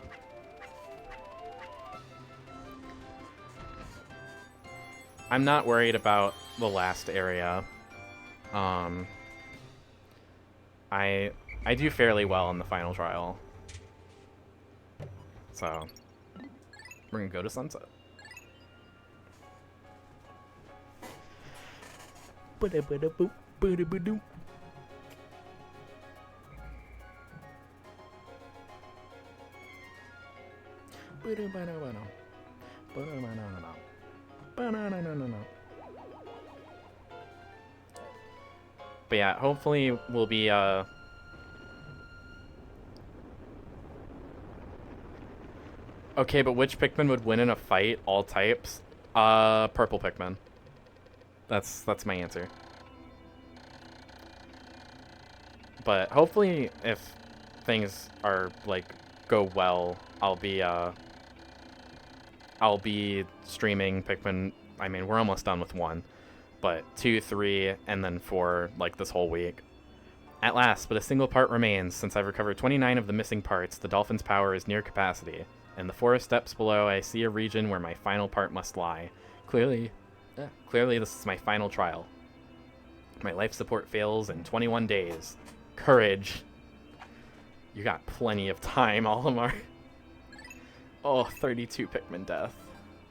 I'm not worried about the last area. I do fairly well in the final trial. So, we're gonna go to sunset. But yeah, hopefully we'll be okay, but which Pikmin would win in a fight? All types? Purple Pikmin. That's my answer. But hopefully if things are like go well, I'll be streaming Pikmin. I mean, we're almost done with 1, but 2, 3, and then 4 like this whole week. At last, but a single part remains. Since I've recovered 29 of the missing parts, the dolphin's power is near capacity. In the forest steps below, I see a region where my final part must lie. Clearly this is my final trial. My life support fails in 21 days. Courage. You got plenty of time, Olimar. Oh, 32 Pikmin death.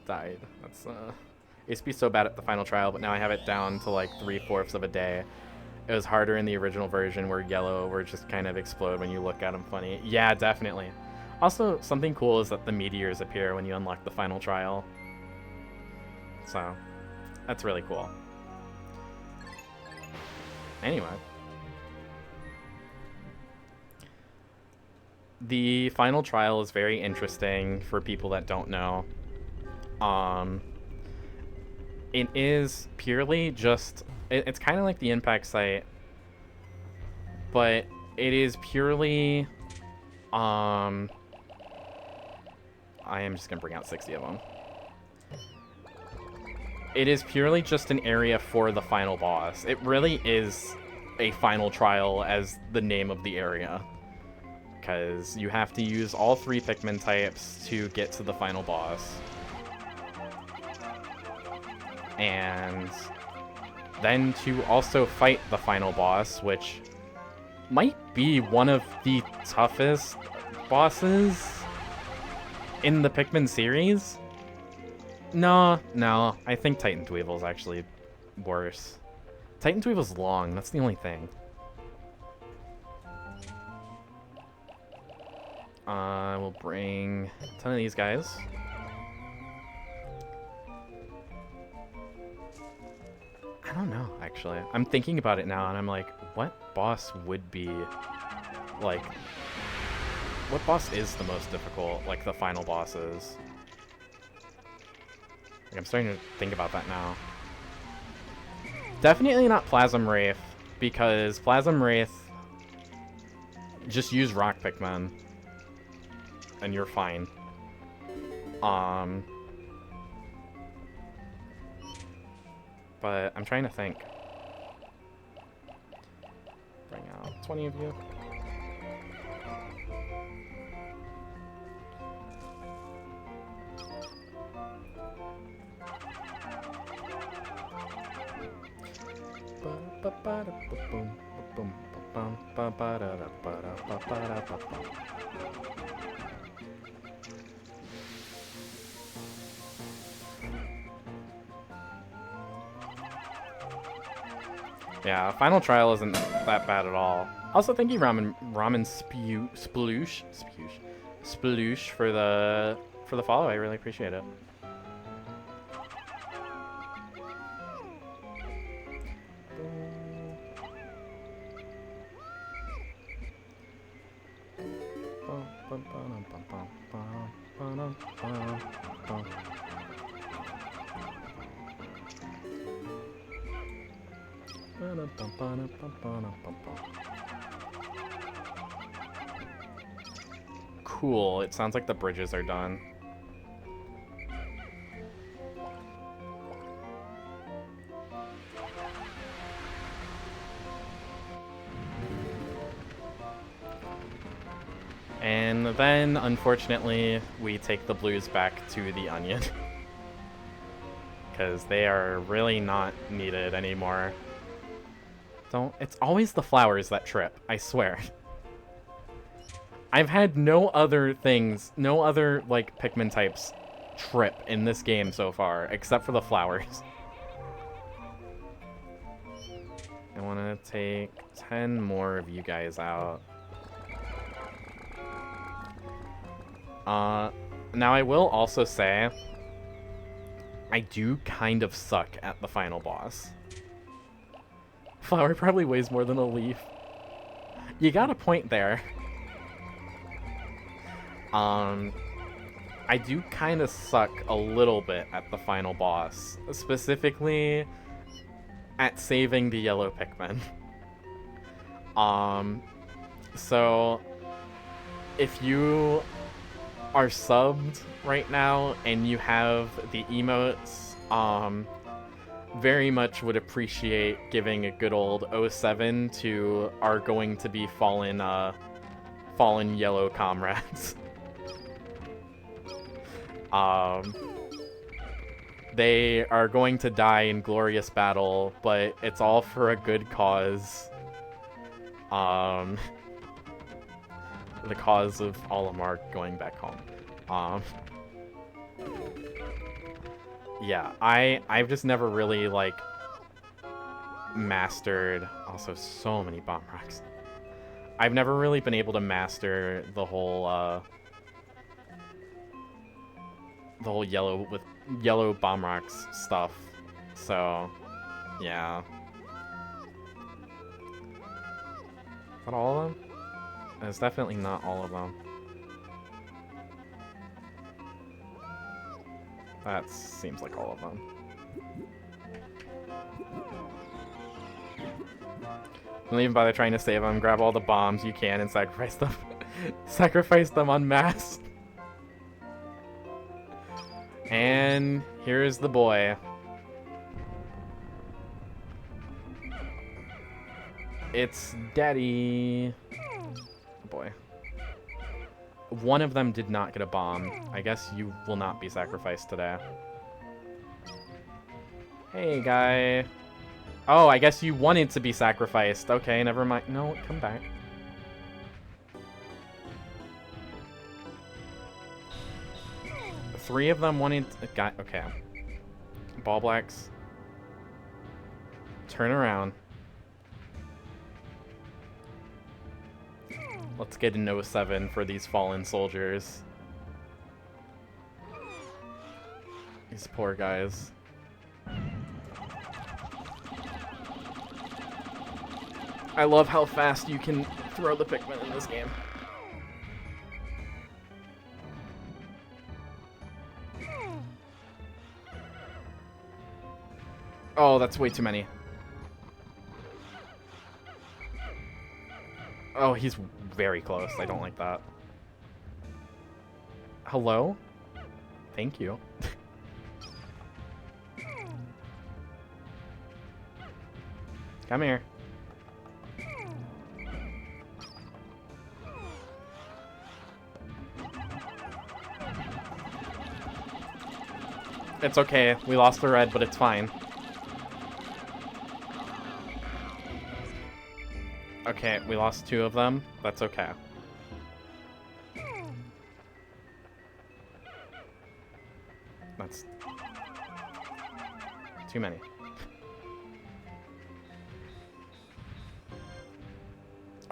Died. That's, it used to be so bad at the final trial, but now I have it down to like 3/4 of a day. It was harder in the original version where yellow would just kind of explode when you look at them funny. Yeah, definitely. Also, something cool is that the meteors appear when you unlock the final trial. So, that's really cool. Anyway. The final trial is very interesting for people that don't know. It is purely just... It's kind of like the impact site, but it is purely... I am just going to bring out 60 of them. It is purely just an area for the final boss. It really is a final trial as the name of the area. Because you have to use all 3 Pikmin types to get to the final boss. And then to also fight the final boss, which might be one of the toughest bosses in the Pikmin series. No, I think Titan Dweevil's actually worse. Titan Dweevil's long, that's the only thing. We'll bring a ton of these guys. I don't know, actually. I'm thinking about it now, and I'm like, what boss would be, like... What boss is the most difficult, like the final bosses? Like, I'm starting to think about that now. Definitely not Plasm Wraith, because Plasm Wraith... Just use Rock Pikmin. And you're fine. But I'm trying to think. Bring out 20 of you. Yeah, Final Trial isn't that bad at all. Also, thank you, Sploosh for the follow. I really appreciate it. Cool. It sounds like the bridges are done. And then, unfortunately, we take the blues back to the onion. Because they are really not needed anymore. It's always the flowers that trip, I swear. I've had no other things, no other, like, Pikmin types trip in this game so far, except for the flowers. I want to take 10 more of you guys out. Now I will also say, I do kind of suck at the final boss. Flower probably weighs more than a leaf. You got a point there. I do kind of suck a little bit at the final boss, specifically at saving the yellow Pikmin. So if you are subbed right now and you have the emotes, very much would appreciate giving a good old 07 to our going to be fallen yellow comrades. They are going to die in glorious battle, but it's all for a good cause. The cause of Olimar going back home. Yeah, I've just never really, like, mastered... Also, so many bomb rocks. I've never really been able to master the whole yellow bomb rocks stuff. So, yeah. Is that all of them? It's definitely not all of them. That seems like all of them. Don't even bother trying to save them. Grab all the bombs you can and sacrifice them. Sacrifice them en masse. And here's the boy. It's Daddy. Boy. One of them did not get a bomb. I guess you will not be sacrificed today. Hey, guy. Oh, I guess you wanted to be sacrificed. Okay, never mind. No, come back. Three of them wanted... Okay. Ball blacks. Turn around. Let's get an 07 for these fallen soldiers. These poor guys. I love how fast you can throw the Pikmin in this game. Oh, that's way too many. Oh, he's very close. I don't like that. Hello? Thank you. Come here. It's okay. We lost the red, but it's fine. Okay, we lost two of them. That's okay. That's too many.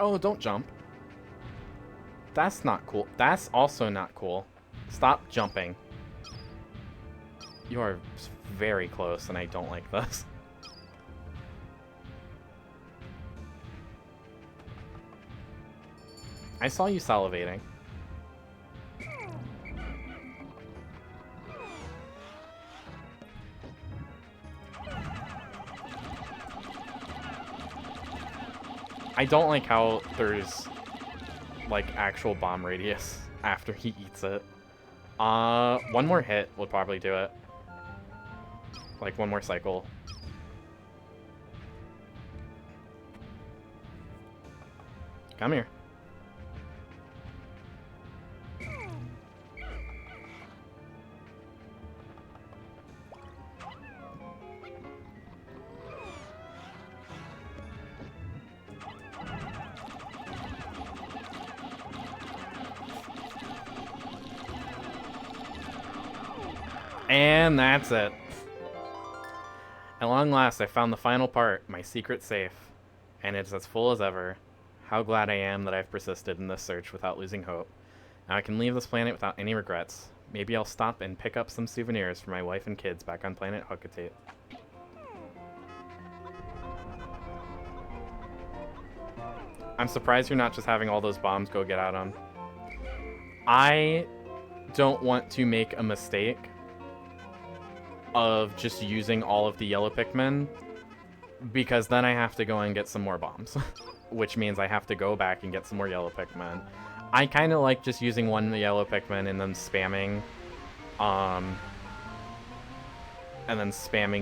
Oh, don't jump. That's not cool. That's also not cool. Stop jumping. You are very close, and I don't like this. I saw you salivating. I don't like how there's, like, actual bomb radius after he eats it. One more hit would probably do it. Like, one more cycle. Come here. And that's it. At long last, I found the final part, my secret safe. And it's as full as ever. How glad I am that I've persisted in this search without losing hope. Now I can leave this planet without any regrets. Maybe I'll stop and pick up some souvenirs for my wife and kids back on planet Hookatate. I'm surprised you're not just having all those bombs go get at him. I don't want to make a mistake of just using all of the yellow Pikmin, because then I have to go and get some more bombs, which means I have to go back and get some more yellow Pikmin. I kind of like just using one yellow Pikmin and then spamming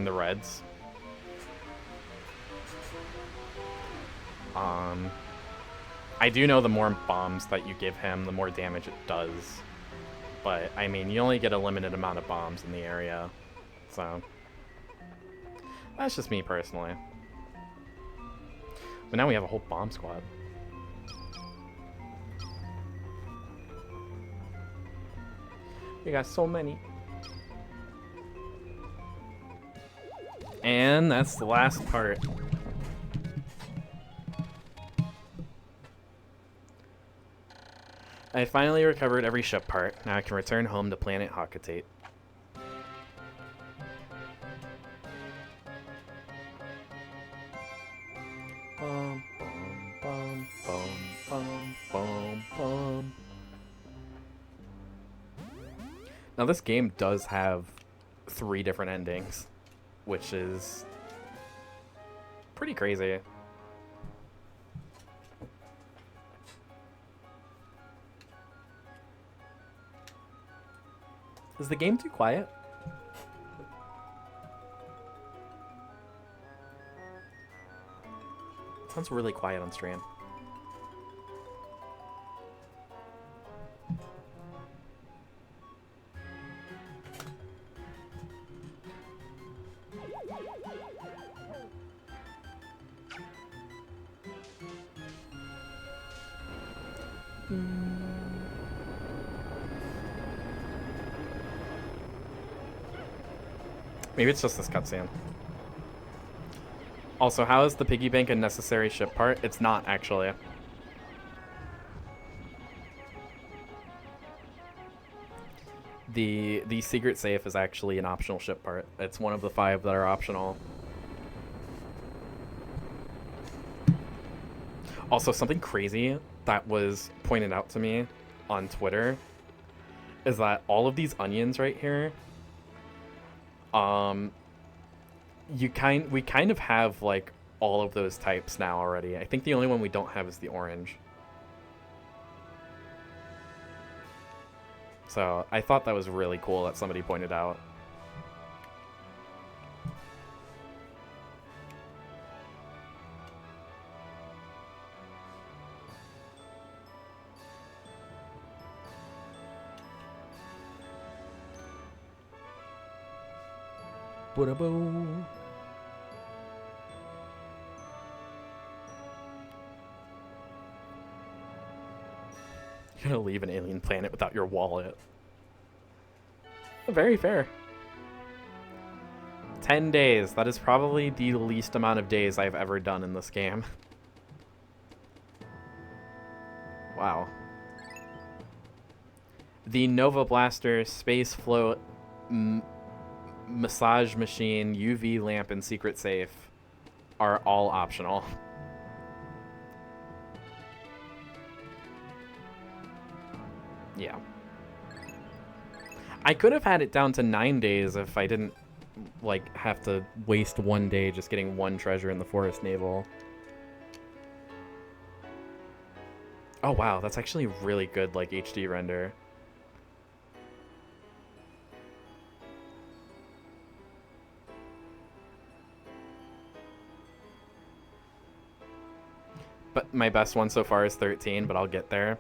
the reds. I do know the more bombs that you give him, the more damage it does. But, I mean, you only get a limited amount of bombs in the area. So, that's just me personally. But now we have a whole bomb squad. We got so many. And that's the last part. I finally recovered every ship part. Now I can return home to planet Hookatate. Bum, bum, bum, bum, bum, bum. Now this game does have 3 different endings, which is pretty crazy. Is the game too quiet? It sounds really quiet on stream. Maybe it's just this cutscene. Also, how is the piggy bank a necessary ship part? It's not, actually. The secret safe is actually an optional ship part. It's one of the 5 that are optional. Also, something crazy that was pointed out to me on Twitter is that all of these onions right here, we kind of have like all of those types now already. I think the only one we don't have is the orange. So I thought that was really cool that somebody pointed out. Ba-da-boom. You're gonna leave an alien planet without your wallet. Very fair. 10 days. That is probably the least amount of days I've ever done in this game. Wow. The Nova Blaster, Space Float, Massage Machine, UV Lamp, and Secret Safe are all optional. Yeah. I could have had it down to 9 days if I didn't, like, have to waste 1 day just getting 1 treasure in the Forest Navel. Oh wow, that's actually really good, like HD render. But my best one so far is 13, but I'll get there.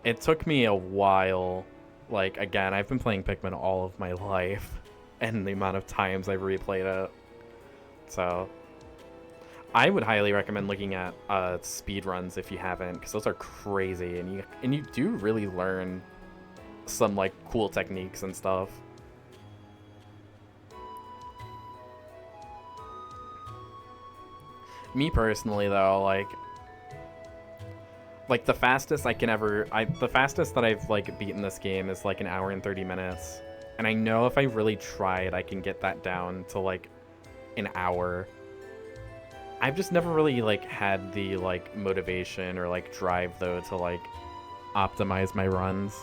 It took me a while. Like, again, I've been playing Pikmin all of my life, and the amount of times I've replayed it. So, I would highly recommend looking at speed runs if you haven't, because those are crazy, and you do really learn some like cool techniques and stuff. Me personally, though, like the fastest I can ever, the fastest that I've like beaten this game is like 1 hour and 30 minutes, and I know if I really tried, I can get that down to like an hour. I've just never really like had the like motivation or like drive though to like optimize my runs.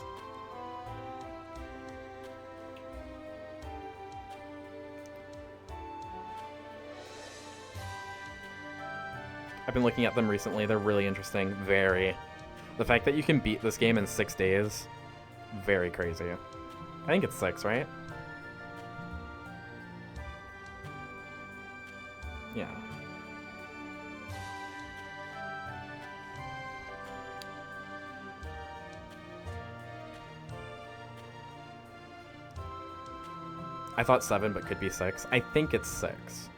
I've been looking at them recently. They're really interesting. Very. The fact that you can beat this game in 6 days, very crazy. I think it's 6, right? Yeah. I thought 7, but could be 6. I think it's 6.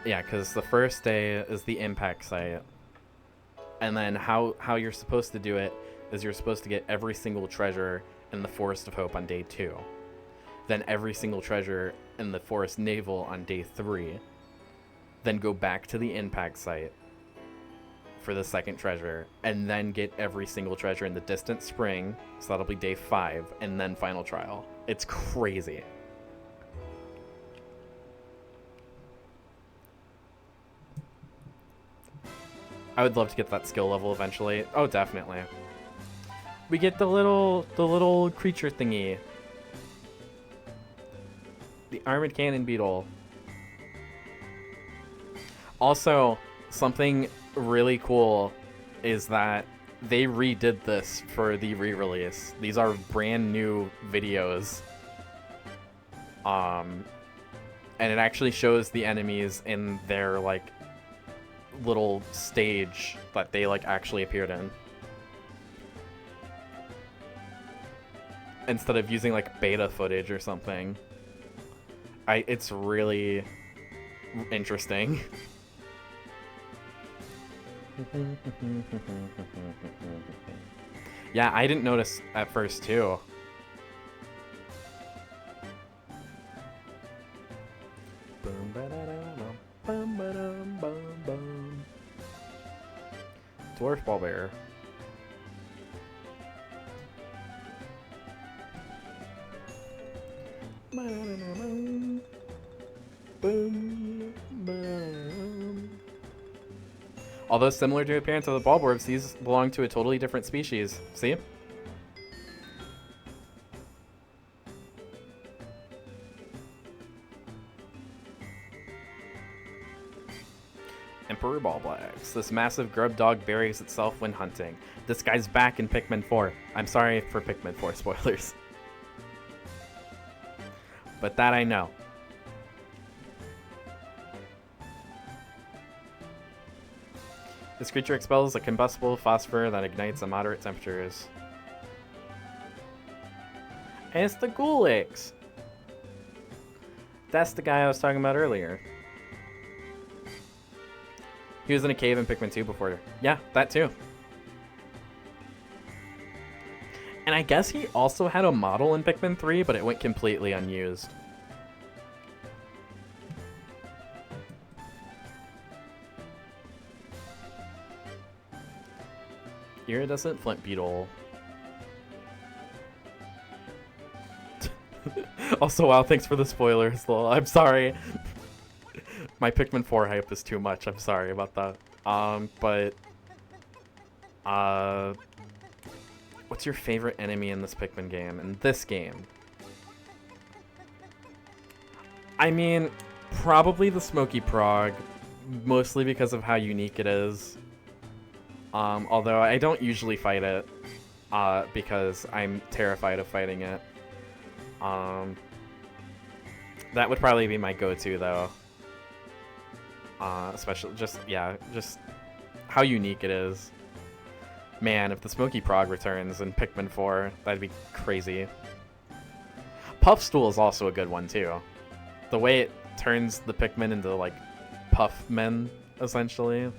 Yeah, because the first day is the impact site. And then how you're supposed to do it is you're supposed to get every single treasure in the Forest of Hope on day 2. Then every single treasure in the Forest Navel on day 3. Then go back to the impact site for the second treasure. And then get every single treasure in the Distant Spring. So that'll be day 5. And then final trial. It's crazy. I would love to get that skill level eventually. Oh, definitely. We get the little creature thingy. The armored cannon beetle. Also, something really cool is that they redid this for the re-release. These are brand new videos. And it actually shows the enemies in their like little stage that they like actually appeared in, instead of using like beta footage or something. It's really interesting. Yeah, I didn't notice at first too. Boom, ba-da-da-dum, bum, ba-dum, bum, bum. Dwarf ball bear. Boom, boom. Although similar to the appearance of the Bulborbs, these belong to a totally different species. See? Emperor Ballblax. This massive grub dog buries itself when hunting. This guy's back in Pikmin 4. I'm sorry for Pikmin 4 spoilers. But that I know. This creature expels a combustible phosphor that ignites at moderate temperatures. And it's the Ghoulix! That's the guy I was talking about earlier. He was in a cave in Pikmin 2 before. Yeah, that too. And I guess he also had a model in Pikmin 3, but it went completely unused. Iridescent flint beetle. Also, wow, thanks for the spoilers, lol. I'm sorry. My Pikmin 4 hype is too much. I'm sorry about that. What's your favorite enemy in this Pikmin game? In this game? I mean, probably the Smoky Prog, mostly because of how unique it is. Although I don't usually fight it, because I'm terrified of fighting it. That would probably be my go-to though. Especially just how unique it is. Man, if the Smoky Prog returns in Pikmin 4, that'd be crazy. Puffstool is also a good one too. The way it turns the Pikmin into like puff men, essentially.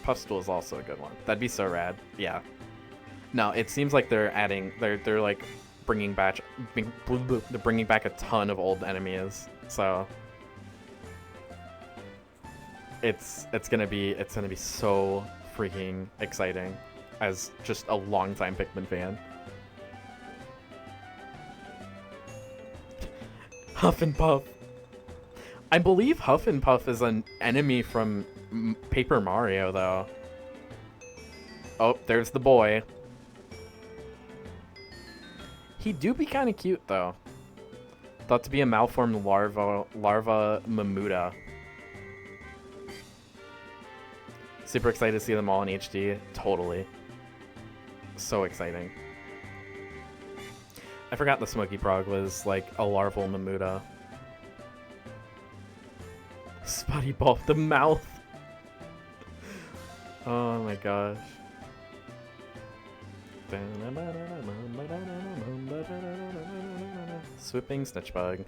Puffstool is also a good one. That'd be so rad. Yeah. No, it seems like they're adding. They're like bringing back. They're bringing back a ton of old enemies. So it's gonna be so freaking exciting, as just a longtime Pikmin fan. Huff and Puff. I believe Huff and Puff is an enemy from Paper Mario, though. Oh, there's the boy. He do be kind of cute, though. Thought to be a malformed larva Mamuta. Super excited to see them all in HD. Totally. So exciting. I forgot the Smoky Prog was like a larval Mamuta. Spotty Ball, the mouth. Oh my gosh. Swooping Snitchbug.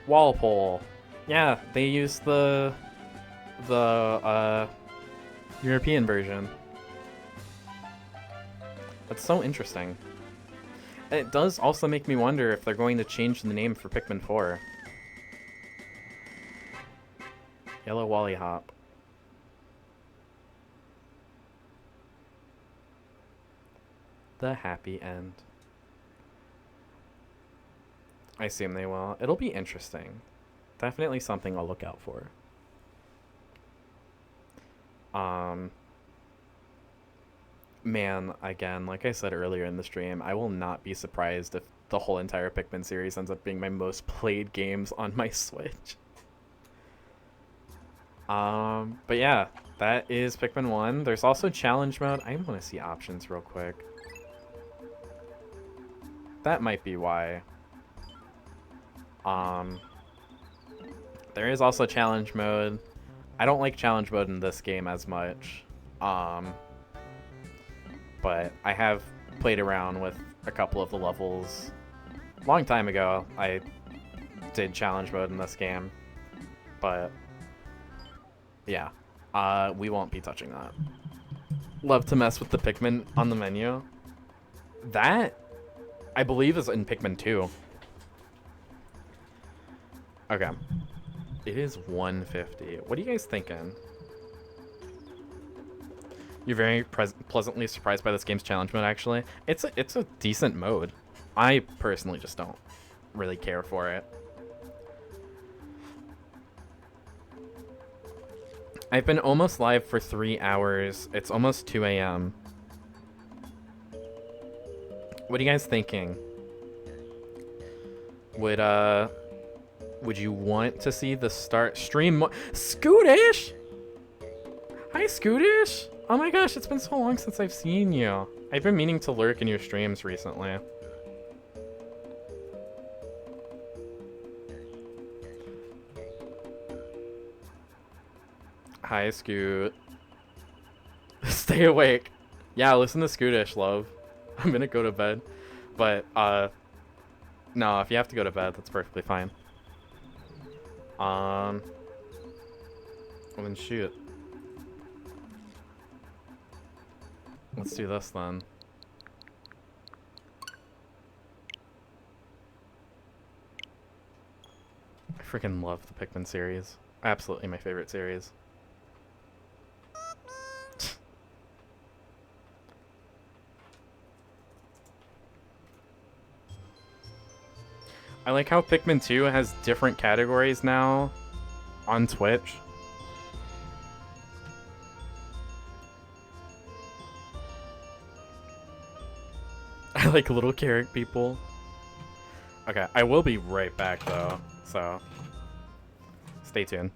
Walpole. Yeah, they used the European version. That's so interesting. It does also make me wonder if they're going to change the name for Pikmin 4. Yellow Wally Hop. The happy end. I assume they will. It'll be interesting. Definitely something I'll look out for. Man, again, like I said earlier in the stream, I will not be surprised if the whole entire Pikmin series ends up being my most played games on my Switch. But yeah, that is Pikmin 1. There's also challenge mode. I want to see options real quick. That might be why. There is also challenge mode. I don't like challenge mode in this game as much. But I have played around with a couple of the levels. A long time ago, I did challenge mode in this game. But yeah, we won't be touching that. Love to mess with the Pikmin on the menu. That, I believe, is in Pikmin 2. Okay. It is 150. What are you guys thinking? You're very pleasantly surprised by this game's challenge mode, actually. It's a decent mode. I personally just don't really care for it. I've been almost live for 3 hours. It's almost 2 a.m. What are you guys thinking? Would you want to see the start stream Scootish? Hi, Scootish. Oh my gosh, it's been so long since I've seen you. I've been meaning to lurk in your streams recently. Hi, Scoot. Stay awake. Yeah, listen to Scootish, love. I'm gonna go to bed. But, no, if you have to go to bed, that's perfectly fine. Well then shoot. Let's do this then. I freaking love the Pikmin series. Absolutely my favorite series. I like how Pikmin 2 has different categories now on Twitch. I like little carrot people. Okay, I will be right back though, so stay tuned.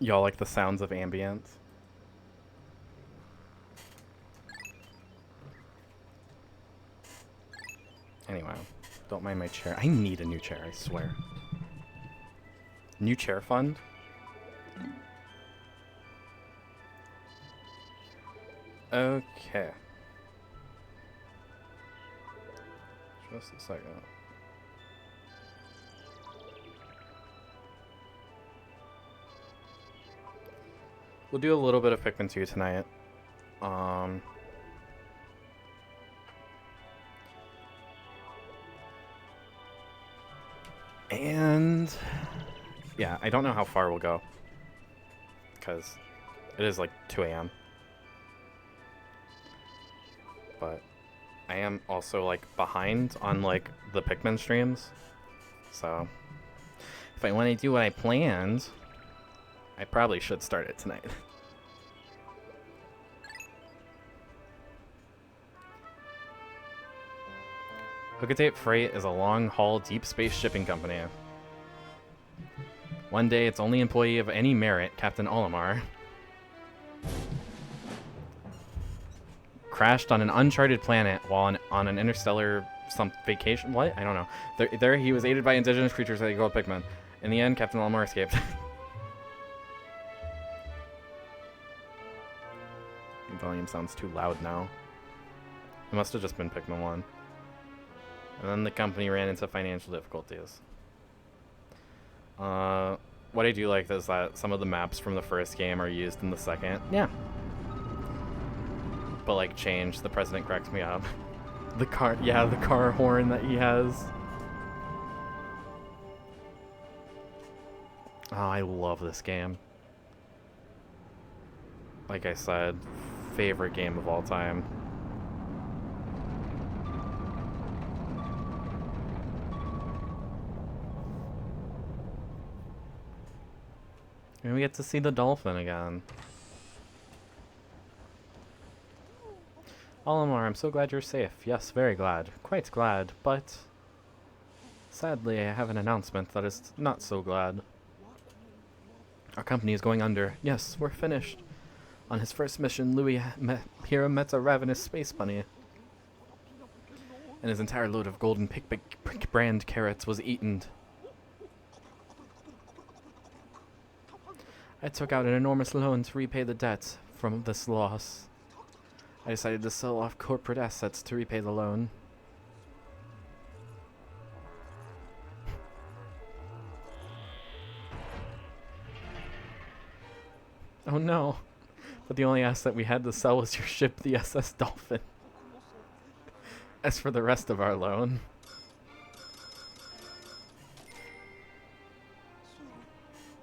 Y'all like the sounds of ambience? Anyway, don't mind my chair. I need a new chair, I swear. New chair fund? Okay. Just a second. We'll do a little bit of Pikmin 2 tonight. And yeah, I don't know how far we'll go because it is like 2 a.m. But I am also like behind on like the Pikmin streams, so if I want to do what I planned, I probably should start it tonight. Hookatape Freight is a long-haul deep space shipping company. One day, its only employee of any merit, Captain Olimar, crashed on an uncharted planet while on an interstellar vacation. What? I don't know. There he was aided by indigenous creatures that he called Pikmin. In the end, Captain Olimar escaped. Volume sounds too loud now. It must have just been Pikmin 1. And then the company ran into financial difficulties. What I do like is that some of the maps from the first game are used in the second. Yeah. But like changed. The president cracks me up. The car horn that he has. Oh, I love this game. Like I said, favorite game of all time. And we get to see the dolphin again. Olimar, I'm so glad you're safe. Yes, very glad. Quite glad, but sadly I have an announcement that is not so glad. Our company is going under. Yes, we're finished. On his first mission, Hero met a ravenous space bunny. And his entire load of golden pick brand carrots was eaten. I took out an enormous loan to repay the debt from this loss. I decided to sell off corporate assets to repay the loan. Oh no. But the only asset we had to sell was your ship, the SS Dolphin. As for the rest of our loan,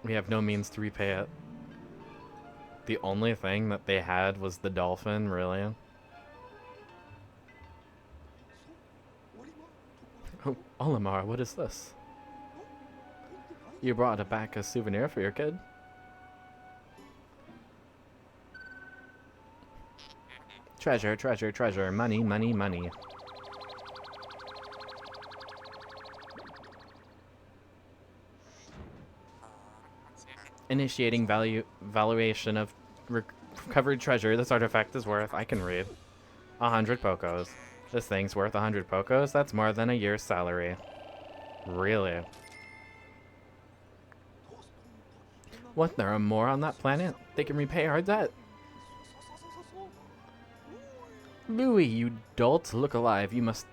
we have no means to repay it. The only thing that they had was the Dolphin, really? Oh, Olimar, what is this? You brought it back as a souvenir for your kid? Treasure, treasure, treasure, money, money, money. Initiating valuation of recovered treasure this artifact is worth. I can read. 100 Pocos. This thing's worth 100 Pocos? That's more than a year's salary. Really? What? There are more on that planet? They can repay our debt. Louis, you dolt, look alive. You must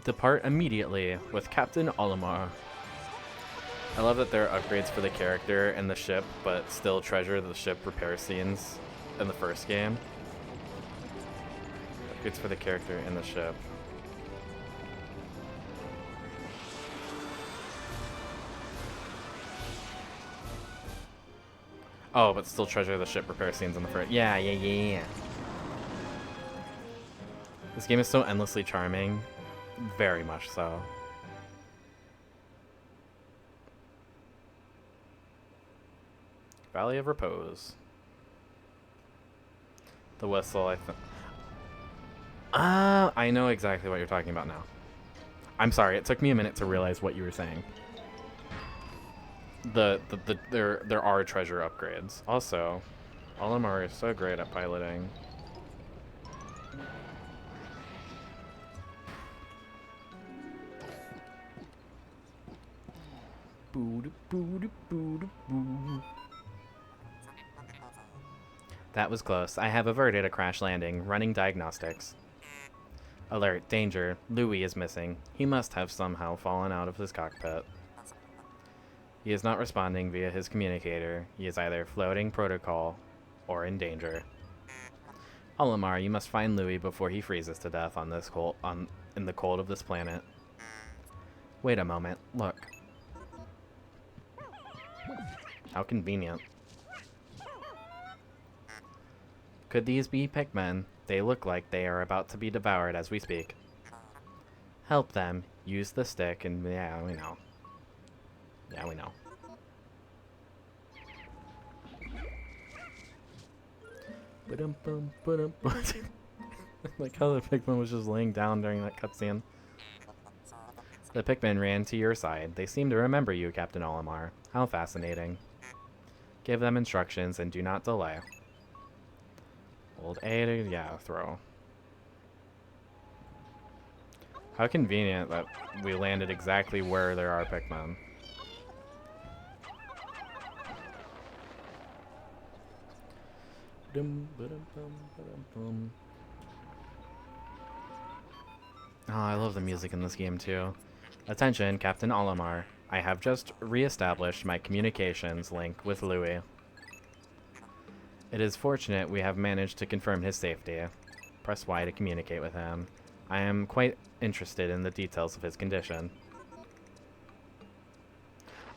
depart immediately with Captain Olimar. I love that there are upgrades for the character and the ship, but still treasure the ship repair scenes in the first game. Upgrades for the character and the ship. Oh, but still treasure the ship repair scenes in the first. Yeah. This game is so endlessly charming. Very much so. Valley of Repose. The whistle, I think. I know exactly what you're talking about now. I'm sorry, it took me a minute to realize what you were saying. There are treasure upgrades. Also, Olimar is so great at piloting. That was close. I have averted a crash landing. Running diagnostics. Alert. Danger. Louis is missing. He must have somehow fallen out of his cockpit. He is not responding via his communicator. He is either floating protocol or in danger. Olimar, you must find Louis before he freezes to death in the cold of this planet. Wait a moment. Look. How convenient. Could these be Pikmin? They look like they are about to be devoured as we speak. Help them. Use the stick and yeah, we know. Yeah, we know. Like how the Pikmin was just laying down during that cutscene. The Pikmin ran to your side. They seem to remember you, Captain Olimar. How fascinating. Give them instructions and do not delay. Hold A to, yeah, throw. How convenient that we landed exactly where there are Pikmin. Oh, I love the music in this game too. Attention, Captain Olimar. I have just re-established my communications link with Louis. It is fortunate we have managed to confirm his safety. Press Y to communicate with him. I am quite interested in the details of his condition.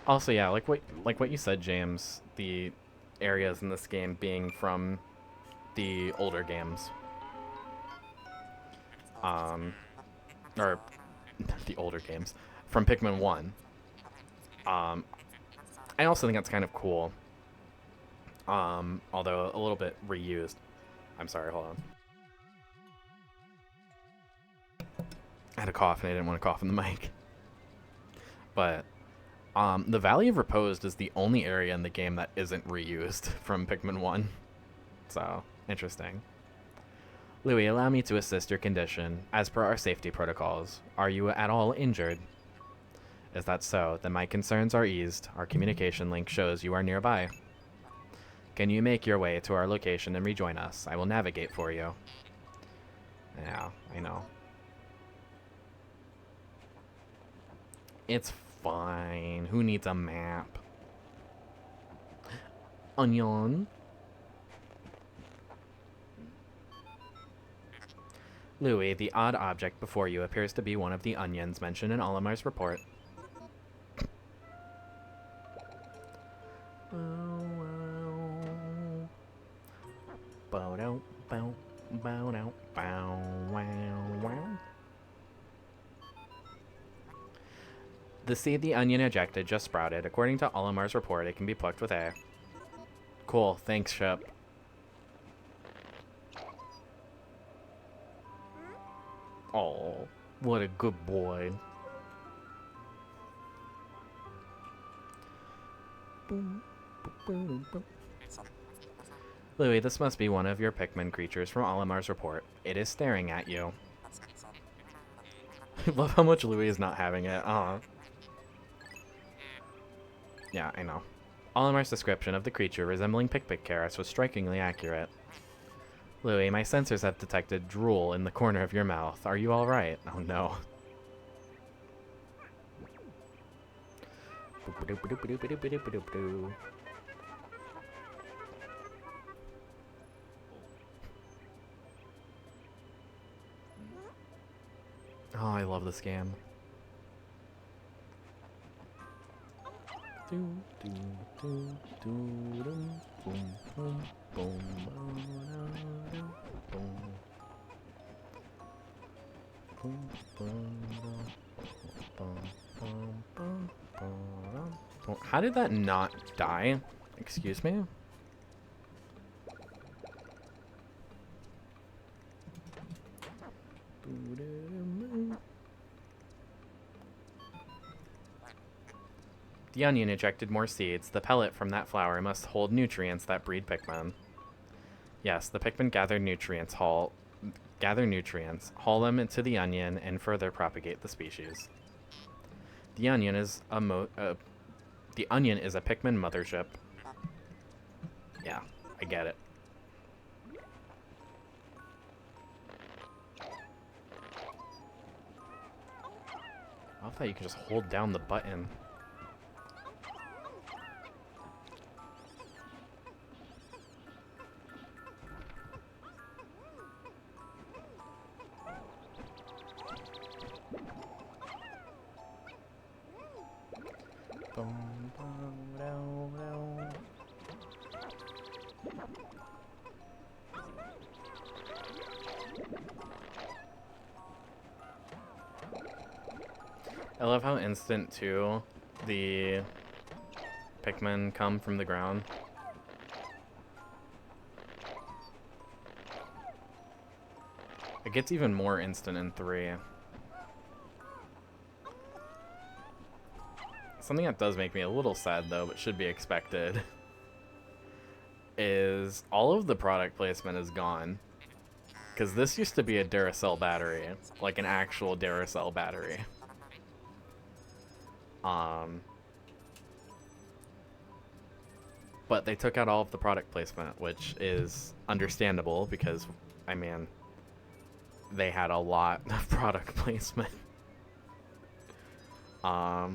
Also, yeah, like what you said, James, the areas in this game being from the older games. Or the older games from Pikmin 1. I also think that's kind of cool. Although a little bit reused. I'm sorry, hold on. I had a cough and I didn't want to cough in the mic. But the Valley of Repose is the only area in the game that isn't reused from Pikmin 1. So, interesting. Louis, allow me to assist your condition. As per our safety protocols, are you at all injured? Is that so? Then my concerns are eased. Our communication link shows you are nearby. Can you make your way to our location and rejoin us? I will navigate for you. Yeah, I know. It's fine. Who needs a map? Onion. Louis, the odd object before you appears to be one of the onions mentioned in Olimar's report. The seed the onion ejected just sprouted. According to Olimar's report, it can be plucked with A. Cool, thanks, Ship. Oh, what a good boy. Louis, this must be one of your Pikmin creatures from Olimar's report. It is staring at you. I love how much Louis is not having it. Yeah, I know. Olimar's description of the creature resembling Pikmin was strikingly accurate. Louis, my sensors have detected drool in the corner of your mouth. Are you alright? Oh no. Oh, I love this game. How did that not die? Excuse me? The onion ejected more seeds. The pellet from that flower must hold nutrients that breed Pikmin. Yes, the Pikmin gather nutrients, haul them into the onion, and further propagate the species. The onion is a Pikmin mothership. Yeah, I get it. I thought you could just hold down the button. I love how instant, too, the Pikmin come from the ground. It gets even more instant in 3. Something that does make me a little sad, though, but should be expected, is all of the product placement is gone. Because this used to be a Duracell battery, like an actual Duracell battery. But they took out all of the product placement, which is understandable because, I mean, they had a lot of product placement. I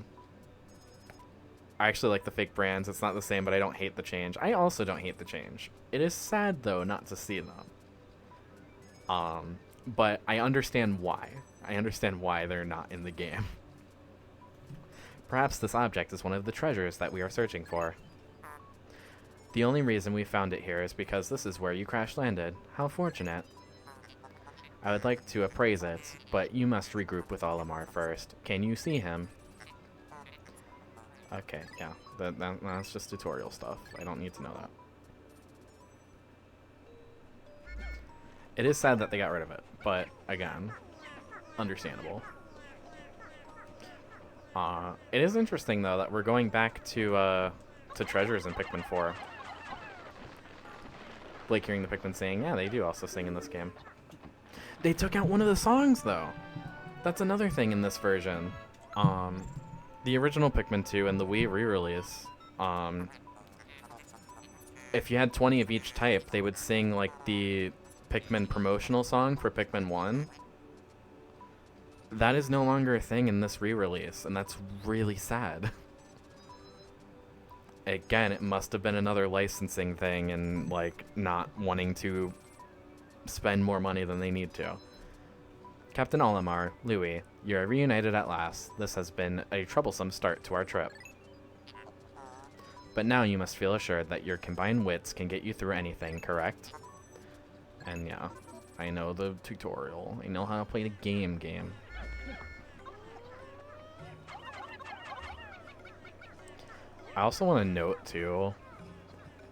actually like the fake brands. It's not the same, but I don't hate the change. I also don't hate the change. It is sad, though, not to see them. But I understand why. I understand why they're not in the game. Perhaps this object is one of the treasures that we are searching for. The only reason we found it here is because this is where you crash landed. How fortunate. I would like to appraise it, but you must regroup with Olimar first. Can you see him? Okay, yeah. That's just tutorial stuff. I don't need to know that. It is sad that they got rid of it, but again, understandable. It is interesting, though, that we're going back to treasures in Pikmin 4. Blake hearing the Pikmin sing. Yeah, they do also sing in this game. They took out one of the songs, though. That's another thing in this version. The original Pikmin 2 and the Wii re-release, if you had 20 of each type, they would sing, like, the Pikmin promotional song for Pikmin 1, that is no longer a thing in this re-release, and that's really sad. Again, it must have been another licensing thing and, like, not wanting to spend more money than they need to. Captain Olimar, Louis, you are reunited at last. This has been a troublesome start to our trip. But now you must feel assured that your combined wits can get you through anything, correct? And yeah, I know the tutorial. I know how to play the game. I also want to note, too,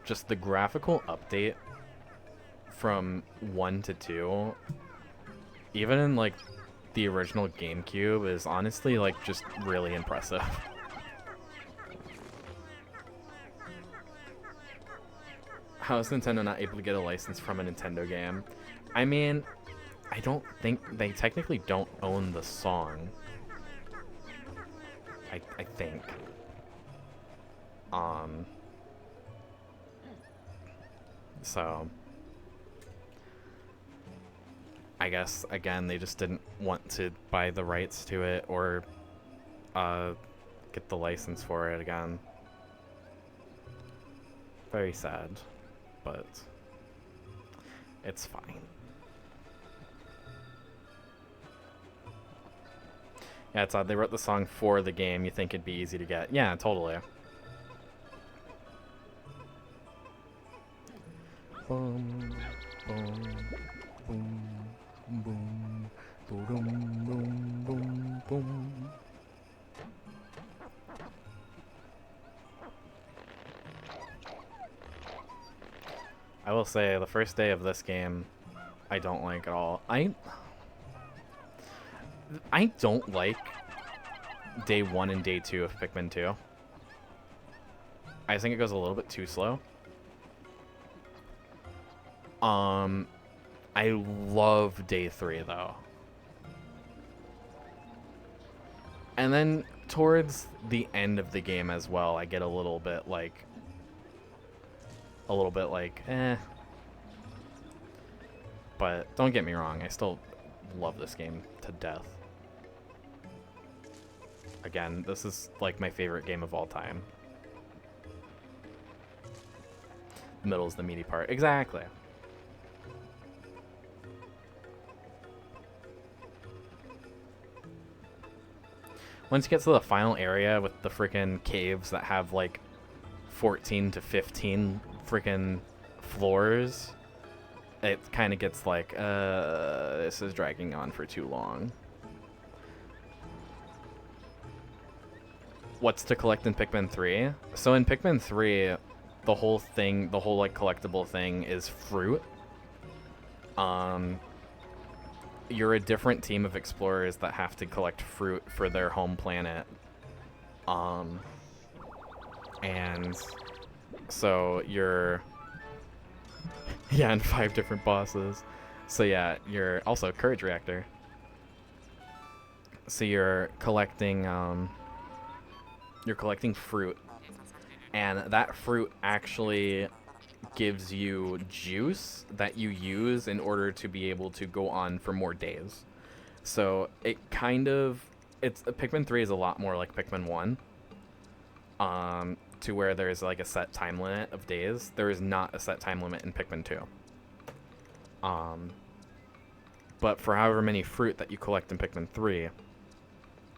just the graphical update from 1 to 2, even in, like, the original GameCube, is honestly, like, just really impressive. How is Nintendo not able to get a license from a Nintendo game? I mean, I don't think they technically don't own the song. I think. So I guess, again, they just didn't want to buy the rights to it or get the license for it again. Very sad, but it's fine. Yeah, it's odd. They wrote the song for the game. You think it'd be easy to get. Yeah, totally. Boom, boom, boom, boom, boom, boom, boom, boom. I will say, the first day of this game, I don't like at all. I don't like day 1 and day 2 of Pikmin 2. I think it goes a little bit too slow. I love day 3 though. And then towards the end of the game as well, I get a little bit like eh. But don't get me wrong, I still love this game to death. Again, this is like my favorite game of all time. The middle is the meaty part. Exactly. Once you get to the final area with the freaking caves that have like 14 to 15 freaking floors, it kind of gets like, this is dragging on for too long. What's to collect in Pikmin 3? So in Pikmin 3, the whole thing, the whole like collectible thing is fruit. You're a different team of explorers that have to collect fruit for their home planet. And so you're, yeah, and 5 different bosses. So yeah, you're also Courage Reactor. So you're collecting fruit, and that fruit actually gives you juice that you use in order to be able to go on for more days. So it kind of, Pikmin 3 is a lot more like Pikmin 1, to where there's like a set time limit of days. There is not a set time limit in Pikmin 2. But for however many fruit that you collect in Pikmin 3,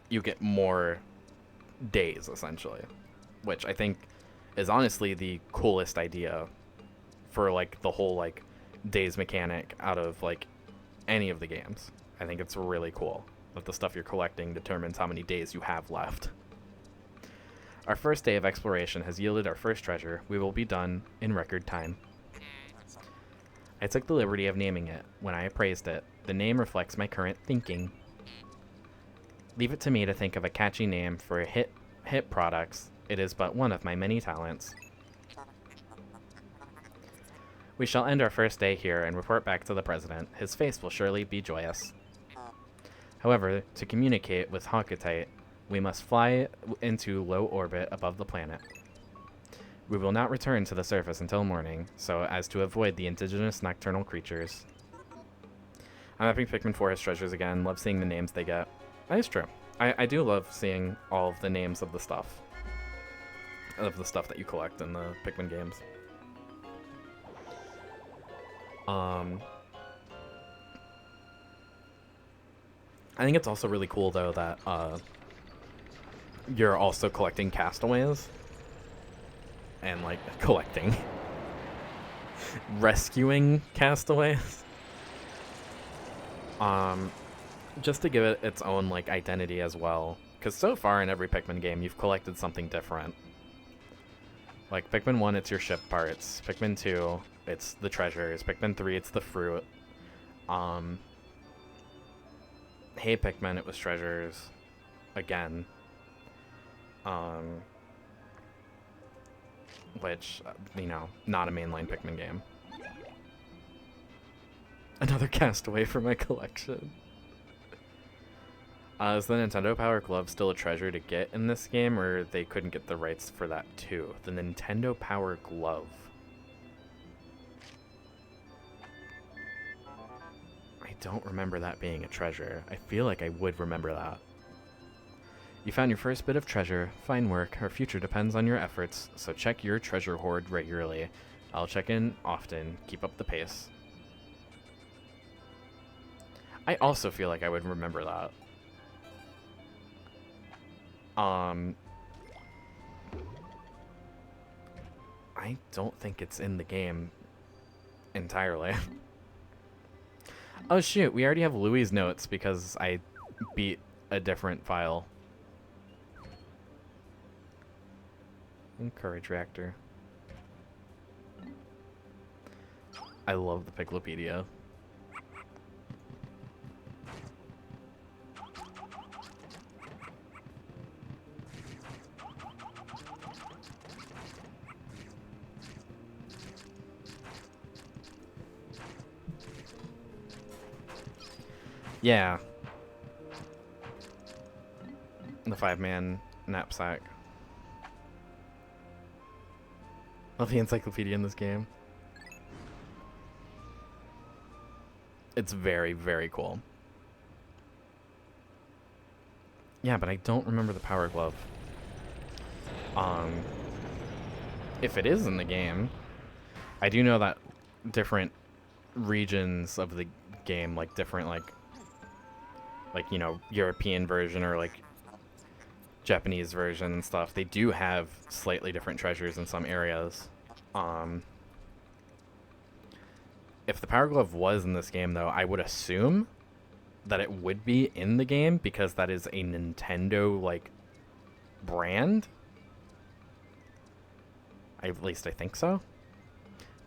you get more days, essentially, which I think is honestly the coolest idea for like the whole like days mechanic out of like any of the games. I think it's really cool that the stuff you're collecting determines how many days you have left. Our first day of exploration has yielded our first treasure. We will be done in record time. I took the liberty of naming it when I appraised it. The name reflects my current thinking. Leave it to me to think of a catchy name for hit products. It is but one of my many talents. We shall end our first day here and report back to the president. His face will surely be joyous. However, to communicate with Hawketite, we must fly into low orbit above the planet. We will not return to the surface until morning, so as to avoid the indigenous nocturnal creatures. I'm happy Pikmin 4 has treasures again. Love seeing the names they get. That is true. I do love seeing all of the names of the stuff. Of the stuff that you collect in the Pikmin games. I think it's also really cool, though, that you're also collecting castaways. And, like, collecting. Rescuing castaways. Just to give it its own, like, identity as well. Because so far in every Pikmin game, you've collected something different. Like, Pikmin 1, it's your ship parts. Pikmin 2, it's the treasures. Pikmin 3, it's the fruit. Hey Pikmin, it was treasures. Again. Which, you know, not a mainline Pikmin game. Another castaway for my collection. Is the Nintendo Power Glove still a treasure to get in this game, or they couldn't get the rights for that too? The Nintendo Power Glove. I don't remember that being a treasure. I feel like I would remember that. You found your first bit of treasure. Fine work. Our future depends on your efforts, so check your treasure hoard regularly. I'll check in often. Keep up the pace. I also feel like I would remember that. I don't think it's in the game entirely. Oh shoot, we already have Louie's notes because I beat a different file. Courage Reactor. I love the Piclopedia. Yeah. The 5-man knapsack. Love the encyclopedia in this game. It's very, very cool. Yeah, but I don't remember the Power Glove. If it is in the game, I do know that different regions of the game, like different, like, you know, European version or like Japanese version and stuff, they do have slightly different treasures in some areas. If the Power Glove was in this game, though, I would assume that it would be in the game because that is a Nintendo, like, brand. At least I think so.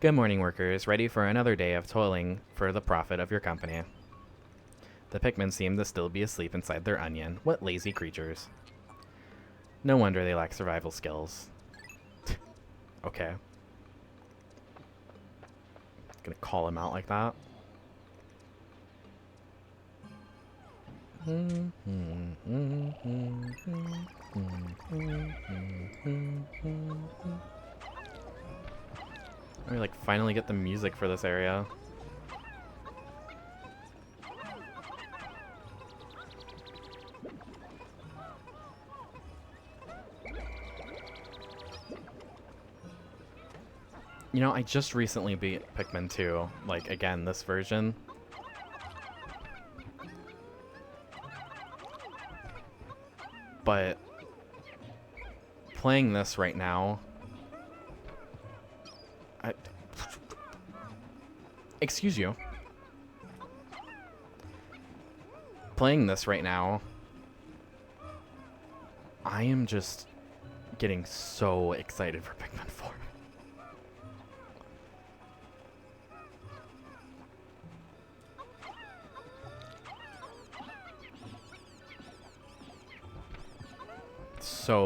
Good morning, workers. Ready for another day of toiling for the profit of your company. The Pikmin seem to still be asleep inside their onion. What lazy creatures. No wonder they lack survival skills. Okay. Gonna call him out like that. I like finally get the music for this area. You know, I just recently beat Pikmin 2, like, again, this version. But playing this right now, excuse you. Playing this right now, I am just getting so excited for Pikmin 4.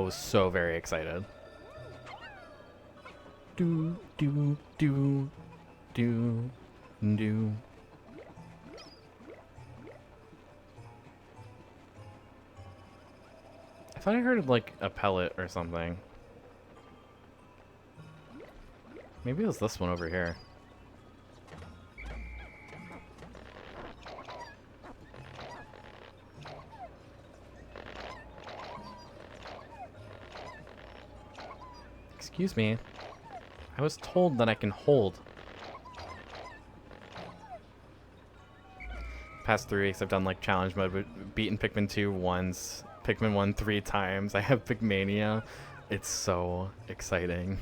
So very excited. Do. I thought I heard like a pellet or something. Maybe it was this one over here. Excuse me. I was told that I can hold. Past 3 weeks I've done like challenge mode, but beaten Pikmin 2 once, Pikmin 1 3 times. I have Pikmania. It's so exciting.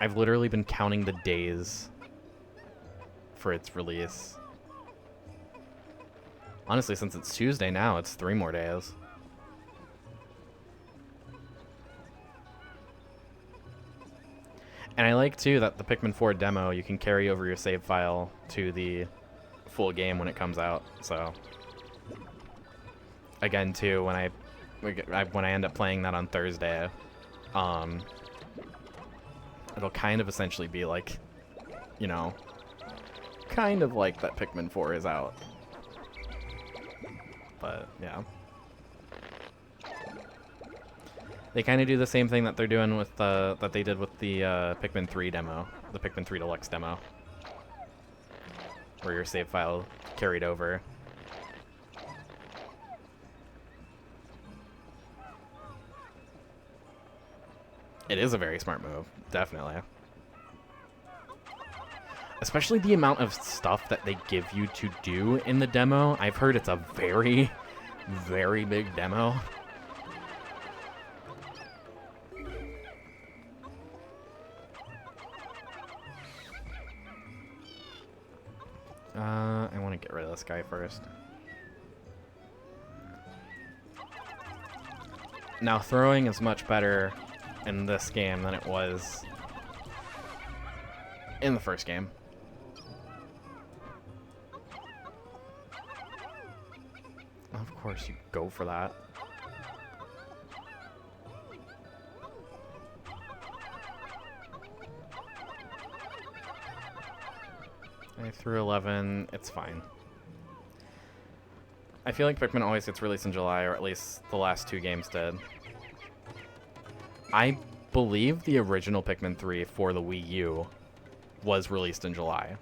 I've literally been counting the days for its release. Honestly, since it's Tuesday now, it's 3 more days. And I like, too, that the Pikmin 4 demo, you can carry over your save file to the full game when it comes out, so... Again, too, when I end up playing that on Thursday, it'll kind of essentially be like, you know, kind of like that Pikmin 4 is out. But, yeah. They kind of do the same thing that they're doing with that they did with the Pikmin 3 demo, the Pikmin 3 Deluxe demo, where your save file carried over. It is a very smart move, definitely. Especially the amount of stuff that they give you to do in the demo. I've heard it's a very, very big demo. I want to get rid of this guy first. Now, throwing is much better in this game than it was in the first game. Of course, you go for that. I threw 11. It's fine. I feel like Pikmin always gets released in July, or at least the last 2 games did. I believe the original Pikmin 3 for the Wii U was released in July.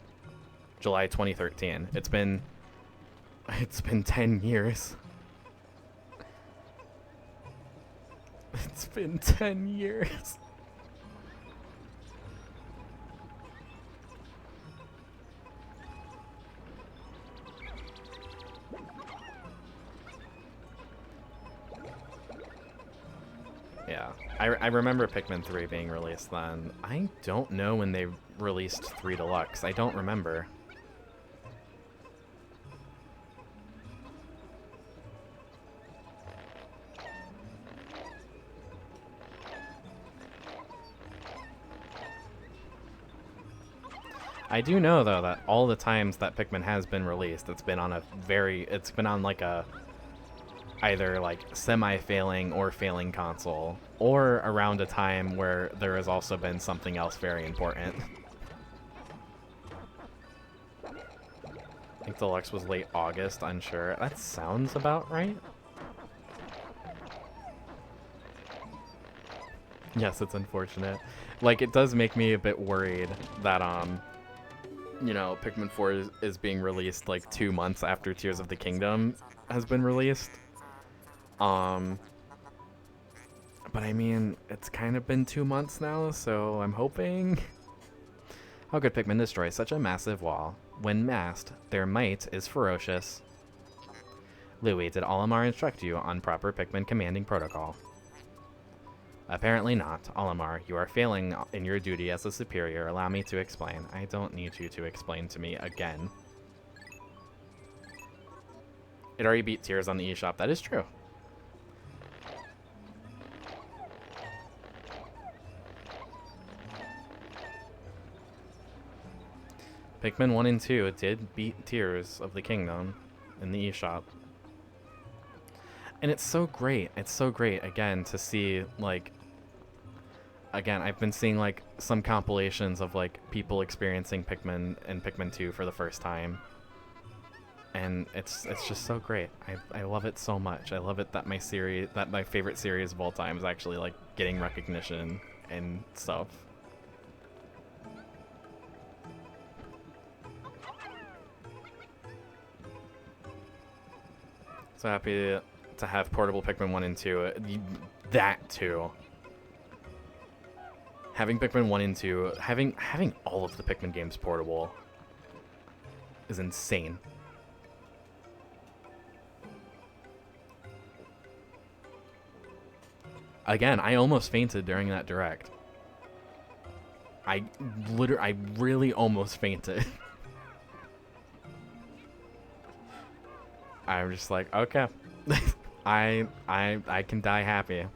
July 2013. It's been 10 years. It's been 10 years. Yeah, I remember Pikmin 3 being released then. I don't know when they released 3 Deluxe. I don't remember. I do know, though, that all the times that Pikmin has been released, it's been on like a either like semi-failing or failing console, or around a time where there has also been something else very important. I think Deluxe was late August, unsure. That sounds about right. Yes, it's unfortunate. Like, it does make me a bit worried that, you know, Pikmin 4 is being released like 2 months after Tears of the Kingdom has been released. But I mean, it's kind of been 2 months now, so I'm hoping. How could Pikmin destroy such a massive wall? When masked, their might is ferocious. Louis, did Olimar instruct you on proper Pikmin commanding protocol? Apparently not. Olimar, you are failing in your duty as a superior. Allow me to explain. I don't need you to explain to me again. It already beat Tears on the eShop. That is true. Pikmin 1 and 2 did beat Tears of the Kingdom in the eShop. And it's so great. It's so great, again, to see, like... Again, I've been seeing, like, some compilations of, like, people experiencing Pikmin and Pikmin 2 for the first time. And it's just so great. I love it so much. I love it that my favorite series of all time is actually, like, getting recognition and stuff. So happy to have portable Pikmin 1 and 2. That too. Having Pikmin 1 and 2, having all of the Pikmin games portable is insane. Again, I almost fainted during that direct. I really almost fainted. I'm just like, okay. I can die happy.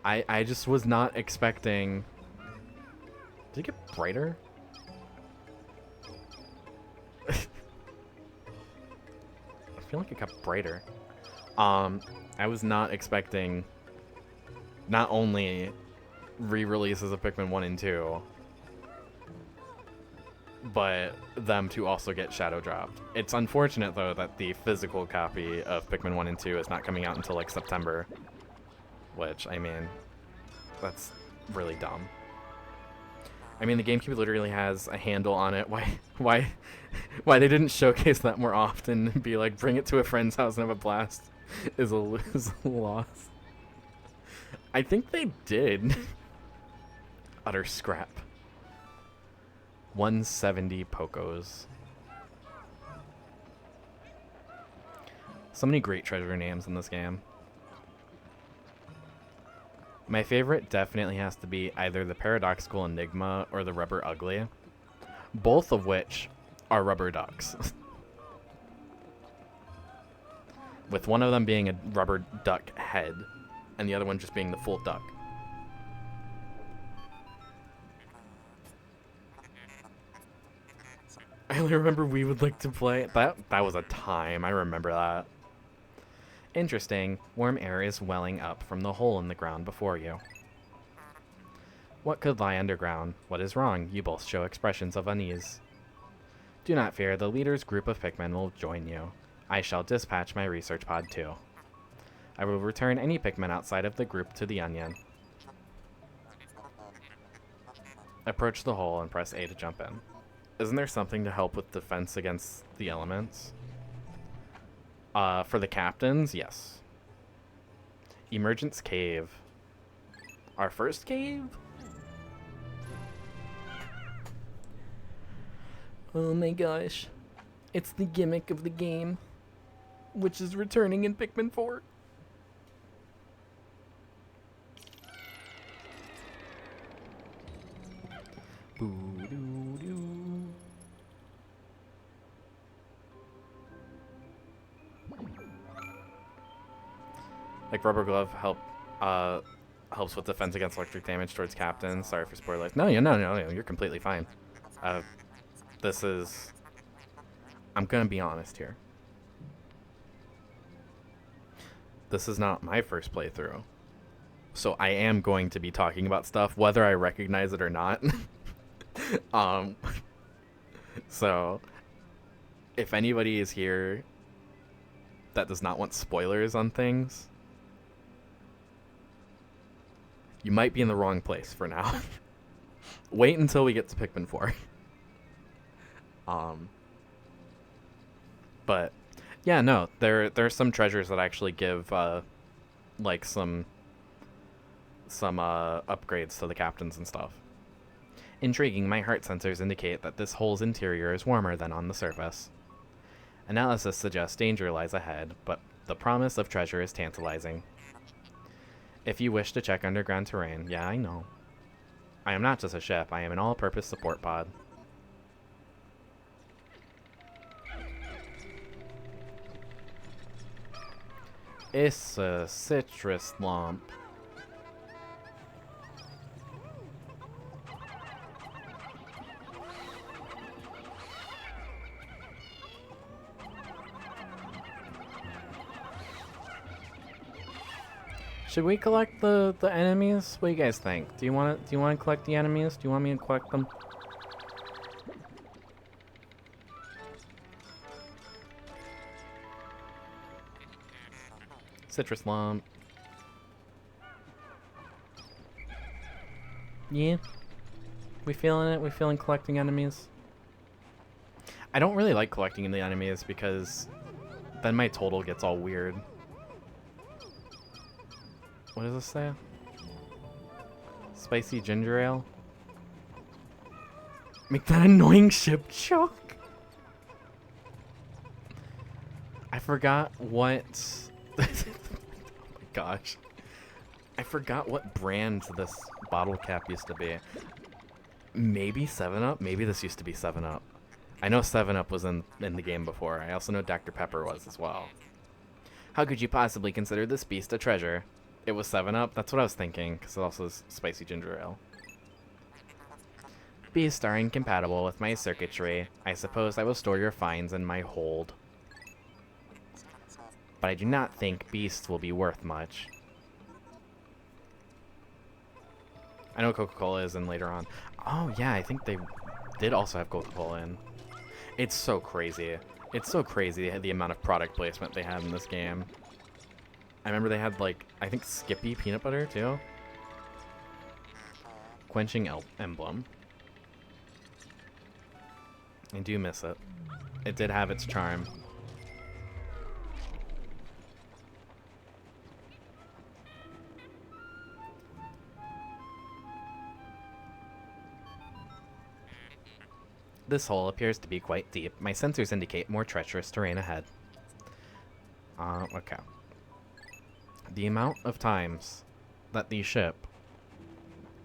I just was not expecting. Did it get brighter? I feel like it got brighter. I was not expecting not only re-releases of Pikmin 1 and 2, but them to also get shadow dropped. It's unfortunate though that the physical copy of Pikmin 1 and 2 is not coming out until like September, which, I mean, that's really dumb. I mean, the GameCube literally has a handle on it. Why they didn't showcase that more often and be like, bring it to a friend's house and have a blast is a loss. I think they did. Utter scrap. 170 Pokos. So many great treasure names in this game. My favorite definitely has to be either the Paradoxical Enigma or the Rubber Ugly, both of which are rubber ducks. With one of them being a rubber duck head, and the other one just being the full duck. I only remember we would like to play. That was a time. I remember that. Interesting. Warm air is welling up from the hole in the ground before you. What could lie underground? What is wrong? You both show expressions of unease. Do not fear. The leader's group of Pikmin will join you. I shall dispatch my research pod too. I will return any Pikmin outside of the group to the onion. Approach the hole and press A to jump in. Isn't there something to help with defense against the elements? For the captains, yes. Emergence Cave. Our first cave? Oh my gosh. It's the gimmick of the game, which is returning in Pikmin 4. Boo-doo-doo. Like Rubber Glove helps with defense against electric damage towards captains. Sorry for spoilers. No, you're completely fine. This is... I'm gonna be honest here. This is not my first playthrough. So I am going to be talking about stuff, whether I recognize it or not. So, if anybody is here that does not want spoilers on things, you might be in the wrong place for now. Wait until we get to Pikmin 4. But yeah, no, there's some treasures that actually give like some upgrades to the captains and stuff. Intriguing, my heart sensors indicate that this hole's interior is warmer than on the surface. Analysis suggests danger lies ahead, but the promise of treasure is tantalizing. If you wish to check underground terrain, yeah, I know. I am not just a ship, I am an all-purpose support pod. It's a citrus lump. Should we collect the enemies? What do you guys think? Do you want to collect the enemies? Do you want me to collect them? Citrus lump. Yeah. We feeling it? We feeling collecting enemies? I don't really like collecting the enemies because then my total gets all weird. What does this say? Spicy ginger ale? Make that annoying ship choke. I forgot what... oh my gosh. I forgot what brand this bottle cap used to be. Maybe 7-Up? Maybe this used to be 7-Up. I know 7-Up was in the game before. I also know Dr. Pepper was as well. How could you possibly consider this beast a treasure? It was 7-Up? That's what I was thinking, because it also is spicy ginger ale. Beasts are incompatible with my circuitry. I suppose I will store your finds in my hold. But I do not think beasts will be worth much. I know Coca-Cola is in later on. Oh yeah, I think they did also have Coca-Cola in. It's so crazy. It's so crazy the amount of product placement they have in this game. I remember they had, like, I think Skippy peanut butter too. Quenching emblem. I do miss it. It did have its charm. This hole appears to be quite deep. My sensors indicate more treacherous terrain ahead. Okay. The amount of times that the ship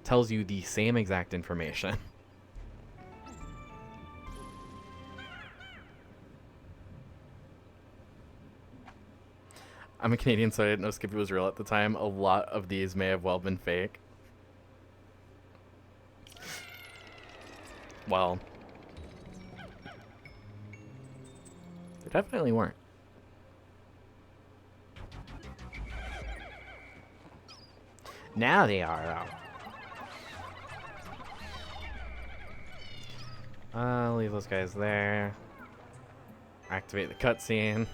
tells you the same exact information. I'm a Canadian, so I didn't know Skippy was real at the time. A lot of these may have well been fake. Well, they definitely weren't. Now they are, though. Leave those guys there. Activate the cutscene.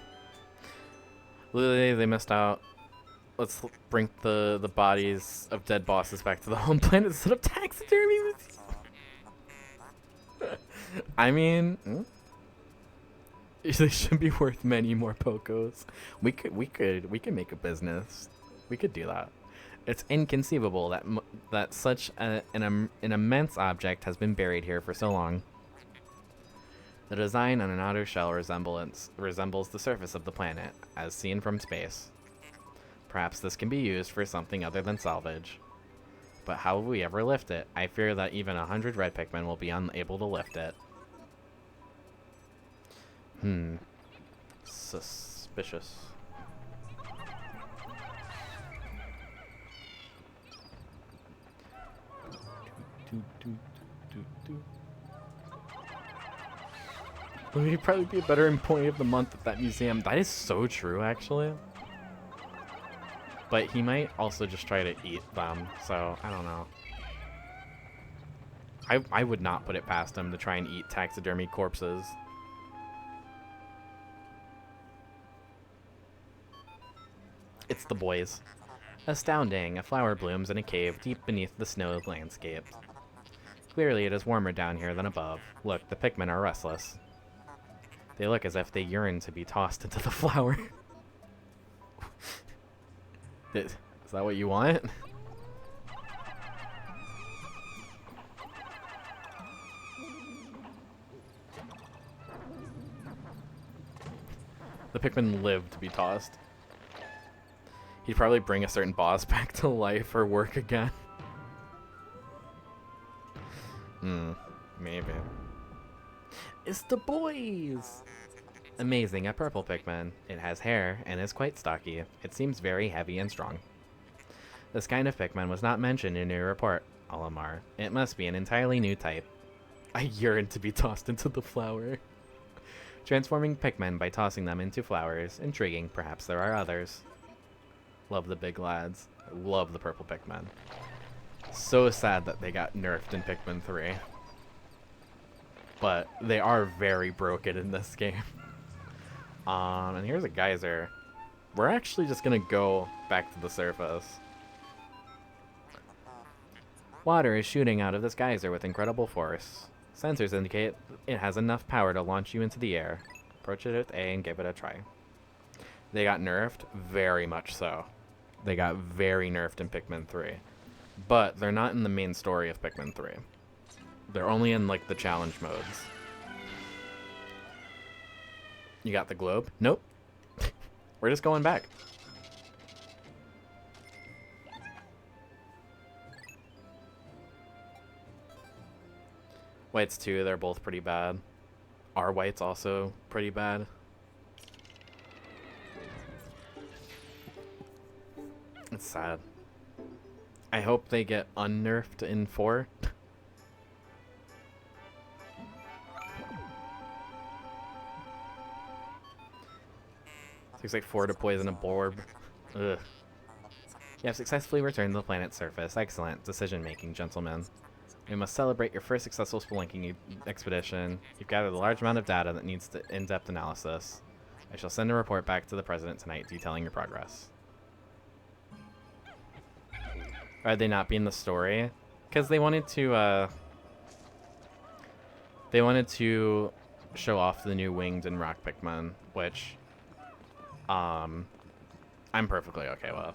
Literally, they missed out. Let's bring the bodies of dead bosses back to the home planet instead of taxidermy. I mean, they should be worth many more Pocos. We could make a business. We could do that. It's inconceivable that such an immense object has been buried here for so long. The design on an outer shell resembles the surface of the planet, as seen from space. Perhaps this can be used for something other than salvage. But how will we ever lift it? I fear that even 100 red Pikmin will be unable to lift it. Suspicious. He'd probably be a better employee of the month at that museum. That is so true, actually. But he might also just try to eat them, so I don't know. I would not put it past him to try and eat taxidermy corpses. It's the boys. Astounding, a flower blooms in a cave deep beneath the snow landscape. Clearly it is warmer down here than above. Look, the Pikmin are restless. They look as if they yearn to be tossed into the flower. Is that what you want? The Pikmin live to be tossed. He'd probably bring a certain boss back to life or work again. Maybe. It's the boys! Amazing, a purple Pikmin. It has hair and is quite stocky. It seems very heavy and strong. This kind of Pikmin was not mentioned in your report, Olimar. It must be an entirely new type. I yearn to be tossed into the flower. Transforming Pikmin by tossing them into flowers. Intriguing, perhaps there are others. Love the big lads. I love the purple Pikmin. So sad that they got nerfed in Pikmin 3. But they are very broken in this game. And here's a geyser. We're actually just gonna go back to the surface. Water is shooting out of this geyser with incredible force. Sensors indicate it has enough power to launch you into the air. Approach it with A and give it a try. They got nerfed? Very much so. They got very nerfed in Pikmin 3. But they're not in the main story of Pikmin 3. They're only in, like, the challenge modes. You got the globe? Nope. We're just going back. Whites too, they're both pretty bad. Our whites also pretty bad. It's sad. I hope they get unnerfed in 4. Takes like 4 to poison a Borb. Ugh. You have successfully returned to the planet's surface. Excellent decision-making, gentlemen. We must celebrate your first successful spelunking expedition. You've gathered a large amount of data that needs in-depth analysis. I shall send a report back to the President tonight detailing your progress. Are they not be in the story? Because they wanted to show off the new winged and rock Pikmin, which I'm perfectly okay with.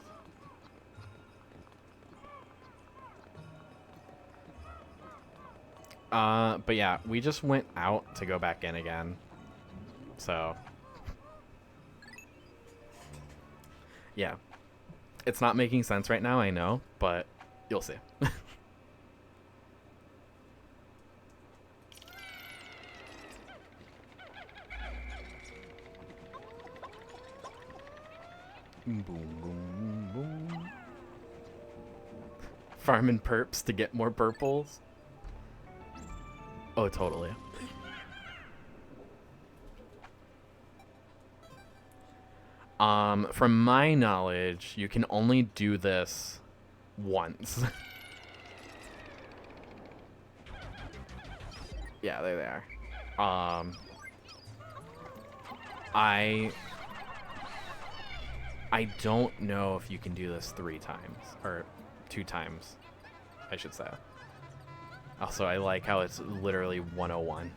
But yeah, we just went out to go back in again. So yeah. It's not making sense right now, I know, but you'll see. Boom, boom, boom. Farming perps to get more purples. Oh, totally. From my knowledge, you can only do this once. Yeah, there they are. I don't know if you can do this 3 times, or 2 times, I should say. Also, I like how it's literally 101.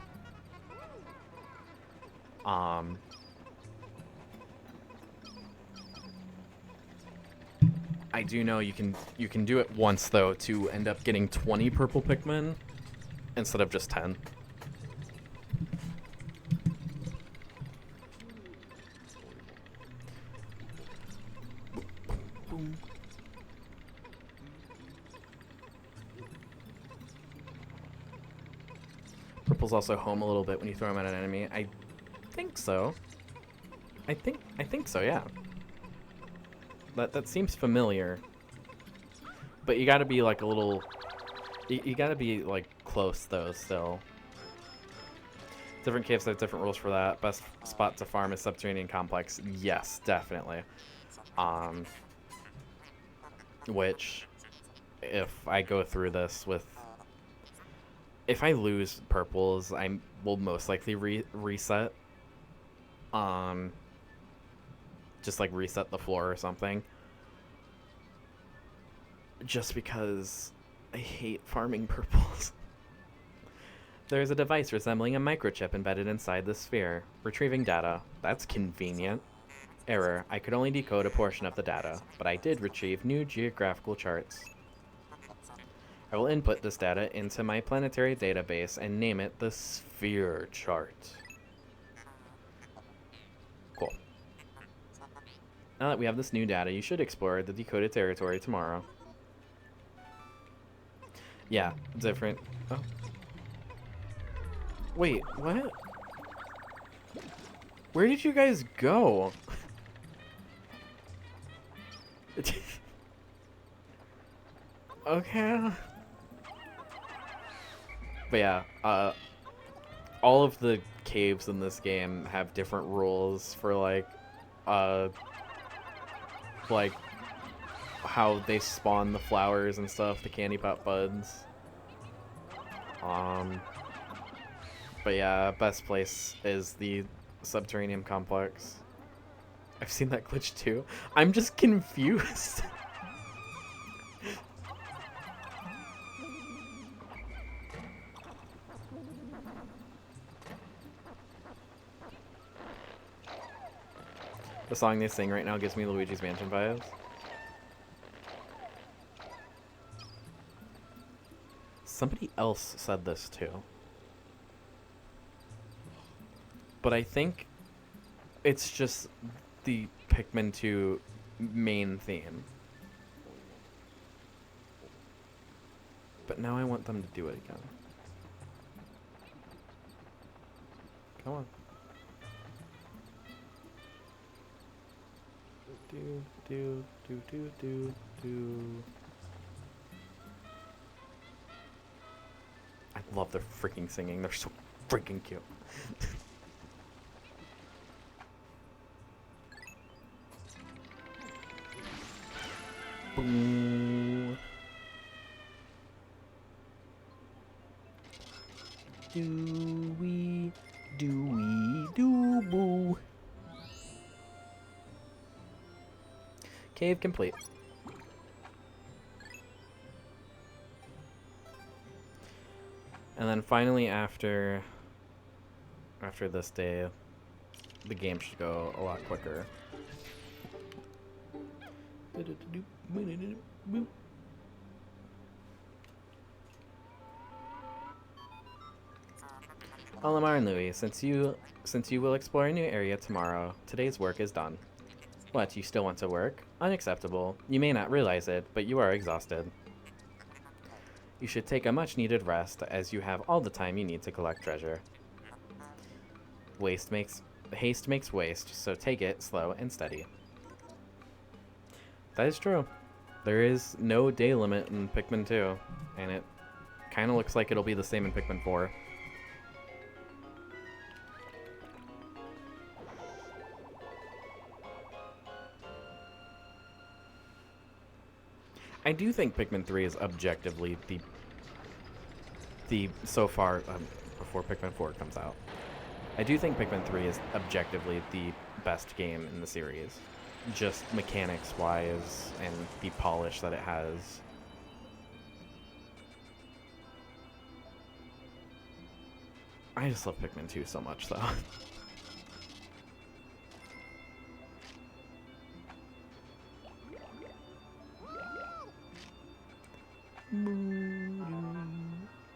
I do know you can do it once though to end up getting 20 purple Pikmin instead of just 10. Purple's also home a little bit when you throw him at an enemy. I think so. I think so, yeah. That seems familiar. But you gotta be like a little... You gotta be like close though still. Different caves have different rules for that. Best spot to farm is subterranean complex. Yes, definitely. Which, if I go through this with... If I lose purples, I will most likely reset. Just like reset the floor or something. Just because I hate farming purples. There's a device resembling a microchip embedded inside the sphere. Retrieving data. That's convenient. Error. I could only decode a portion of the data, but I did retrieve new geographical charts. I will input this data into my planetary database and name it the Sphere Chart. Cool. Now that we have this new data, you should explore the decoded territory tomorrow. Yeah, different... Oh. Wait, what? Where did you guys go? Okay. But yeah, all of the caves in this game have different rules for like how they spawn the flowers and stuff, the candy pot buds. But yeah, best place is the subterranean complex. I've seen that glitch too. I'm just confused. The song they sing right now gives me Luigi's Mansion vibes. Somebody else said this too. But I think it's just the Pikmin 2 main theme. But now I want them to do it again. Come on. Do. I love their freaking singing. They're so freaking cute. Boo. Do boo. Cave complete. And then finally after this day, the game should go a lot quicker. Olimar and Louis, since you will explore a new area tomorrow, today's work is done. What, you still want to work? Unacceptable. You may not realize it, but you are exhausted. You should take a much-needed rest, as you have all the time you need to collect treasure. Haste makes waste, so take it slow and steady. That is true. There is no day limit in Pikmin 2, and it kind of looks like it'll be the same in Pikmin 4. I do think Pikmin 3 is objectively the so far, before Pikmin 4 comes out, I do think Pikmin 3 is objectively the best game in the series. Just mechanics-wise and the polish that it has. I just love Pikmin 2 so much, though.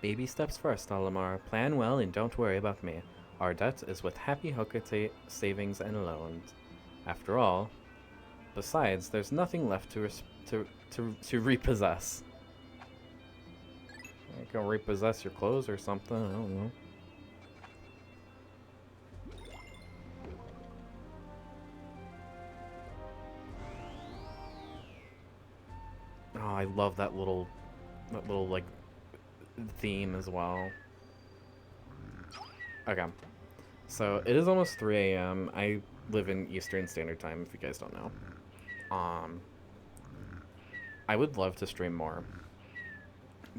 Baby steps first, Olimar. Plan well and don't worry about me. Our debt is with Happy Hokate savings and loans. After all, besides, there's nothing left to repossess. You can repossess your clothes or something, I don't know. Oh, I love that little like theme as well. Okay. So it is almost 3 a.m. I live in Eastern Standard Time, if you guys don't know. I would love to stream more,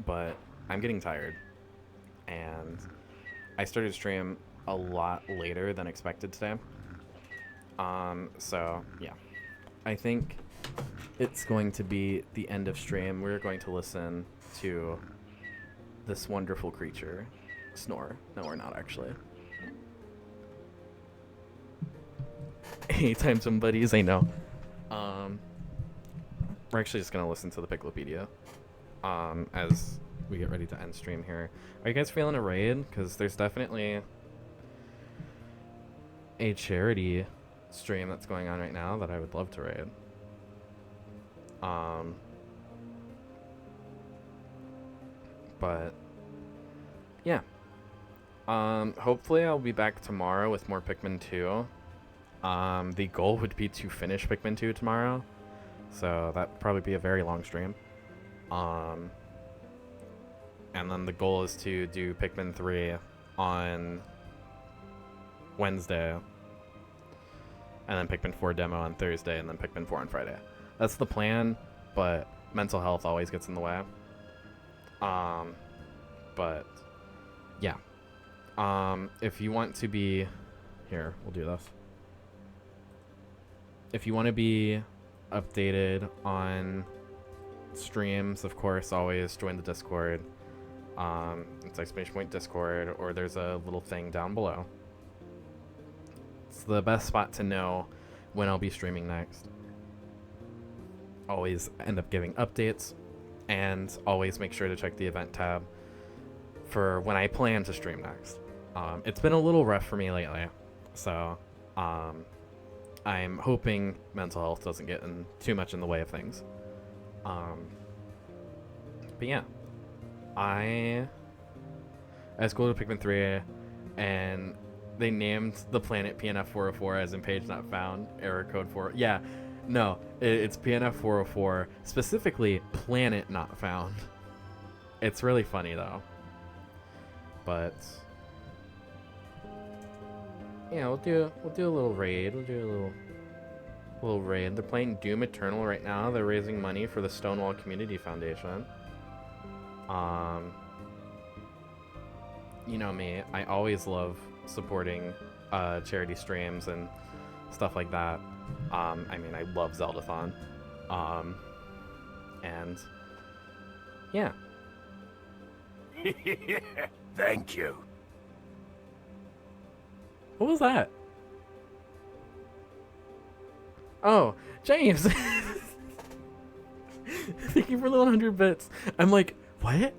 but I'm getting tired. And I started to stream a lot later than expected today. So yeah. I think it's going to be the end of stream. We're going to listen to this wonderful creature snore. No, we're not actually. Anytime some buddies, I know. We're actually just gonna listen to the Piclopedia as we get ready to end stream here. Are you guys feeling a raid? Because there's definitely a charity stream that's going on right now that I would love to raid. But yeah. Hopefully I'll be back tomorrow with more Pikmin 2. The goal would be to finish Pikmin 2 tomorrow, so that'd probably be a very long stream. And then the goal is to do Pikmin 3 on Wednesday, and then Pikmin 4 demo on Thursday, and then Pikmin 4 on Friday. That's the plan, but mental health always gets in the way. But yeah. If you want to be here, we'll do this. If you want to be updated on streams, of course, always join the Discord. It's !point Discord, or there's a little thing down below. It's the best spot to know when I'll be streaming next. Always end up giving updates, and always make sure to check the event tab for when I plan to stream next. It's been a little rough for me lately, so I'm hoping mental health doesn't get too much in the way of things. But yeah, I scrolled to Pikmin 3, and they named the planet PNF 404 as in page not found, error code 4. Yeah, no, it's PNF 404, specifically planet not found. It's really funny though. But yeah, we'll do a little raid. We'll do a little raid. They're playing Doom Eternal right now. They're raising money for the Stonewall Community Foundation. You know me, I always love supporting charity streams and stuff like that. I mean, I love Zeldathon. And yeah. Thank you. What was that? Oh, James! Thank you for the 100 bits. I'm like, what?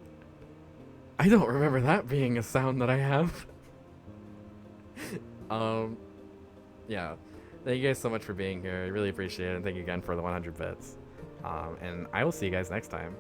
I don't remember that being a sound that I have. Yeah. Thank you guys so much for being here. I really appreciate it. And thank you again for the 100 bits. And I will see you guys next time.